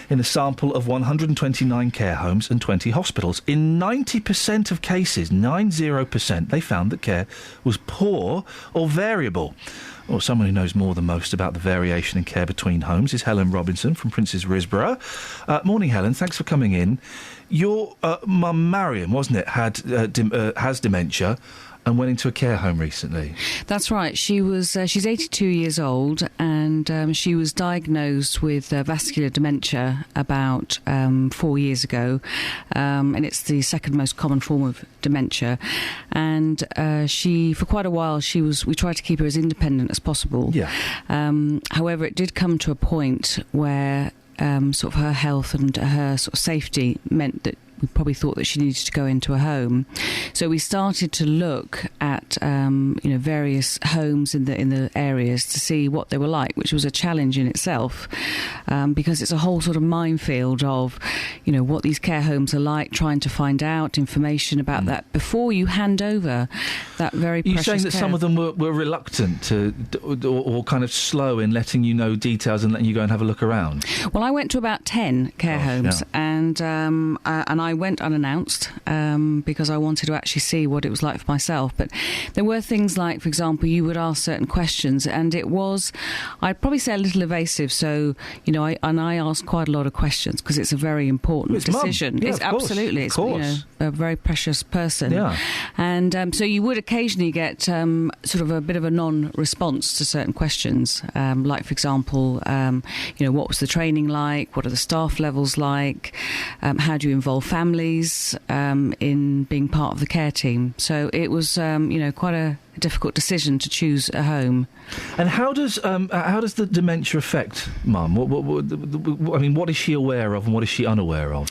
in a sample of 129 care homes and 20 hospitals. In 90% of cases, 90%, they found that care was poor or variable. Well, someone who knows more than most about the variation in care between homes is Helen Robinson from Prince's Risborough. Morning, Helen. Thanks for coming in. Your mum, Marion, wasn't it, has dementia and went into a care home recently. That's right. She's 82 years old, and she was diagnosed with vascular dementia about 4 years ago, and it's the second most common form of dementia. And she, for quite a while, we tried to keep her as independent as possible. Yeah. However, it did come to a point where sort of her health and her sort of safety meant that we probably thought that she needed to go into a home. So we started to look at various homes in the areas to see what they were like, which was a challenge in itself, because it's a whole sort of minefield of what these care homes are like, trying to find out information about that before you hand over that very precious care. You're saying that some of them were reluctant to, or kind of slow in letting you know details and letting you go and have a look around? Well, I went to about 10 care homes, and I went unannounced because I wanted to actually see what it was like for myself. But there were things like, for example, you would ask certain questions, and it was, I'd probably say, a little evasive. So, I asked quite a lot of questions because it's a very important decision. Yeah, it's absolutely, it's a very precious person. Yeah. And so you would occasionally get sort of a bit of a non-response to certain questions, like, for example, what was the training like? What are the staff levels like? How do you involve families in being part of the care team? So it was, quite a difficult decision to choose a home. And how does the dementia affect Mum? What is she aware of and what is she unaware of?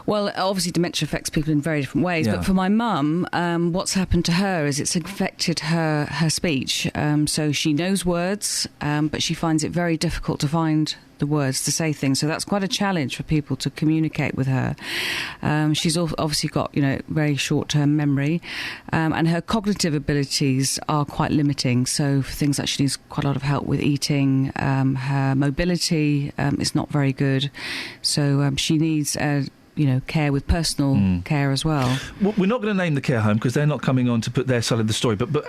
Well, obviously dementia affects people in very different ways, but for my mum, what's happened to her is it's affected her speech. So she knows words, but she finds it very difficult to find the words to say things. So that's quite a challenge for people to communicate with her. She's obviously got, very short-term memory, and her cognitive abilities are quite limiting. So for things like she needs quite a lot of help with eating, her mobility is not very good. So she needs care with personal care as well. We're not going to name the care home because they're not coming on to put their side of the story. But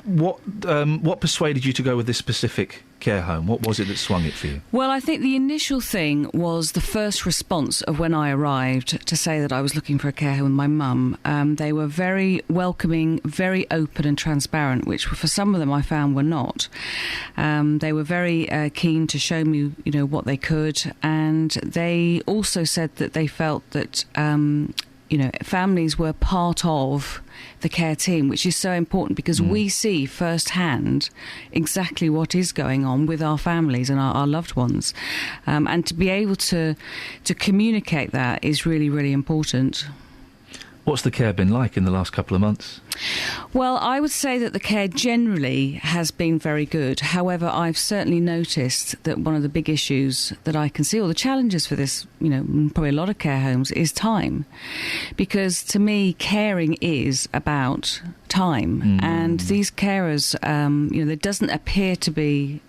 what persuaded you to go with this specific care home? What was it that swung it for you? Well, I think the initial thing was the first response of when I arrived to say that I was looking for a care home with my mum. They were very welcoming, very open and transparent, which for some of them I found were not. They were very keen to show me, what they could, and they also said that they felt that families were part of the care team, which is so important because we see firsthand exactly what is going on with our families and our loved ones, and to be able to communicate that is really, really important. What's the care been like in the last couple of months? Well, I would say that the care generally has been very good. However, I've certainly noticed that one of the big issues that I can see, or the challenges for this, probably a lot of care homes, is time. Because to me, caring is about time. And these carers, there doesn't appear to be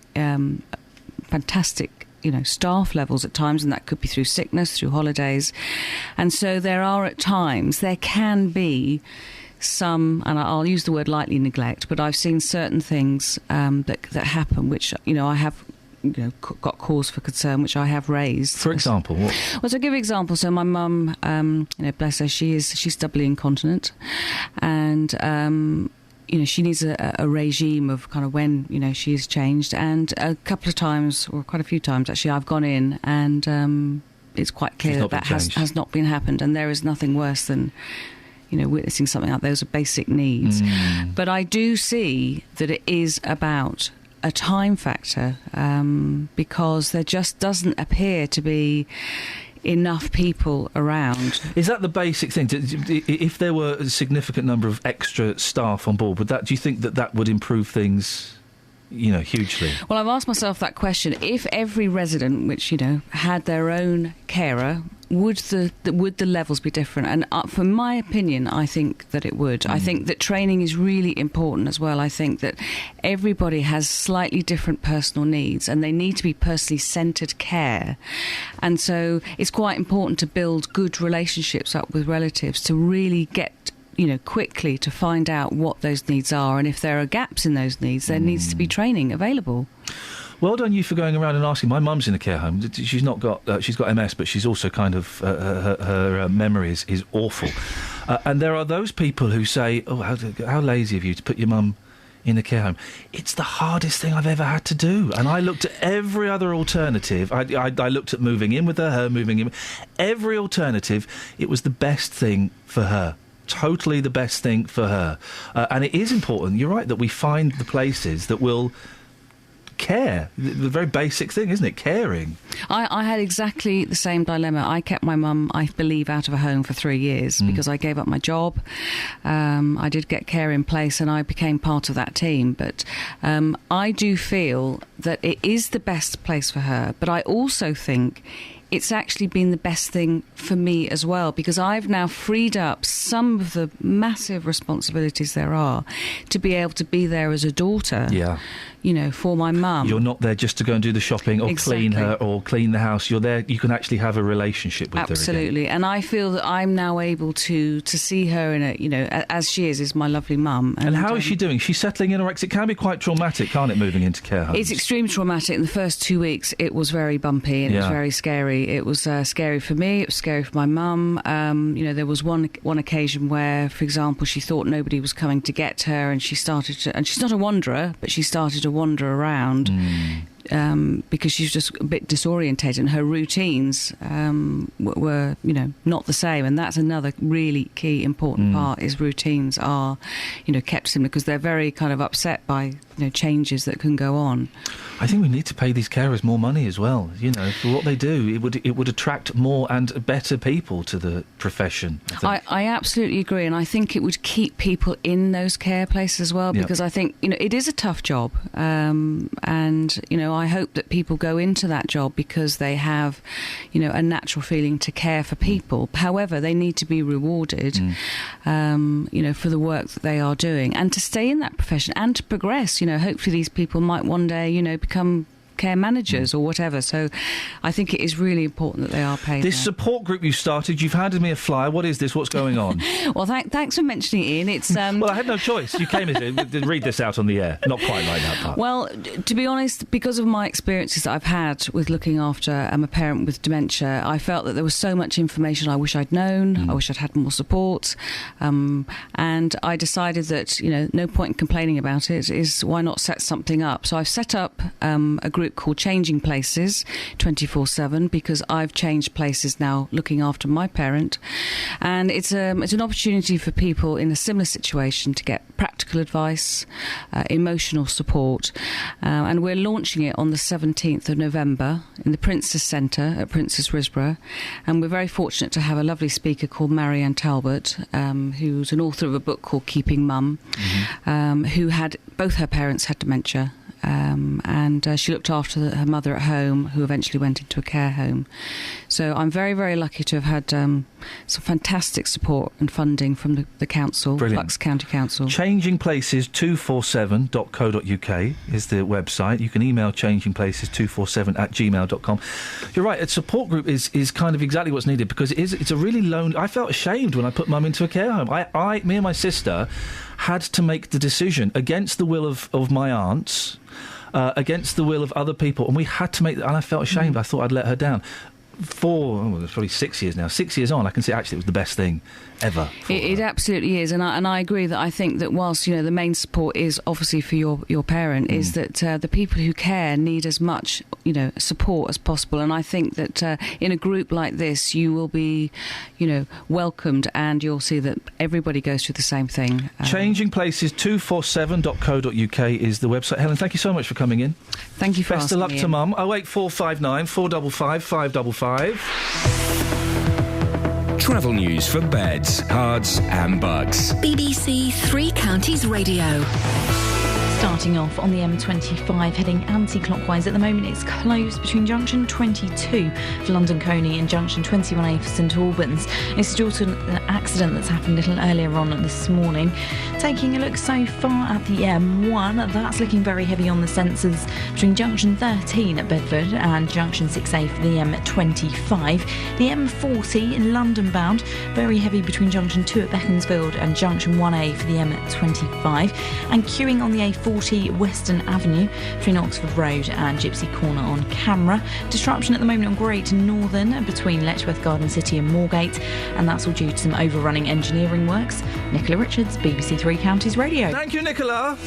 fantastic staff levels at times, and that could be through sickness, through holidays. And so there can be some, and I'll use the word lightly, neglect, but I've seen certain things that happen, which, I have got cause for concern, which I have raised. For example, what? Well, to give an example, so my mum, bless her, she's doubly incontinent, and she needs a regime of kind of when, she is changed. And a couple of times, or quite a few times actually, I've gone in and it's quite clear that has not been happened. And there is nothing worse than, witnessing something like those are basic needs. But I do see that it is about a time factor, because there just doesn't appear to be enough people around. Is that the basic thing? If there were a significant number of extra staff on board, do you think that would improve things, hugely? Well, I've asked myself that question. If every resident, which, had their own carer, would the levels be different? And from my opinion, I think that it would. I think that training is really important as well. I think that everybody has slightly different personal needs, and they need to be personally centred care. And so it's quite important to build good relationships up with relatives to really get quickly to find out what those needs are, and if there are gaps in those needs, there needs to be training available. Well done you for going around and asking. My mum's in a care home. She's not got she's got MS, but she's also kind of her memory is awful. And there are those people who say, "Oh, how lazy of you to put your mum in a care home." It's the hardest thing I've ever had to do. And I looked at every other alternative. I looked at moving in with her moving in. Every alternative, it was the best thing for her. Totally the best thing for her. And it is important, you're right, that we find the places that will care. The very basic thing, isn't it? Caring. I had exactly the same dilemma. I kept my mum, I believe, out of a home for 3 years because I gave up my job. I did get care in place and I became part of that team. But I do feel that it is the best place for her. But I also think it's actually been the best thing for me as well, because I've now freed up some of the massive responsibilities there are to be able to be there as a daughter. Yeah. You know, for my mum. You're not there just to go and do the shopping or clean her or clean the house. You're there, you can actually have a relationship with her again. Absolutely. And I feel that I'm now able to see her in a, you know, as she is my lovely mum. And how is she doing? She's settling in, or it can be quite traumatic, can't it, moving into care homes? It's extremely traumatic. In the first 2 weeks, it was very bumpy and it was very scary. It was scary for me. It was scary for my mum. You know, there was one occasion where, for example, she thought nobody was coming to get her, and she started to, and she's not a wanderer, but she started to wander around because she's just a bit disorientated, and her routines were, you know, not the same. And that's another really key important part, is routines are, you know, kept similar, because they're very kind of upset by, you know, changes that can go on. I think we need to pay these carers more money as well, you know, for what they do. It would attract more and better people to the profession, I think. I absolutely agree, and I think it would keep people in those care places as well, because I think, you know, it is a tough job, and, you know, I hope that people go into that job because they have, you know, a natural feeling to care for people. However, they need to be rewarded, you know, for the work that they are doing, and to stay in that profession and to progress. You know, hopefully these people might one day, you know, become care managers or whatever. So I think it is really important that they are paid. This support group you started, you've handed me a flyer. What is this? What's going on? Well, thanks for mentioning it, Ian. It's well, I had no choice. You came in to read this out on the air. Not quite like that part. Well, to be honest, because of my experiences that I've had with looking after a parent with dementia, I felt that there was so much information I wish I'd known. I wish I'd had more support, and I decided that, you know, no point in complaining about it, is why not set something up. So I've set up a group called Changing Places 24/7, because I've changed places now looking after my parent, and it's an opportunity for people in a similar situation to get practical advice, emotional support, and we're launching it on the 17th of November in the Princess Centre at Princess Risborough, and we're very fortunate to have a lovely speaker called Marianne Talbot, who's an author of a book called Keeping Mum, who had, both her parents had dementia. And she looked after her mother at home, who eventually went into a care home. So I'm very, very lucky to have had some fantastic support and funding from the council, Bucks County Council. Changingplaces247.co.uk is the website. You can email changingplaces247@gmail.com. You're right, a support group is kind of exactly what's needed, because it's a really lonely... I felt ashamed when I put Mum into a care home. Me and my sister had to make the decision against the will of my aunts, against the will of other people, and we had to make... And I felt ashamed. I thought I'd let her down. It's probably 6 years now. 6 years on, I can see actually it was the best thing ever. It absolutely is, and I agree that I think that whilst, you know, the main support is obviously for your parent, is that the people who care need as much, you know, support as possible. And I think that in a group like this, you will be, you know, welcomed, and you'll see that everybody goes through the same thing. Changingplaces247.co.uk is the website. Helen, thank you so much for coming in. Thank you for asking. Best of luck to Mum. 08459 455 555. Travel news for beds, cards and bugs. BBC Three Counties Radio. Starting off on the M25, heading anti-clockwise. At the moment, it's closed between junction 22 for London Coney and junction 21A for St Albans. It's due to an accident that's happened a little earlier on this morning. Taking a look so far at the M1, that's looking very heavy on the sensors between junction 13 at Bedford and junction 6A for the M25. The M40 in London bound, very heavy between junction 2 at Beaconsfield and junction 1A for the M25. And queuing on the A40 Western Avenue between Oxford Road and Gypsy Corner on camera. Disruption at the moment on Great Northern between Letchworth Garden City and Moorgate, and that's all due to some overrunning engineering works. Nicola Richards, BBC Three Counties Radio. Thank you, Nicola.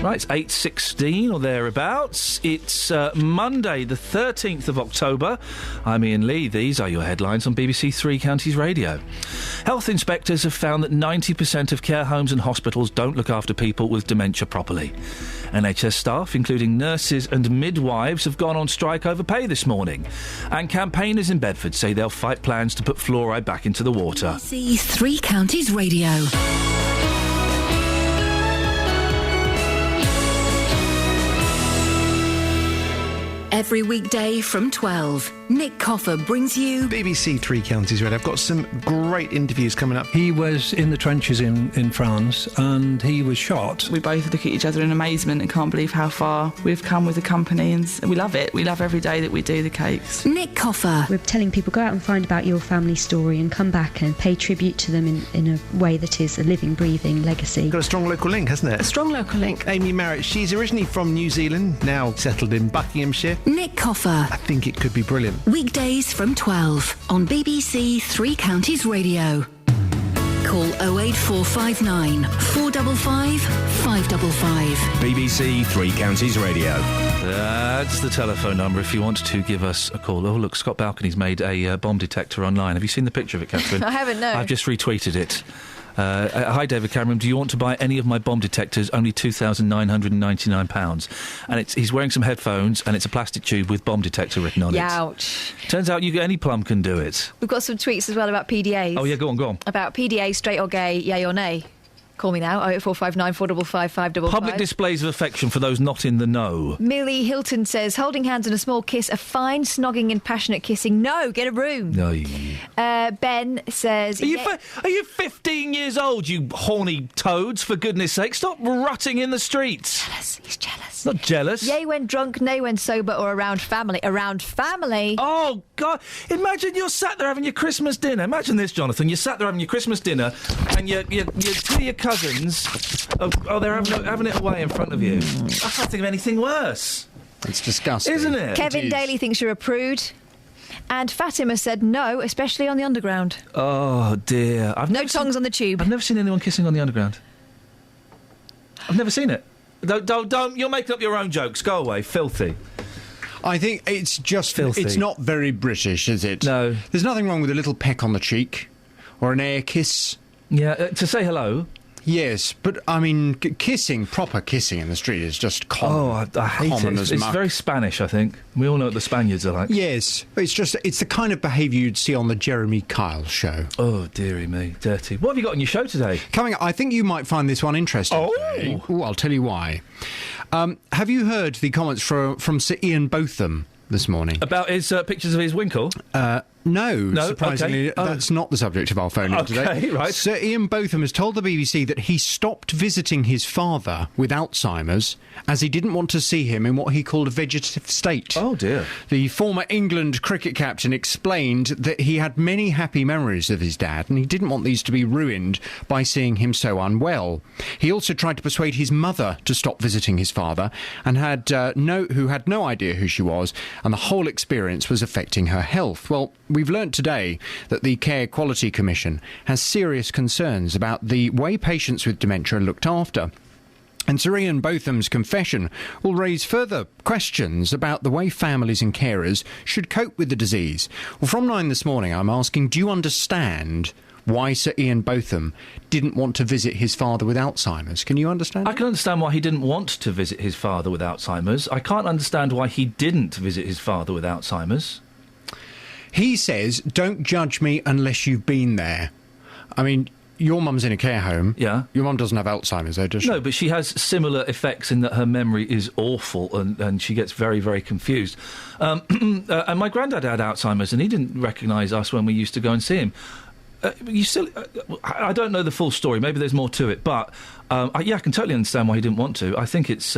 Right, it's 8:16 or thereabouts. It's Monday, the 13th of October. I'm Iain Lee. These are your headlines on BBC Three Counties Radio. Health inspectors have found that 90% of care homes and hospitals don't look after people with dementia properly. NHS staff, including nurses and midwives, have gone on strike over pay this morning. And campaigners in Bedford say they'll fight plans to put fluoride back into the water. BBC Three Counties Radio. Every weekday from 12, Nick Coffer brings you BBC Three Counties Radio. I've got some great interviews coming up. He was in the trenches in France and he was shot. We both look at each other in amazement and can't believe how far we've come with the company, and we love it. We love every day that we do the cakes. Nick Coffer. We're telling people, go out and find about your family story and come back and pay tribute to them in a way that is a living, breathing legacy. Got a strong local link, hasn't it? A strong local link. Amy Marrett, she's originally from New Zealand, now settled in Buckinghamshire. Nick Coffer. I think it could be brilliant. Weekdays from 12 on BBC Three Counties Radio. Call 08459 455 555. BBC Three Counties Radio. That's the telephone number if you want to give us a call. Oh, look, Scott Balcony's made a bomb detector online. Have you seen the picture of it, Catherine? I haven't, no. I've just retweeted it. Hi, David Cameron. Do you want to buy any of my bomb detectors? Only £2,999. And he's wearing some headphones, and it's a plastic tube with bomb detector written on it. Ouch. Turns out any plum can do it. We've got some tweets as well about PDAs. Oh, yeah, go on. About PDA, straight or gay, yay or nay. Call me now, 08459 455 555. Public displays of affection for those not in the know. Millie Hilton says, holding hands and a small kiss, a fine snogging and passionate kissing. No, get a room. No. Ben says... Are you 15 years old, you horny toads, for goodness sake? Stop rutting in the streets. He's jealous. Not jealous. Yay when drunk, nay when sober, or around family. Around family? Oh, God. Imagine you're sat there having your Christmas dinner. Imagine this, Jonathan. You're sat there having your Christmas dinner and your two of your cousins, they're having it away in front of you. I can't think of anything worse. It's disgusting. Isn't it? Kevin Daly thinks you're a prude. And Fatima said no, especially on the underground. Oh, dear. No tongues on the tube. I've never seen anyone kissing on the underground. I've never seen it. Don't. You're making up your own jokes. Go away. Filthy. I think it's just... Filthy. It's not very British, is it? No. There's nothing wrong with a little peck on the cheek or an air kiss. Yeah, to say hello. Yes, but, I mean, proper kissing in the street is just common. Oh, I hate it. It's very Spanish, I think. We all know what the Spaniards are like. Yes, it's the kind of behaviour you'd see on the Jeremy Kyle show. Oh, dearie me, dirty. What have you got on your show today? Coming up, I think you might find this one interesting. Oh, I'll tell you why. Have you heard the comments from Sir Iain Botham this morning? About his pictures of his winkle? No, surprisingly, that's not the subject of our phone-in today. Right. Sir Iain Botham has told the BBC that he stopped visiting his father with Alzheimer's as he didn't want to see him in what he called a vegetative state. Oh, dear. The former England cricket captain explained that he had many happy memories of his dad and he didn't want these to be ruined by seeing him so unwell. He also tried to persuade his mother to stop visiting his father and who had no idea who she was, and the whole experience was affecting her health. Well, we've learnt today that the Care Quality Commission has serious concerns about the way patients with dementia are looked after. And Sir Iain Botham's confession will raise further questions about the way families and carers should cope with the disease. Well, from 9 this morning, I'm asking, do you understand why Sir Iain Botham didn't want to visit his father with Alzheimer's? Can you understand? I can understand why he didn't want to visit his father with Alzheimer's. I can't understand why he didn't visit his father with Alzheimer's. He says, don't judge me unless you've been there. I mean, your mum's in a care home. Yeah. Your mum doesn't have Alzheimer's, though, does she? No, but she has similar effects in that her memory is awful and she gets very, very confused. And my granddad had Alzheimer's and he didn't recognise us when we used to go and see him. I don't know the full story. Maybe there's more to it. But, I can totally understand why he didn't want to. I think it's...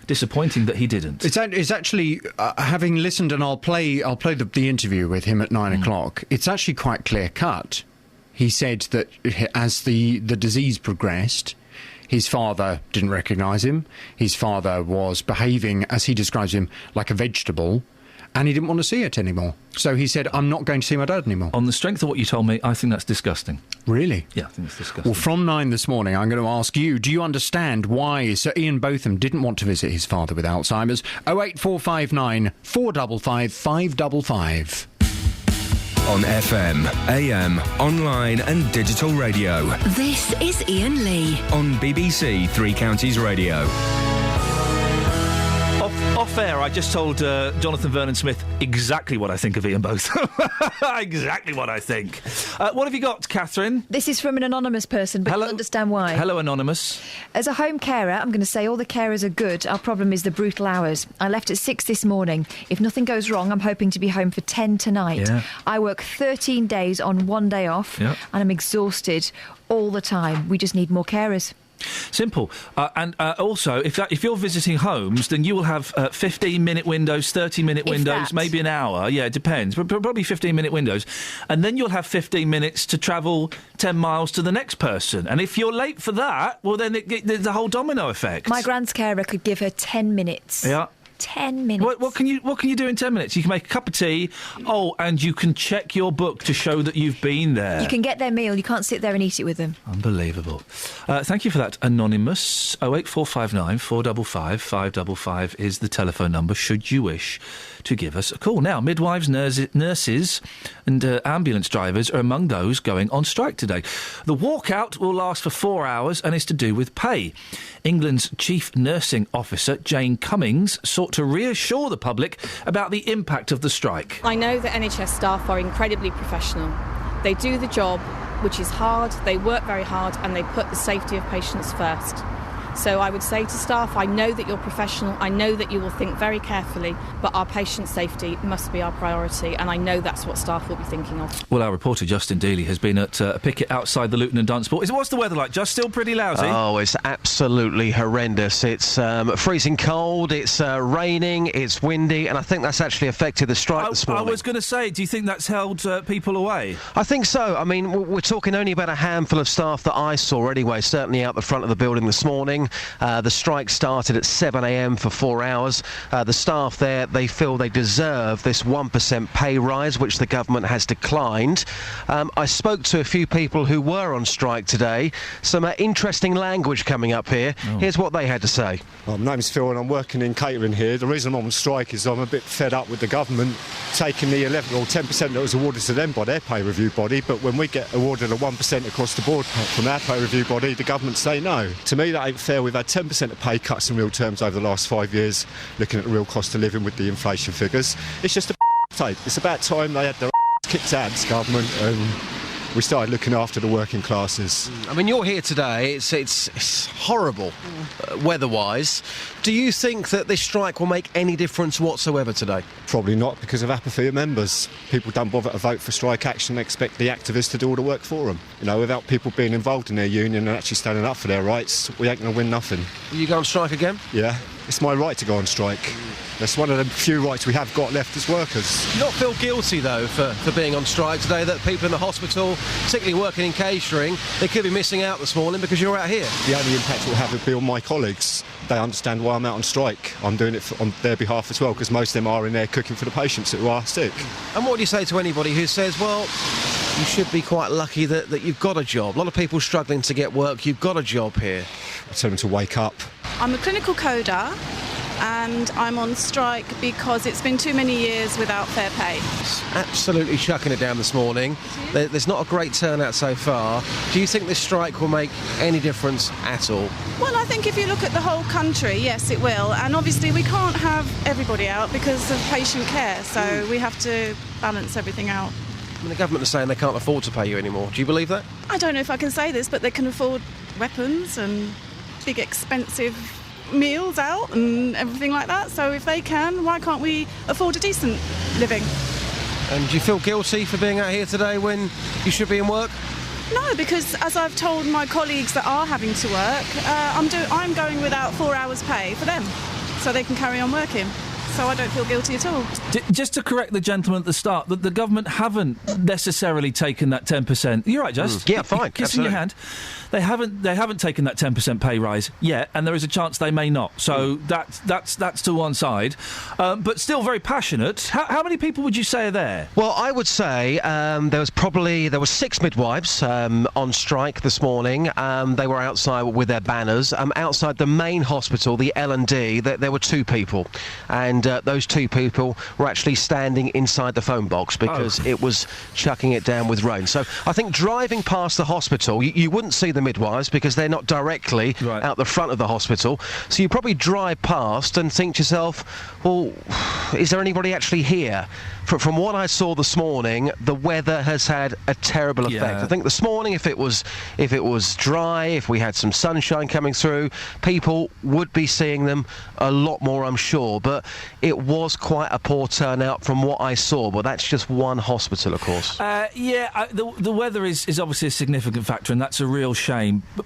disappointing that he didn't. It's actually, having listened, and I'll play the interview with him at 9 o'clock, it's actually quite clear-cut. He said that as the disease progressed, his father didn't recognise him. His father was behaving, as he describes him, like a vegetable. and he didn't want to see it anymore. So he said, I'm not going to see my dad anymore. On the strength of what you told me, I think that's disgusting. Really? Yeah, I think it's disgusting. Well, from 9 this morning, I'm going to ask you, do you understand why Sir Iain Botham didn't want to visit his father with Alzheimer's? 08459 455 555. On FM, AM, online and digital radio. This is Iain Lee. On BBC Three Counties Radio. Off air, I just told Jonathan Vernon-Smith exactly what I think of Iain Botham. Exactly what I think. What have you got, Catherine? This is from an anonymous person, but you'll understand why. Hello, Anonymous. As a home carer, I'm going to say all the carers are good. Our problem is the brutal hours. I left at 6 this morning. If nothing goes wrong, I'm hoping to be home for 10 tonight. Yeah. I work 13 days on 1 day off, and I'm exhausted all the time. We just need more carers. Simple. And also, if you're visiting homes, then you will have 15-minute windows, 30-minute windows, maybe an hour. Yeah, it depends. But probably 15-minute windows. And then you'll have 15 minutes to travel 10 miles to the next person. And if you're late for that, well, then there's a whole domino effect. My grand's carer could give her 10 minutes. Yeah. 10 minutes. What can you do in 10 minutes? You can make a cup of tea. Oh, and you can check your book to show that you've been there. You can get their meal. You can't sit there and eat it with them. Unbelievable. Thank you for that, Anonymous. 08459 455 555 is the telephone number, should you wish to give us a call. Now, midwives, nurses and ambulance drivers are among those going on strike today. The walkout will last for 4 hours and is to do with pay. England's chief nursing officer, Jane Cummings, sought to reassure the public about the impact of the strike. I know that NHS staff are incredibly professional. They do the job, which is hard, they work very hard, and they put the safety of patients first. So I would say to staff, I know that you're professional, I know that you will think very carefully, but our patient safety must be our priority, and I know that's what staff will be thinking of. Well, our reporter Justin Dealey has been at a picket outside the Luton and Dunstable. What's the weather like? Just still pretty lousy? Oh, it's absolutely horrendous. It's freezing cold, it's raining, it's windy, and I think that's actually affected the strike this morning. I was going to say, do you think that's held people away? I think so. I mean, we're talking only about a handful of staff that I saw anyway, certainly out the front of the building this morning. The strike started at 7 a.m. for 4 hours. The staff there, they feel they deserve this 1% pay rise, which the government has declined. I spoke to a few people who were on strike today. Some interesting language coming up here. Oh. Here's what they had to say. Well, my name's Phil and I'm working in catering here. The reason I'm on strike is I'm a bit fed up with the government taking the 11 or 10% that was awarded to them by their pay review body, but when we get awarded a 1% across the board from our pay review body, the government say no. To me, that ain't fair. We've had 10% of pay cuts in real terms over the last 5 years, looking at the real cost of living with the inflation figures. It's just a tape. It's about time they had their kicked out, this government, and we started looking after the working classes. I mean, you're here today. It's horrible weather-wise. Do you think that this strike will make any difference whatsoever today? Probably not, because of apathy of members. People don't bother to vote for strike action. They expect the activists to do all the work for them. You know, without people being involved in their union and actually standing up for their rights, we ain't going to win nothing. Will you go on strike again? Yeah. It's my right to go on strike. That's one of the few rights we have got left as workers. Do you not feel guilty, though, for being on strike today, that people in the hospital, particularly working in catering, they could be missing out this morning because you're out here? The only impact it will have will be on my colleagues. They understand why I'm out on strike. I'm doing it on their behalf as well, because most of them are in there cooking for the patients who are sick. And what do you say to anybody who says, well, you should be quite lucky that you've got a job? A lot of people struggling to get work. You've got a job here. I tell them to wake up. I'm a clinical coder and I'm on strike because it's been too many years without fair pay. Absolutely chucking it down this morning. There's not a great turnout so far. Do you think this strike will make any difference at all? Well, I think if you look at the whole country, yes, it will. And obviously we can't have everybody out because of patient care, so we have to balance everything out. I mean, the government is saying they can't afford to pay you anymore. Do you believe that? I don't know if I can say this, but they can afford weapons and big expensive meals out and everything like that. So if they can, why can't we afford a decent living? And do you feel guilty for being out here today when you should be in work? No, because as I've told my colleagues that are having to work, I'm going without 4 hours pay for them so they can carry on working. so I don't feel guilty at all. Just to correct the gentleman at the start, that the government haven't necessarily taken that 10%. You're right, Just. Yeah, fine. Kissing your hand. They haven't taken that 10% pay rise yet, and there is a chance they may not. So that's to one side, but still very passionate. How many people would you say are there? Well, I would say there were 6 midwives on strike this morning. They were outside with their banners. Outside the main hospital, the L&D, there were 2 people, and those 2 people were actually standing inside the phone box because it was chucking it down with rain. So I think driving past the hospital, you wouldn't see the midwives because they're not directly out the front of the hospital. So you probably drive past and think to yourself, well, is there anybody actually here? From what I saw this morning, the weather has had a terrible effect. I think this morning, if it was dry, if we had some sunshine coming through, people would be seeing them a lot more, I'm sure. But it was quite a poor turnout from what I saw. But that's just one hospital, of course. The weather is obviously a significant factor, and that's a real shame. But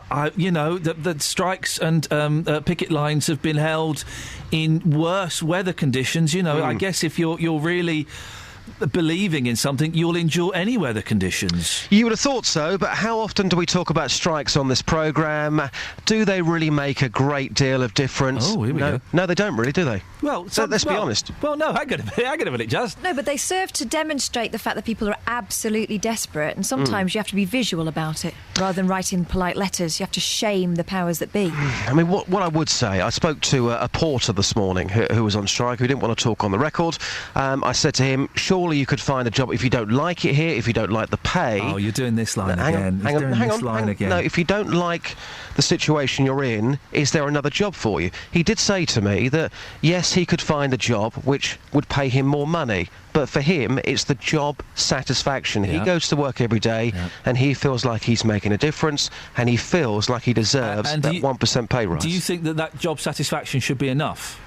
the strikes and picket lines have been held in worse weather conditions. I guess if you're really believing in something, you'll endure any weather conditions. You would have thought so, but how often do we talk about strikes on this programme? Do they really make a great deal of difference? Oh, here we go. No, they don't really, do they? Well, let's be honest. Well, no, hang on a minute, Just. No, but they serve to demonstrate the fact that people are absolutely desperate, and sometimes you have to be visual about it rather than writing polite letters. You have to shame the powers that be. I mean, what I would say, I spoke to a porter this morning who was on strike, who didn't want to talk on the record. I said to him, surely you could find a job if you don't like it here, if you don't like the pay. Oh, you're doing this line again. Hang on. No, if you don't like the situation you're in, is there another job for you? He did say to me that, yes, he could find a job which would pay him more money, but for him, it's the job satisfaction. He goes to work every day, and he feels like he's making a difference, and he feels like he deserves that 1% pay rise. Do you think that job satisfaction should be enough?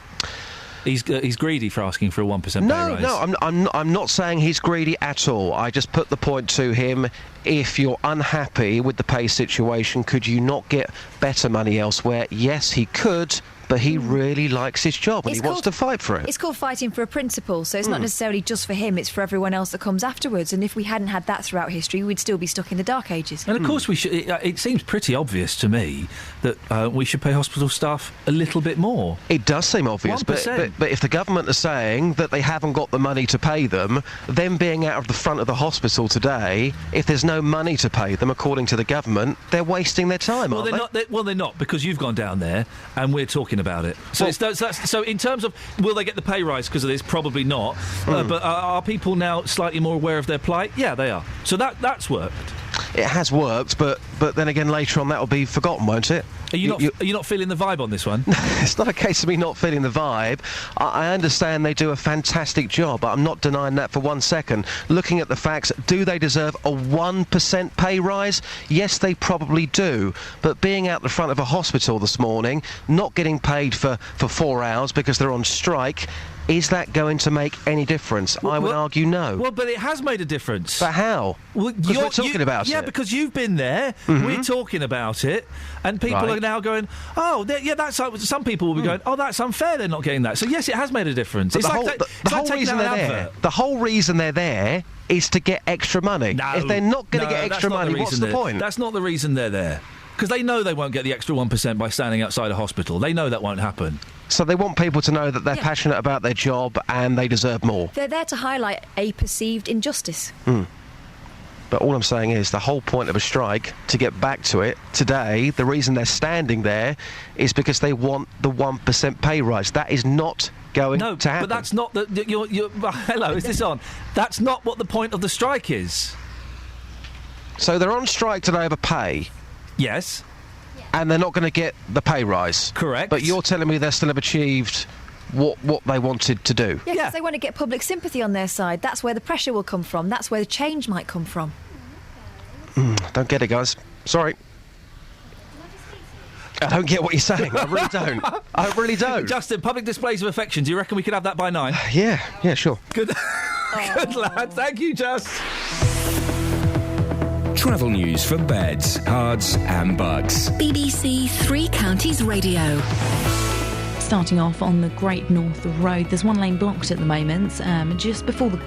He's greedy for asking for a 1% pay rise. No, I'm not saying he's greedy at all. I just put the point to him, if you're unhappy with the pay situation, could you not get better money elsewhere? Yes, he could, but he really likes his job and he wants to fight for it. It's called fighting for a principle, so it's not necessarily just for him, it's for everyone else that comes afterwards. And if we hadn't had that throughout history, we'd still be stuck in the Dark Ages. And of course we should. It seems pretty obvious to me that we should pay hospital staff a little bit more. It does seem obvious, but if the government are saying that they haven't got the money to pay them being out of the front of the hospital today, if there's no money to pay them, according to the government, they're wasting their time, aren't they? They're not, because you've gone down there and we're talking about it. So, so in terms of, will they get the pay rise because of this? Probably not. But are people now slightly more aware of their plight? Yeah, they are. So that's worked. It has worked, but then again, later on that'll be forgotten, won't it? Are you not feeling the vibe on this one? It's not a case of me not feeling the vibe. I understand they do a fantastic job. I'm not denying that for 1 second. Looking at the facts, do they deserve a 1% pay rise? Yes, they probably do. But being out the front of a hospital this morning, not getting paid for 4 hours because they're on strike, is that going to make any difference? I would argue no. Well, but it has made a difference. But how? Because we're talking about it. Yeah, because you've been there, we're talking about it, and people are now going, oh, that's... Some people will be going, oh, that's unfair, they're not getting that. So, yes, it has made a difference. But the whole reason they're there is to get extra money. No, if they're not going to get extra money, what's the point? That's not the reason they're there. Because they know they won't get the extra 1% by standing outside a hospital. They know that won't happen. So they want people to know that they're passionate about their job and they deserve more. They're there to highlight a perceived injustice. But all I'm saying is the whole point of a strike, to get back to it, today, the reason they're standing there is because they want the 1% pay rise. That is not going to happen. No, but that's not the... hello, is this on? That's not what the point of the strike is. So they're on strike today over pay. Yes. And they're not going to get the pay rise. Correct. But you're telling me they still have achieved what they wanted to do. Yeah, because they want to get public sympathy on their side. That's where the pressure will come from. That's where the change might come from. Don't get it, guys. Sorry. I don't get what you're saying. I really don't. I really don't. Justin, public displays of affection. Do you reckon we could have that by 9? Yeah, sure. Good lad. Thank you, Just. Travel news for beds, cards and bugs. BBC Three Counties Radio. starting off on the Great North Road. There's one lane blocked at the moment, just before the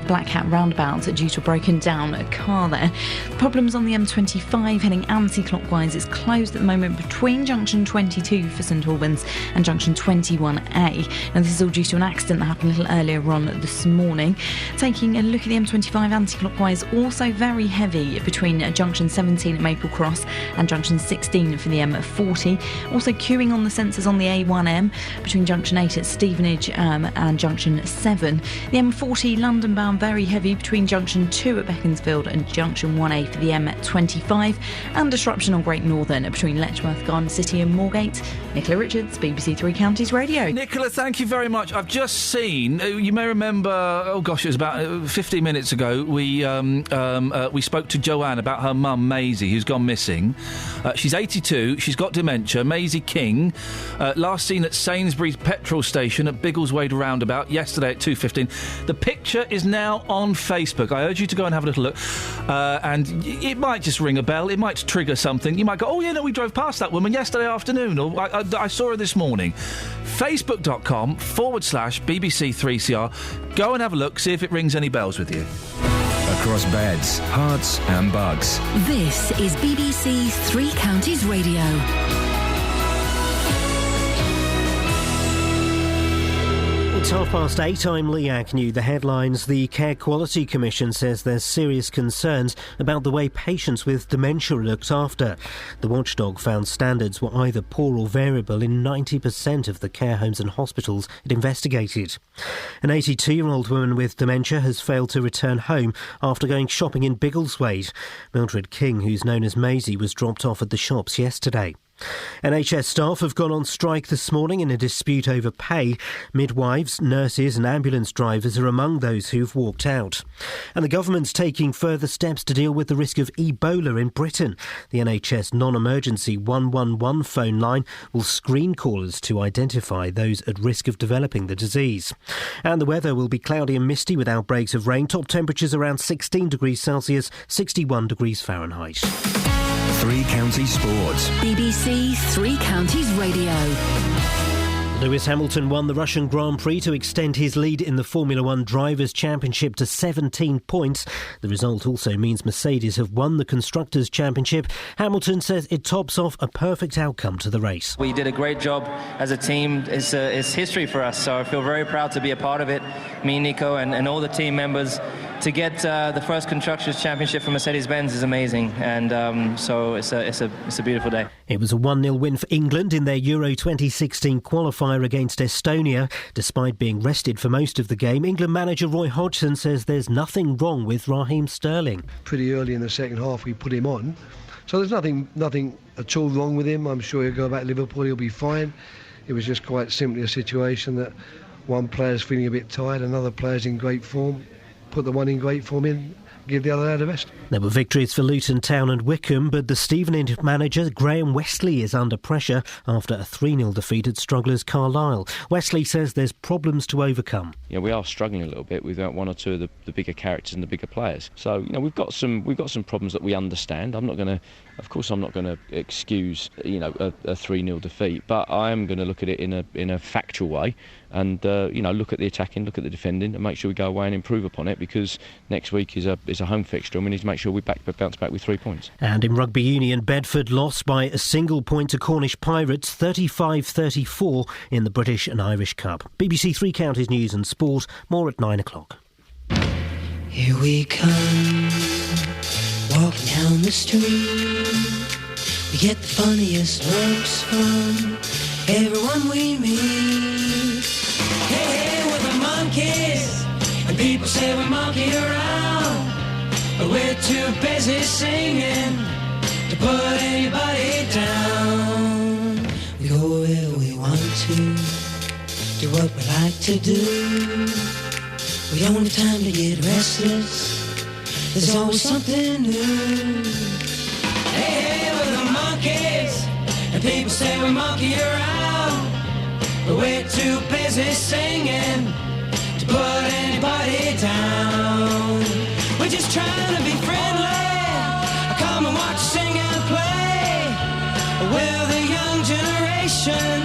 Black Hat roundabout due to a broken down car there. Problems on the M25 heading anti-clockwise. It's closed at the moment between junction 22 for St Albans and junction 21A. And this is all due to an accident that happened a little earlier on this morning. Taking a look at the M25 anti-clockwise, also very heavy between junction 17 at Maple Cross and junction 16 for the M40. Also queuing on the sensors on the A1M between junction 8 at Stevenage and junction 7. The M40 London bound very heavy between junction 2 at Beaconsfield and junction 1A for the M25, and disruption on Great Northern between Letchworth, Garden City and Moorgate. Nicola Richards, BBC Three Counties Radio. Nicola, thank you very much. I've just seen, you may remember, it was about 15 minutes ago, we spoke to Joanne about her mum Maisie, who's gone missing. She's 82, she's got dementia. Maisie King, last seen at Sainsbury's petrol station at Biggleswade roundabout yesterday at 2:15. The picture is now on Facebook. I urge you to go and have a little look. And it might just ring a bell. It might trigger something. You might go, oh, yeah, no, we drove past that woman yesterday afternoon, or I saw her this morning. Facebook.com/BBC3CR. Go and have a look, see if it rings any bells with you. Across beds, hearts and bugs. This is BBC Three Counties Radio. It's 8:30. I'm Lee Agnew. The headlines. The Care Quality Commission says there's serious concerns about the way patients with dementia are looked after. The watchdog found standards were either poor or variable in 90% of the care homes and hospitals it investigated. An 82-year-old woman with dementia has failed to return home after going shopping in Biggleswade. Mildred King, who's known as Maisie, was dropped off at the shops yesterday. NHS staff have gone on strike this morning in a dispute over pay. Midwives, nurses and ambulance drivers are among those who've walked out. And the government's taking further steps to deal with the risk of Ebola in Britain. The NHS non-emergency 111 phone line will screen callers to identify those at risk of developing the disease. And the weather will be cloudy and misty with outbreaks of rain. Top temperatures around 16 degrees Celsius, 61 degrees Fahrenheit. Three Counties Sports. BBC Three Counties Radio. Lewis Hamilton won the Russian Grand Prix to extend his lead in the Formula One Drivers' Championship to 17 points. The result also means Mercedes have won the Constructors' Championship. Hamilton says it tops off a perfect outcome to the race. We did a great job as a team. It's history for us, so I feel very proud to be a part of it. Me, Nico, and all the team members. To get the first Constructors' Championship for Mercedes-Benz is amazing, and so it's a beautiful day. It was a 1-0 win for England in their Euro 2016 qualifier against Estonia. Despite being rested for most of the game, England manager Roy Hodgson says there's nothing wrong with Raheem Sterling. Pretty early in the second half we put him on, so there's nothing at all wrong with him. I'm sure he'll go back to Liverpool, he'll be fine. It was just quite simply a situation that one player's feeling a bit tired, another player's in great form. Put the one in great form in, give the other lad a rest. There were victories for Luton Town and Wickham, but the Stevenage manager Graham Westley is under pressure after a 3-0 defeat at strugglers Carlisle. Westley says there's problems to overcome. Yeah, we are struggling a little bit without one or two of the bigger characters and the bigger players. So we've got some problems that we understand. I'm not going to excuse a 3-0 defeat, but I am going to look at it in a factual way. And look at the attacking, look at the defending, and make sure we go away and improve upon it, because next week is a home fixture and we need to make sure we bounce back with 3 points. And in rugby union, Bedford lost by a single point to Cornish Pirates, 35-34 in the British and Irish Cup. BBC Three Counties News and Sport, more at 9 o'clock. Here we come, walking down the street. We get the funniest looks from everyone we meet. Hey, we're the monkeys, and people say we monkey around, but we're too busy singing to put anybody down. We go where we want to, do what we like to do. We don't have time to get restless, there's always something new. Hey, we're the monkeys, and people say we monkey around, but we're too busy singing to put anybody down. We're just trying to be friendly, come and watch, sing and play. We're the young generation,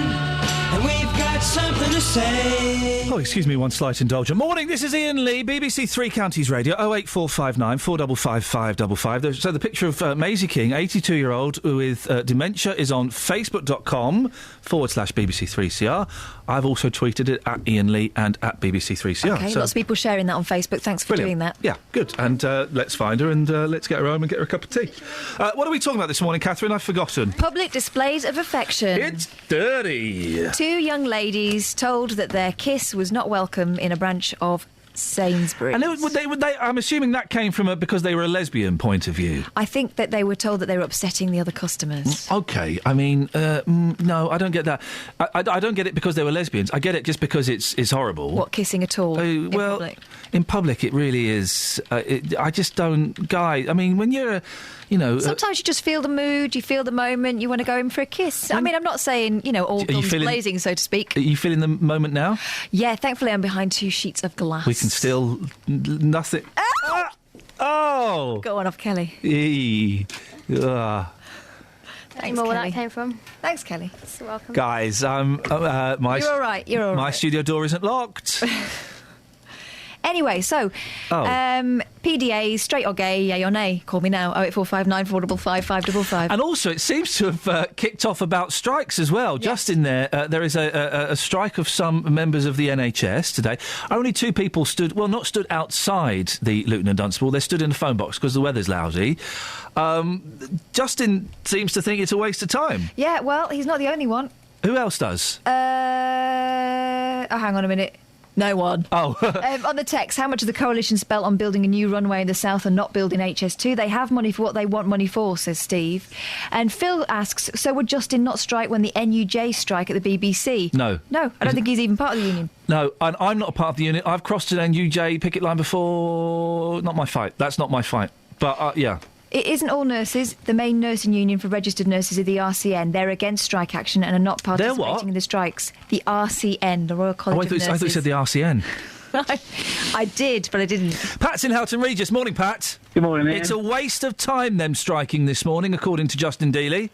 and we've got something to say. Oh, excuse me, one slight indulgence. Morning, this is Iain Lee, BBC Three Counties Radio, 08459 455 555. So the picture of Maisie King, 82-year-old with dementia, is on facebook.com/BBC3CR. I've also tweeted it at Iain Lee and at BBC3CR. Okay, lots of people sharing that on Facebook. Thanks for doing that. Yeah, good. And let's find her and let's get her home and get her a cup of tea. What are we talking about this morning, Catherine? I've forgotten. Public displays of affection. It's dirty. Two young ladies told that their kiss was not welcome in a branch of Sainsbury's. And I'm assuming that came from because they were a lesbian point of view. I think that they were told that they were upsetting the other customers. Okay, I mean, no, I don't get that. I don't get it because they were lesbians. I get it just because it's horrible. What, kissing at all? In public? In public, it really is. I just don't, guy. I mean, when you're, sometimes you just feel the mood, you feel the moment, you want to go in for a kiss. I mean, I'm not saying, all guns blazing, so to speak. Are you feeling the moment now? Yeah, thankfully I'm behind two sheets of glass. We can still nothing. Oh! Go on off, Kelly. Thanks, more where that came from. Thanks, Kelly. You're welcome. Guys, You're all right. You're all right. My studio door isn't locked. Anyway, so, PDAs, straight or gay, yay or nay? Call me now, 08459 455 555. And also, it seems to have kicked off about strikes as well. Yes. Just in there, there is a strike of some members of the NHS today. Only two people not stood outside the Luton and Dunstable. They stood in the phone box because the weather's lousy. Justin seems to think it's a waste of time. Yeah, well, he's not the only one. Who else does? Hang on a minute. No one. Oh. On the text, how much of the coalition spent on building a new runway in the south and not building HS2? They have money for what they want money for, says Steve. And Phil asks, so would Justin not strike when the NUJ strike at the BBC? No. No, I don't think he's even part of the union. No, and I'm not a part of the union. I've crossed an NUJ picket line before. Not my fight. That's not my fight. But, yeah. It isn't all nurses. The main nursing union for registered nurses is the RCN. They're against strike action and are not participating in the strikes. The RCN, the Royal College of Nurses. I thought you said the RCN. I did, but I didn't. Pat's in Houghton Regis. Morning, Pat. Good morning, Ian. It's a waste of time, them striking this morning, according to Justin Dealey.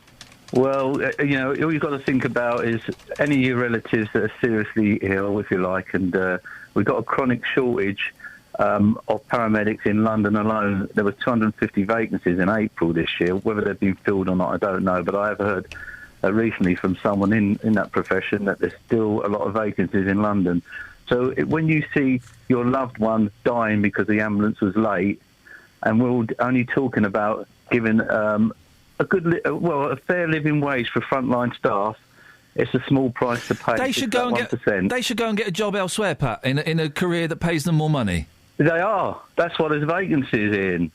Well, all you've got to think about is any of your relatives that are seriously ill, if you like, and we've got a chronic shortage of paramedics in London alone. There were 250 vacancies in April this year. Whether they've been filled or not, I don't know. But I have heard recently from someone in that profession that there's still a lot of vacancies in London. So when you see your loved one dying because the ambulance was late, and we're only talking about giving a fair living wage for frontline staff, it's a small price to pay. They should go and get a job elsewhere, Pat, in a career that pays them more money. They are. That's why there's vacancies in.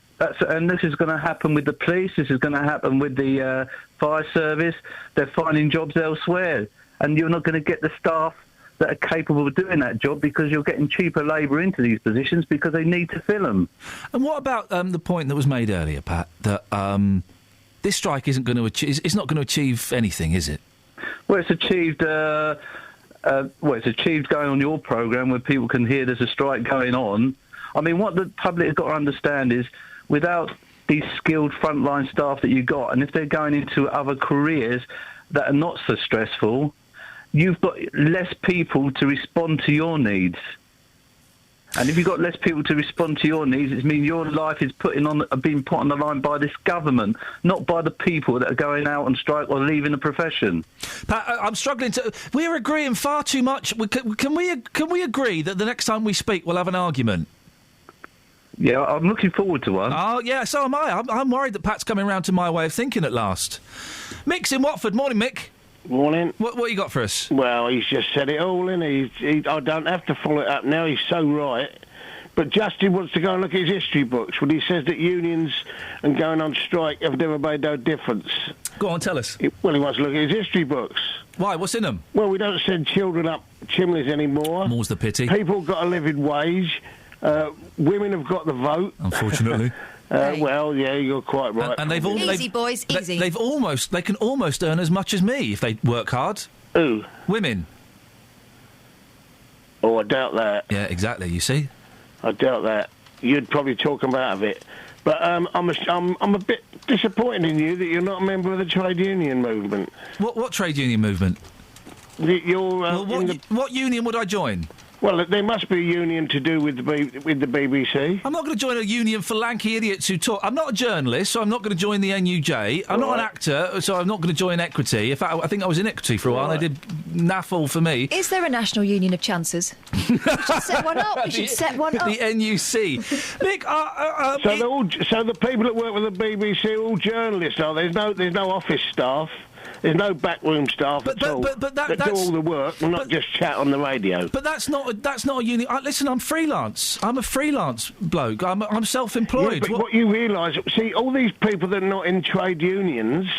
And this is going to happen with the police. This is going to happen with the fire service. They're finding jobs elsewhere, and you're not going to get the staff that are capable of doing that job because you're getting cheaper labour into these positions because they need to fill them. And what about the point that was made earlier, Pat, that this strike isn't going to achieve? It's not going to achieve anything, is it? Well, it's achieved. It's achieved going on your programme where people can hear there's a strike going on. I mean, what the public has got to understand is, without these skilled frontline staff that you've got, and if they're going into other careers that are not so stressful, you've got less people to respond to your needs. And if you've got less people to respond to your needs, it means your life is being put on the line by this government, not by the people that are going out on strike or leaving the profession. Pat, I'm struggling to... We're agreeing far too much. Can we agree that the next time we speak we'll have an argument? Yeah, I'm looking forward to one. Oh, yeah, so am I. I'm worried that Pat's coming round to my way of thinking at last. Mick's in Watford. Morning, Mick. Morning. What you got for us? Well, he's just said it all, innit? I don't have to follow it up now. He's so right. But Justin wants to go and look at his history books when he says that unions and going on strike have never made no difference. Go on, tell us. He wants to look at his history books. Why? What's in them? Well, we don't send children up chimneys anymore. More's the pity. People got a living wage. Women have got the vote. Unfortunately. Well, yeah, you're quite right. And they've all easy, boys, easy. They can almost earn as much as me if they work hard. Who? Women. Oh, I doubt that. Yeah, exactly. You see. I doubt that. You'd probably talk them out of it. But I'm a bit disappointed in you that you're not a member of the trade union movement. What trade union movement? What union would I join? Well, there must be a union to do with the BBC. I'm not going to join a union for lanky idiots who talk. I'm not a journalist, so I'm not going to join the NUJ. I'm not an actor, so I'm not going to join Equity. In fact, I think I was in Equity for a while, and they did naff all for me. Is there a national union of chancers? We should set one up. We should set one up. The NUC. Nick, so the people that work with the BBC are all journalists, are there? There's no office staff. There's no backroom staff at all. But that do all the work and not just chat on the radio. But that's not a union. Listen, I'm freelance. I'm a freelance bloke. I'm self-employed. Yeah, but what you realise, see, all these people that are not in trade unions,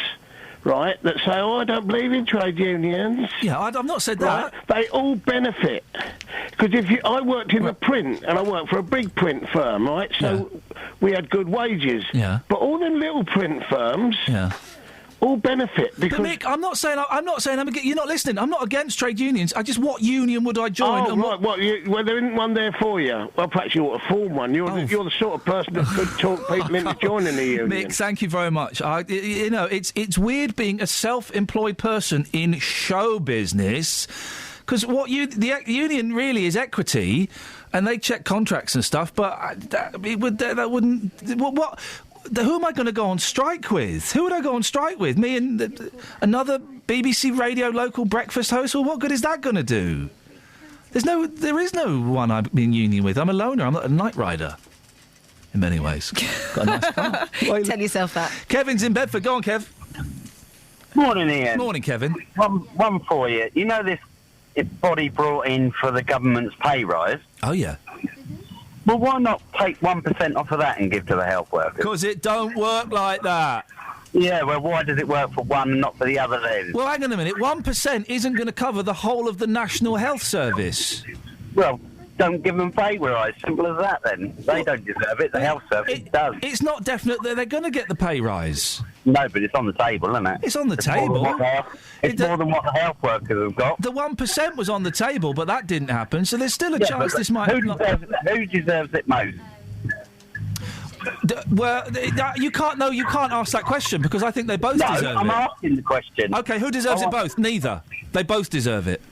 right, that say, I don't believe in trade unions. Yeah, I've not said right, that. They all benefit. Because I worked in the print, and I worked for a big print firm, right, so we had good wages. Yeah. But all them little print firms... Yeah. All benefit because... But Mick, I'm not saying you're not listening. I'm not against trade unions. What union would I join? Oh, right. Well, there isn't one there for you. Well, perhaps you ought to form one. You're the sort of person that could talk people into joining the union. Mick, thank you very much. It's weird being a self-employed person in show business because the union really is Equity, and they check contracts and stuff. But that wouldn't. What? Who am I going to go on strike with? Who would I go on strike with? Me and another BBC Radio local breakfast host? Well, what good is that going to do? There is no one I'm in union with. I'm a loner. I'm not a night rider. In many ways. Got a nice car. Tell yourself that. Kevin's in Bedford. Go on, Kev. Morning, Ian. Morning, Kevin. One for you. You know this body brought in for the government's pay rise? Oh, yeah. Well, why not take 1% off of that and give to the health workers? Because it don't work like that. Yeah, well, why does it work for one and not for the other then? Well, hang on a minute. 1% isn't going to cover the whole of the National Health Service. Well, don't give them pay rise. Simple as that, then. They don't deserve it. The health service does. It's not definite that they're going to get the pay rise. No, but it's on the table, isn't it? It's on the table. It's more than what the health workers have got. The 1% was on the table, but that didn't happen, so there's still a chance this might... Who deserves it most? You can't ask that question, because I think they both deserve it. I'm asking the question. OK, who deserves it both? Neither. They both deserve it.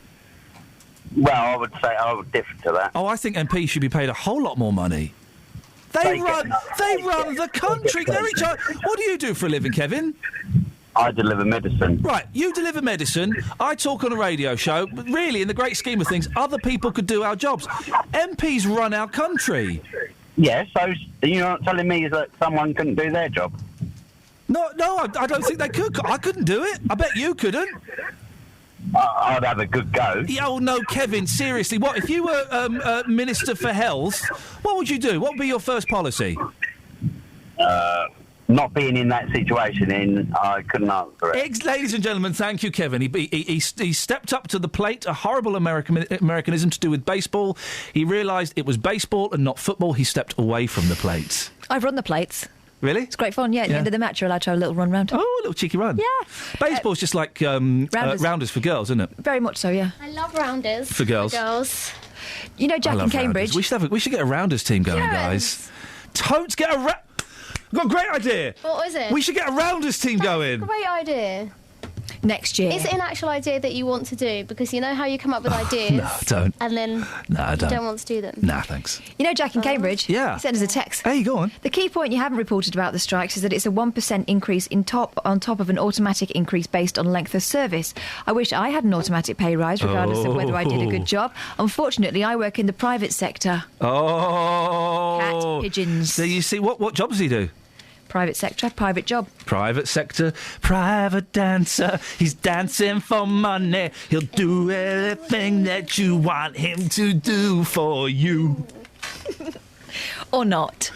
Well, I would say I would differ to that. Oh, I think MPs should be paid a whole lot more money. They run the country. They're in charge. What do you do for a living, Kevin? I deliver medicine. Right, you deliver medicine. I talk on a radio show. But really, in the great scheme of things, other people could do our jobs. MPs run our country. Yeah, so you're not telling me that someone couldn't do their job? No, I don't think they could. I couldn't do it. I bet you couldn't. I'd have a good go. Oh, no, Kevin, seriously. What, if you were Minister for Health, what would you do? What would be your first policy? Not being in that situation, I couldn't answer it. Ladies and gentlemen, thank you, Kevin. He stepped up to the plate, a horrible Americanism to do with baseball. He realised it was baseball and not football. He stepped away from the plate. I've run the plates. Really? It's great fun, At the end of the match, you're allowed to have a little run round. Oh, a little cheeky run. Yeah. Baseball's just like rounders for girls, isn't it? Very much so, yeah. I love rounders. For girls. You know Jack in Cambridge? Rounders. We should get a rounders team going, guys. Totes get a... I've got a great idea. What is it? We should get a rounders team going. Great idea. Next year. Is it an actual idea that you want to do? Because you know how you come up with ideas. No, don't. And then I don't. You don't want to do them. Nah, thanks. You know Jack in Cambridge? Yeah. He sent us a text. Hey, go on. The key point you haven't reported about the strikes is that it's a 1% increase on top of an automatic increase based on length of service. I wish I had an automatic pay rise, regardless of whether I did a good job. Unfortunately, I work in the private sector. Oh. Cat pigeons. So you see, what job does he do? Private sector, private job. Private sector, private dancer. He's dancing for money. He'll do everything that you want him to do for you. Or not.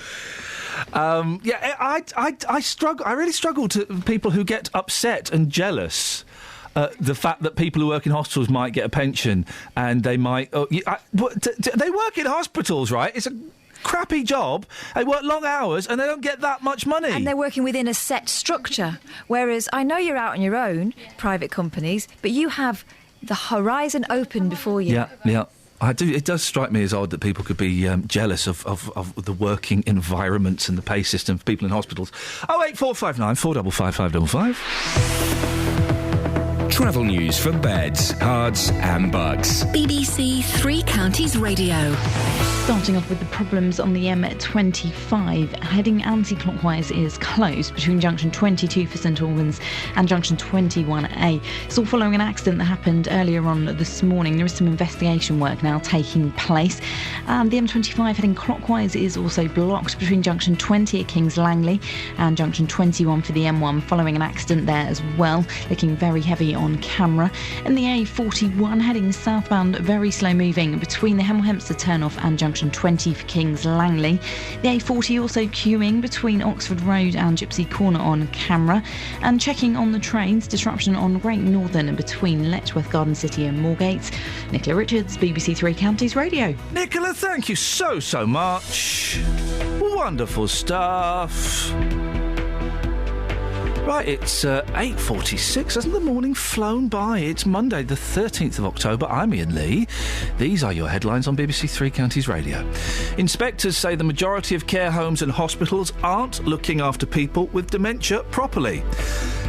I struggle. I really struggle to people who get upset and jealous. The fact that people who work in hospitals might get a pension and they might... they work in hospitals, right? It's a crappy job. They work long hours and they don't get that much money. And they're working within a set structure. Whereas I know you're out on your own, private companies, but you have the horizon open before you. Yeah. I do. It does strike me as odd that people could be jealous of the working environments and the pay system for people in hospitals. 08459 455 555. Travel news for beds, cards and bugs. BBC Three Counties Radio. Starting off with the problems on the M25, heading anti-clockwise is closed between junction 22 for St Albans and junction 21A. It's all following an accident that happened earlier on this morning. There is some investigation work now taking place. The M25 heading clockwise is also blocked between junction 20 at Kings Langley and junction 21 for the M1, following an accident there as well, looking very heavy on camera. And the A41 heading southbound, very slow moving between the Hemel Hempstead turnoff and junction 20 for Kings Langley. The A40 also queuing between Oxford Road and Gypsy Corner on camera. And checking on the trains, disruption on Great Northern between Letchworth Garden City and Moorgate. Nicola Richards, BBC Three Counties Radio. Nicola, thank you so much. Wonderful stuff. Right, it's 8:46. Hasn't the morning flown by? It's Monday, the 13th of October. I'm Iain Lee. These are your headlines on BBC Three Counties Radio. Inspectors say the majority of care homes and hospitals aren't looking after people with dementia properly.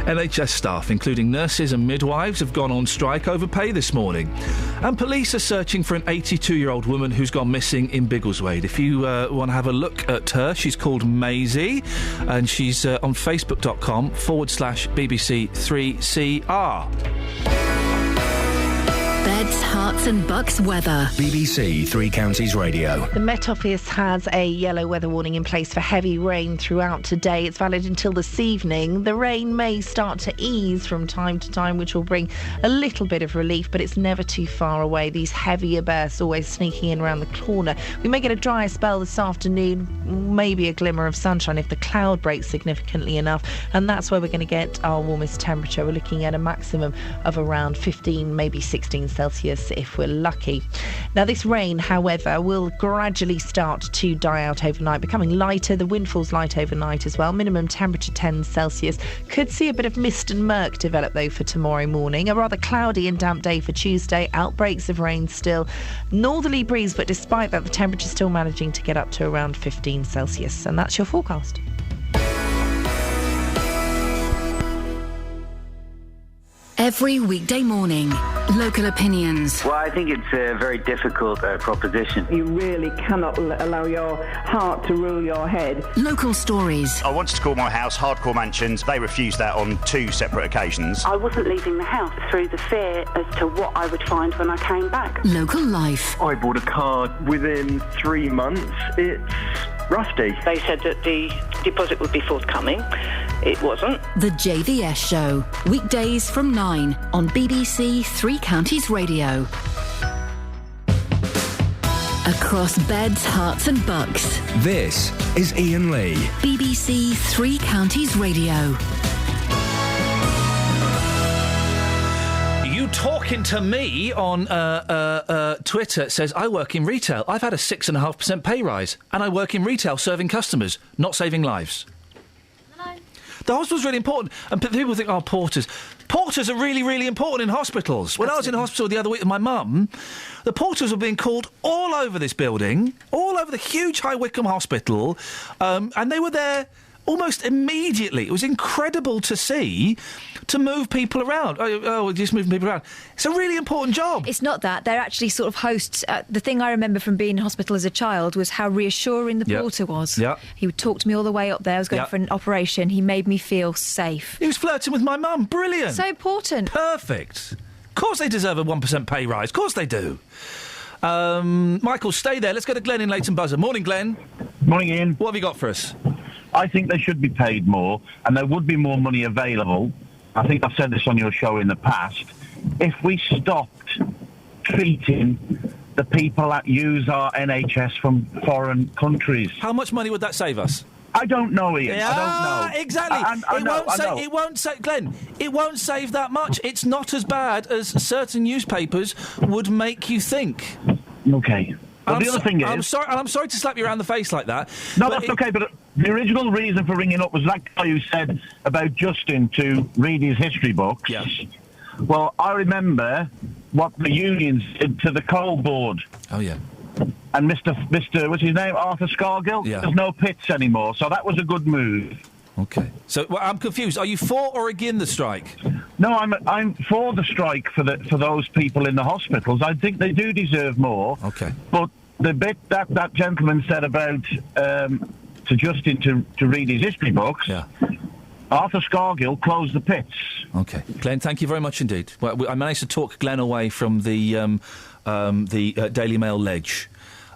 NHS staff, including nurses and midwives, have gone on strike over pay this morning. And police are searching for an 82-year-old woman who's gone missing in Biggleswade. If you want to have a look at her, she's called Maisie, and she's on facebook.com/BBC3CR. Beds, Herts and Bucks weather. BBC Three Counties Radio. The Met Office has a yellow weather warning in place for heavy rain throughout today. It's valid until this evening. The rain may start to ease from time to time, which will bring a little bit of relief, but it's never too far away. These heavier bursts always sneaking in around the corner. We may get a drier spell this afternoon, maybe a glimmer of sunshine if the cloud breaks significantly enough, and that's where we're going to get our warmest temperature. We're looking at a maximum of around 15, maybe 16 Celsius if we're lucky. Now, this rain, however, will gradually start to die out overnight, becoming lighter. The wind falls light overnight as well. Minimum temperature 10 Celsius. Could see a bit of mist and murk develop, though, for tomorrow morning. A rather cloudy and damp day for Tuesday. Outbreaks of rain still. Northerly breeze, but despite that, the temperature still managing to get up to around 15 Celsius. And that's your forecast. Every weekday morning, local opinions. Well, I think it's a very difficult proposition. You really cannot allow your heart to rule your head. Local stories. I wanted to call my house Hardcore Mansions. They refused that on 2 separate occasions. I wasn't leaving the house through the fear as to what I would find when I came back. Local life. I bought a car within 3 months. It's rusty. They said that the deposit would be forthcoming. It wasn't. The JVS Show. Weekdays from 9 on BBC Three Counties Radio. Across beds, Herts and bucks. This is Iain Lee. BBC Three Counties Radio. You talking to me on Twitter says, I work in retail. I've had a 6.5% pay rise, and I work in retail serving customers, not saving lives. The hospital's really important, and people think, oh, porters. Porters are really, really important in hospitals. When I was in hospital the other week with my mum, the porters were being called all over this building, all over the huge High Wycombe Hospital, and they were there almost immediately. It was incredible to see, to move people around. We're just moving people around. It's a really important job. It's not that. They're actually sort of hosts. The thing I remember from being in hospital as a child was how reassuring the porter was. Yeah. He would talk to me all the way up there. I was going for an operation. He made me feel safe. He was flirting with my mum. Brilliant. So important. Perfect. Of course they deserve a 1% pay rise. Of course they do. Michael, stay there. Let's go to Glenn in Leighton Buzzard. Morning, Glenn. Morning, Ian. What have you got for us? I think they should be paid more, and there would be more money available. I think I've said this on your show in the past. If we stopped treating the people that use our NHS from foreign countries. How much money would that save us? I don't know, Ian. Yeah, I don't know. Exactly. It won't save, Glenn. It won't save that much. It's not as bad as certain newspapers would make you think. Okay. Well, the other thing is... I'm sorry to slap you around the face like that. No, that's okay, but the original reason for ringing up was that guy who said about Justin to read his history books. Yeah. Well, I remember what the unions did to the coal board. Oh, yeah. And Mr. What's his name? Arthur Scargill? Yeah. There's no pits anymore, so that was a good move. Okay. So I'm confused. Are you for or against the strike? No, I'm for the strike for those people in the hospitals. I think they do deserve more. Okay. But the bit that gentleman said about to Justin to read his history books. Yeah. Arthur Scargill closed the pits. Okay, Glenn, thank you very much indeed. Well, I managed to talk Glenn away from the Daily Mail ledge.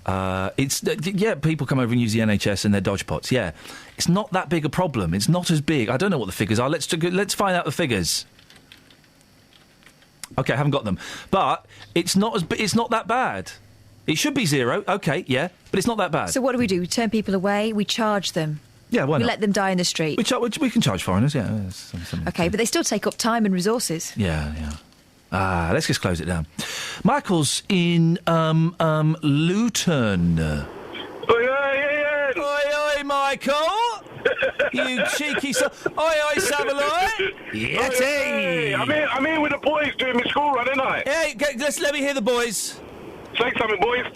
People come over and use the NHS and their dodge pots. Yeah, it's not that big a problem. It's not as big. I don't know what the figures are. Let's find out the figures. Okay, I haven't got them, but it's not that bad. It should be 0. Okay, yeah, but it's not that bad. So what do? We turn people away. We charge them. Yeah, why not? We let them die in the street. We can charge foreigners. Yeah. Okay, but they still take up time and resources. Yeah. Let's just close it down. Michael's in Luton. Oi, Michael! You cheeky son. Oi, Saveloy! Yeti! I'm here with the boys doing my school run, ain't I? Hey, let me hear the boys. Say something, boys.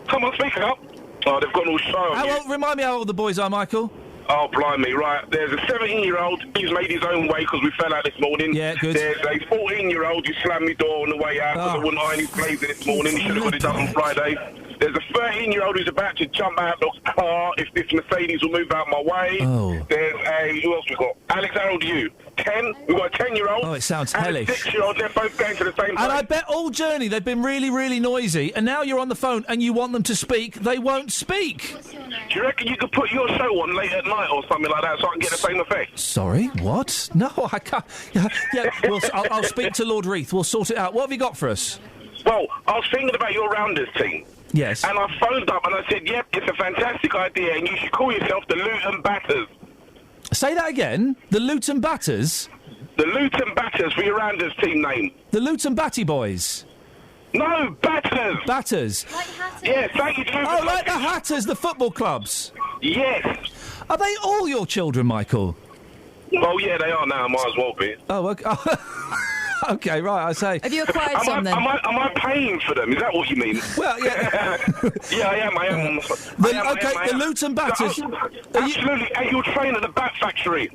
Come on, speak up. Oh, they've got all show. Remind me how old the boys are, Michael. Oh, blimey, right. There's a 17-year-old who's made his own way because we fell out this morning. Yeah, good. There's a 14-year-old who slammed my door on the way out because I wouldn't iron his blazer this morning. He should have got it done on Friday. There's a 13-year-old who's about to jump out of the car if this Mercedes will move out my way. Oh. There's who else we got? Alex, how old are you? 10. We've got a 10-year-old. Oh, it sounds and hellish. a 6-year-old. They're both going to the same place. And I bet all journey they've been really, really noisy, and now you're on the phone and you want them to speak, they won't speak. Do you reckon you could put your show on late at night or something like that so I can get the same effect? Sorry, what? No, I can't. Yeah, I'll speak to Lord Reith. We'll sort it out. What have you got for us? Well, I was thinking about your Rounders team. Yes. And I phoned up and I said, yep, it's a fantastic idea and you should call yourself the Luton Batters. Say that again. The Luton Batters? The Luton Batters for your Rounders team name. The Luton Batty Boys? No, Batters. Batters? Like Hatters. Yes, thank you. Oh, like the Hatters, the football clubs? Yes. Are they all your children, Michael? Oh, yeah, they are now. Might as well be. Oh, okay. Okay, right, I say. Have you acquired some then? Am I paying for them? Is that what you mean? Well, yeah. Yeah, I am. The Luton Batters. Absolutely. And you'll train at the Bat Factory.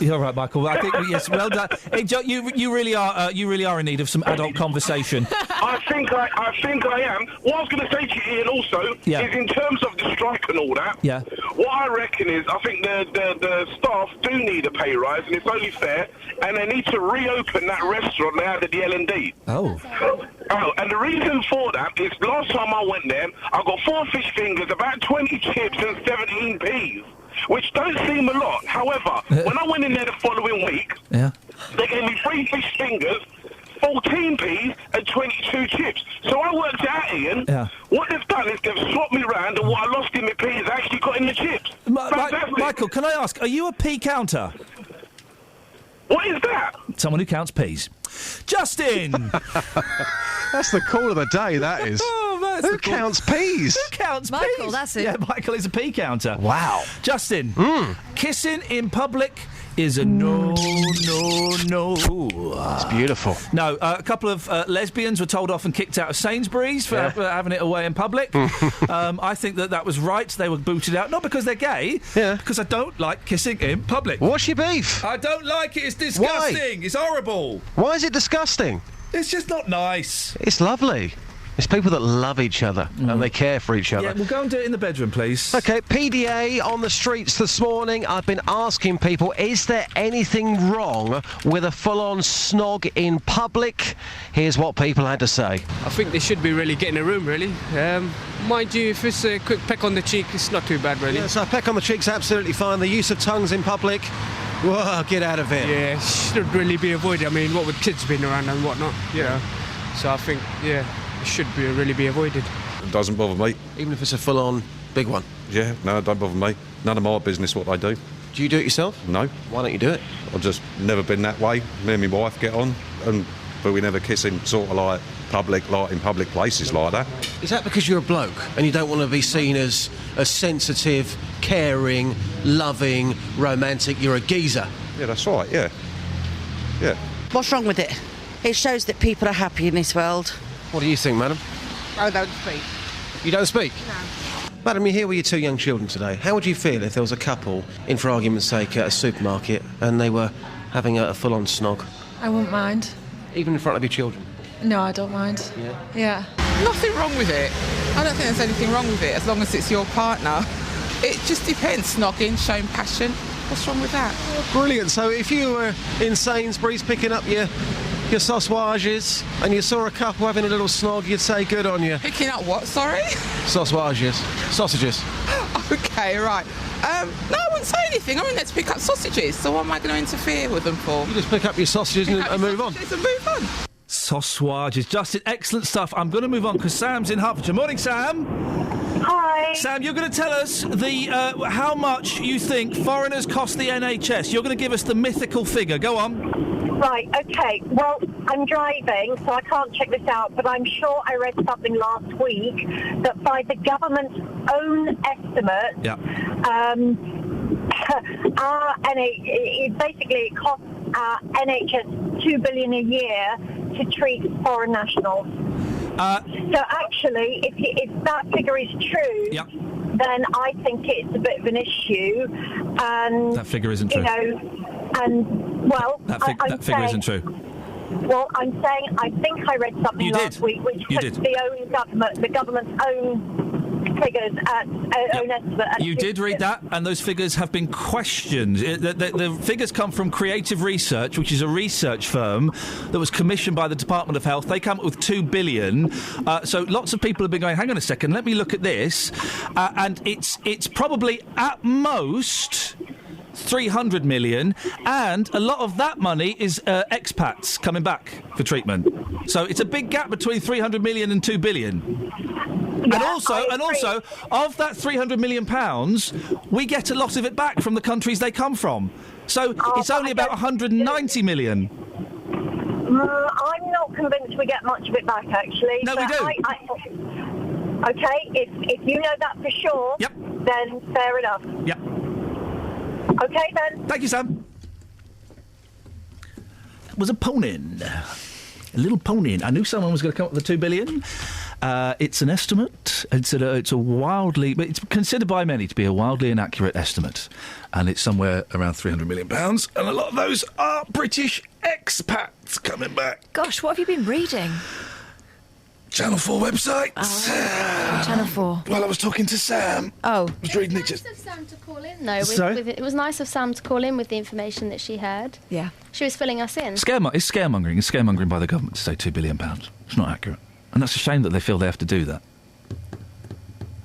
You're right, Michael. I think yes, well done. Hey, you really are in need of some adult conversation. I think I am. What I was going to say to you, Ian, also is in terms of the strike and all that. Yeah. What I reckon is, I think the staff do need a pay rise, and it's only fair. And they need to reopen that restaurant they had at the L&D. Oh, and the reason for that is last time I went there, I got 4 fish fingers, about 20 chips, and 17 peas. Which don't seem a lot. However, when I went in there the following week, they gave me 3 fish fingers, 14 peas, and 22 chips. So I worked out, Ian. Yeah. What they've done is they've swapped me round, and what I lost in my peas I actually got in the chips. Michael, can I ask, are you a pea counter? What is that? Someone who counts peas. Justin! That's the call of the day, that is. Who counts peas? Who counts peas? Michael, that's it. Yeah, Michael is a pea counter. Wow. Justin, kissing in public is a no. It's beautiful. No, a couple of lesbians were told off and kicked out of Sainsbury's for having it away in public. I think that was right. They were booted out, not because they're gay, because I don't like kissing in public. What's your beef? I don't like it. It's disgusting. Why? It's horrible. Why is it disgusting? It's just not nice. It's lovely. It's people that love each other and they care for each other. Yeah, we'll go and do it in the bedroom, please. OK, PDA on the streets this morning. I've been asking people, is there anything wrong with a full-on snog in public? Here's what people had to say. I think they should be really getting a room, really. Mind you, if it's a quick peck on the cheek, it's not too bad, really. Yeah, so a peck on the cheek's absolutely fine. The use of tongues in public, whoa, get out of it. Yeah, it should really be avoided. I mean, what with kids being around and whatnot, you know. So I think, it should really be avoided. It doesn't bother me. Even if it's a full-on big one? Yeah, no, it don't bother me. None of my business what they do. Do you do it yourself? No. Why don't you do it? I've just never been that way. Me and my wife get on, but we never kiss in sort of like in public places like that. Is that because you're a bloke and you don't want to be seen as a sensitive, caring, loving, romantic? You're a geezer. Yeah, that's right, yeah. Yeah. What's wrong with it? It shows that people are happy in this world. What do you think, madam? I don't speak. You don't speak? No. Madam, you're here with your 2 young children today. How would you feel if there was a couple, in for argument's sake, at a supermarket and they were having a full-on snog? I wouldn't mind. Even in front of your children? No, I don't mind. Yeah. Nothing wrong with it. I don't think there's anything wrong with it as long as it's your partner. It just depends. Snogging, showing passion. What's wrong with that? Brilliant. So if you were in Sainsbury's picking up your sausages and you saw a couple having a little snog, you'd say good on you. Picking up what, sorry? Sausages. Sausages. Okay, right. No, I wouldn't say anything. I'm in there to pick up sausages, so what am I going to interfere with them for? You just pick up your sausages and move on. And move on. Sausages. Justin, excellent stuff. I'm going to move on because Sam's in Hertfordshire. Morning, Sam. Hi. Sam, you're going to tell us how much you think foreigners cost the NHS. You're going to give us the mythical figure. Go on. Right, OK. Well, I'm driving, so I can't check this out, but I'm sure I read something last week that by the government's own estimate, it costs our NHS $2 billion a year to treat foreign nationals. So actually, if that figure is true, then I think it's a bit of an issue. And that figure isn't true. That figure isn't true. Well, I'm saying I think I read something last week which puts the government's own figures own estimate. You did read that, and those figures have been questioned. The figures come from Creative Research, which is a research firm that was commissioned by the Department of Health. They come up with $2 billion. So lots of people have been going, hang on a second, let me look at this. And it's probably at most 300 million, and a lot of that money is expats coming back for treatment. So it's a big gap between 300 million and 2 billion. And also, of that 300 million pounds, we get a lot of it back from the countries they come from. So it's only about 190 million. I'm not convinced we get much of it back, actually. No, we do. Okay, if you know that for sure, then fair enough. Yep. Okay, then. Thank you, Sam. That was a pony-in. A little pony-in. I knew someone was going to come up with the 2 billion. It's an estimate. It's a wildly... But it's considered by many to be a wildly inaccurate estimate. And it's somewhere around £300 million. And a lot of those are British expats coming back. Gosh, what have you been reading? Channel 4 website. Channel 4. Well, I was talking to Sam. Oh. I was reading it just... Nice of Sam to call in, though. Sorry? It was nice of Sam to call in with the information that she heard. Yeah. She was filling us in. It's scaremongering. It's scaremongering by the government to say £2 billion. It's not accurate. And that's a shame that they feel they have to do that.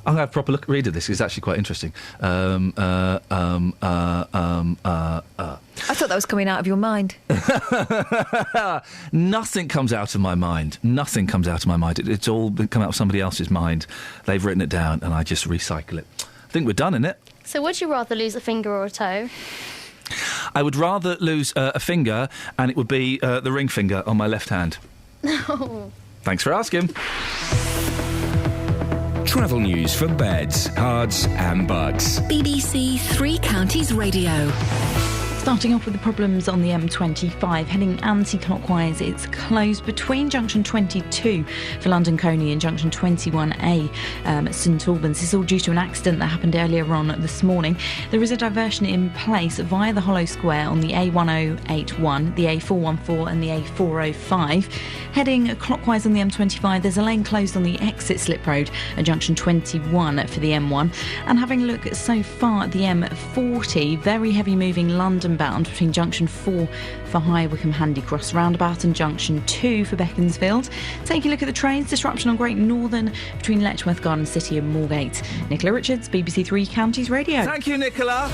I'm going to have a proper read of this. It's actually quite interesting. I thought that was coming out of your mind. Nothing comes out of my mind. Nothing comes out of my mind. It's all come out of somebody else's mind. They've written it down, and I just recycle it. I think we're done, innit? So would you rather lose a finger or a toe? I would rather lose a finger, and it would be the ring finger on my left hand. No. Thanks for asking. Travel news for beds, cards and bugs. BBC Three Counties Radio. Starting off with the problems on the M25, heading anti-clockwise, it's closed between junction 22 for London Colney and junction 21A at St Albans. This is all due to an accident that happened earlier on this morning. There is a diversion in place via the Hollow Square on the A1081, the A414 and the A405. Heading clockwise on the M25, there's a lane closed on the exit slip road at junction 21 for the M1. And having a look so far at the M40, very heavy moving London bound between junction 4 for High Wycombe Handy Cross roundabout and junction 2 for Beaconsfield. Taking a look at the trains, disruption on Great Northern between Letchworth Garden City and Moorgate. Nicola Richards, BBC Three Counties Radio. Thank you, Nicola.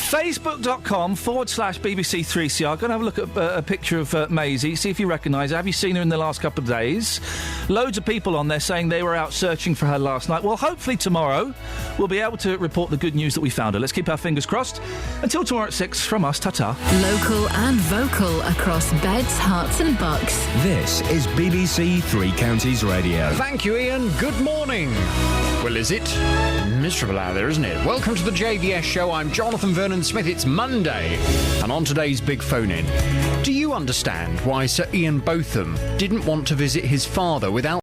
Facebook.com/BBC3CR. Going to have a look at a picture of Maisie, see if you recognise her. Have you seen her in the last couple of days? Loads of people on there saying they were out searching for her last night. Well, hopefully tomorrow we'll be able to report the good news that we found her. Let's keep our fingers crossed. Until tomorrow at 6, from us, ta-ta. Local and vocal across beds, hearts and bucks. This is BBC Three Counties Radio. Thank you, Iain. Good morning. Well, is it? Miserable out there, isn't it? Welcome to the JVS show. I'm Jonathan Vernon Smith. It's Monday. And on today's Big Phone-In, do you understand why Sir Ian Botham didn't want to visit his father without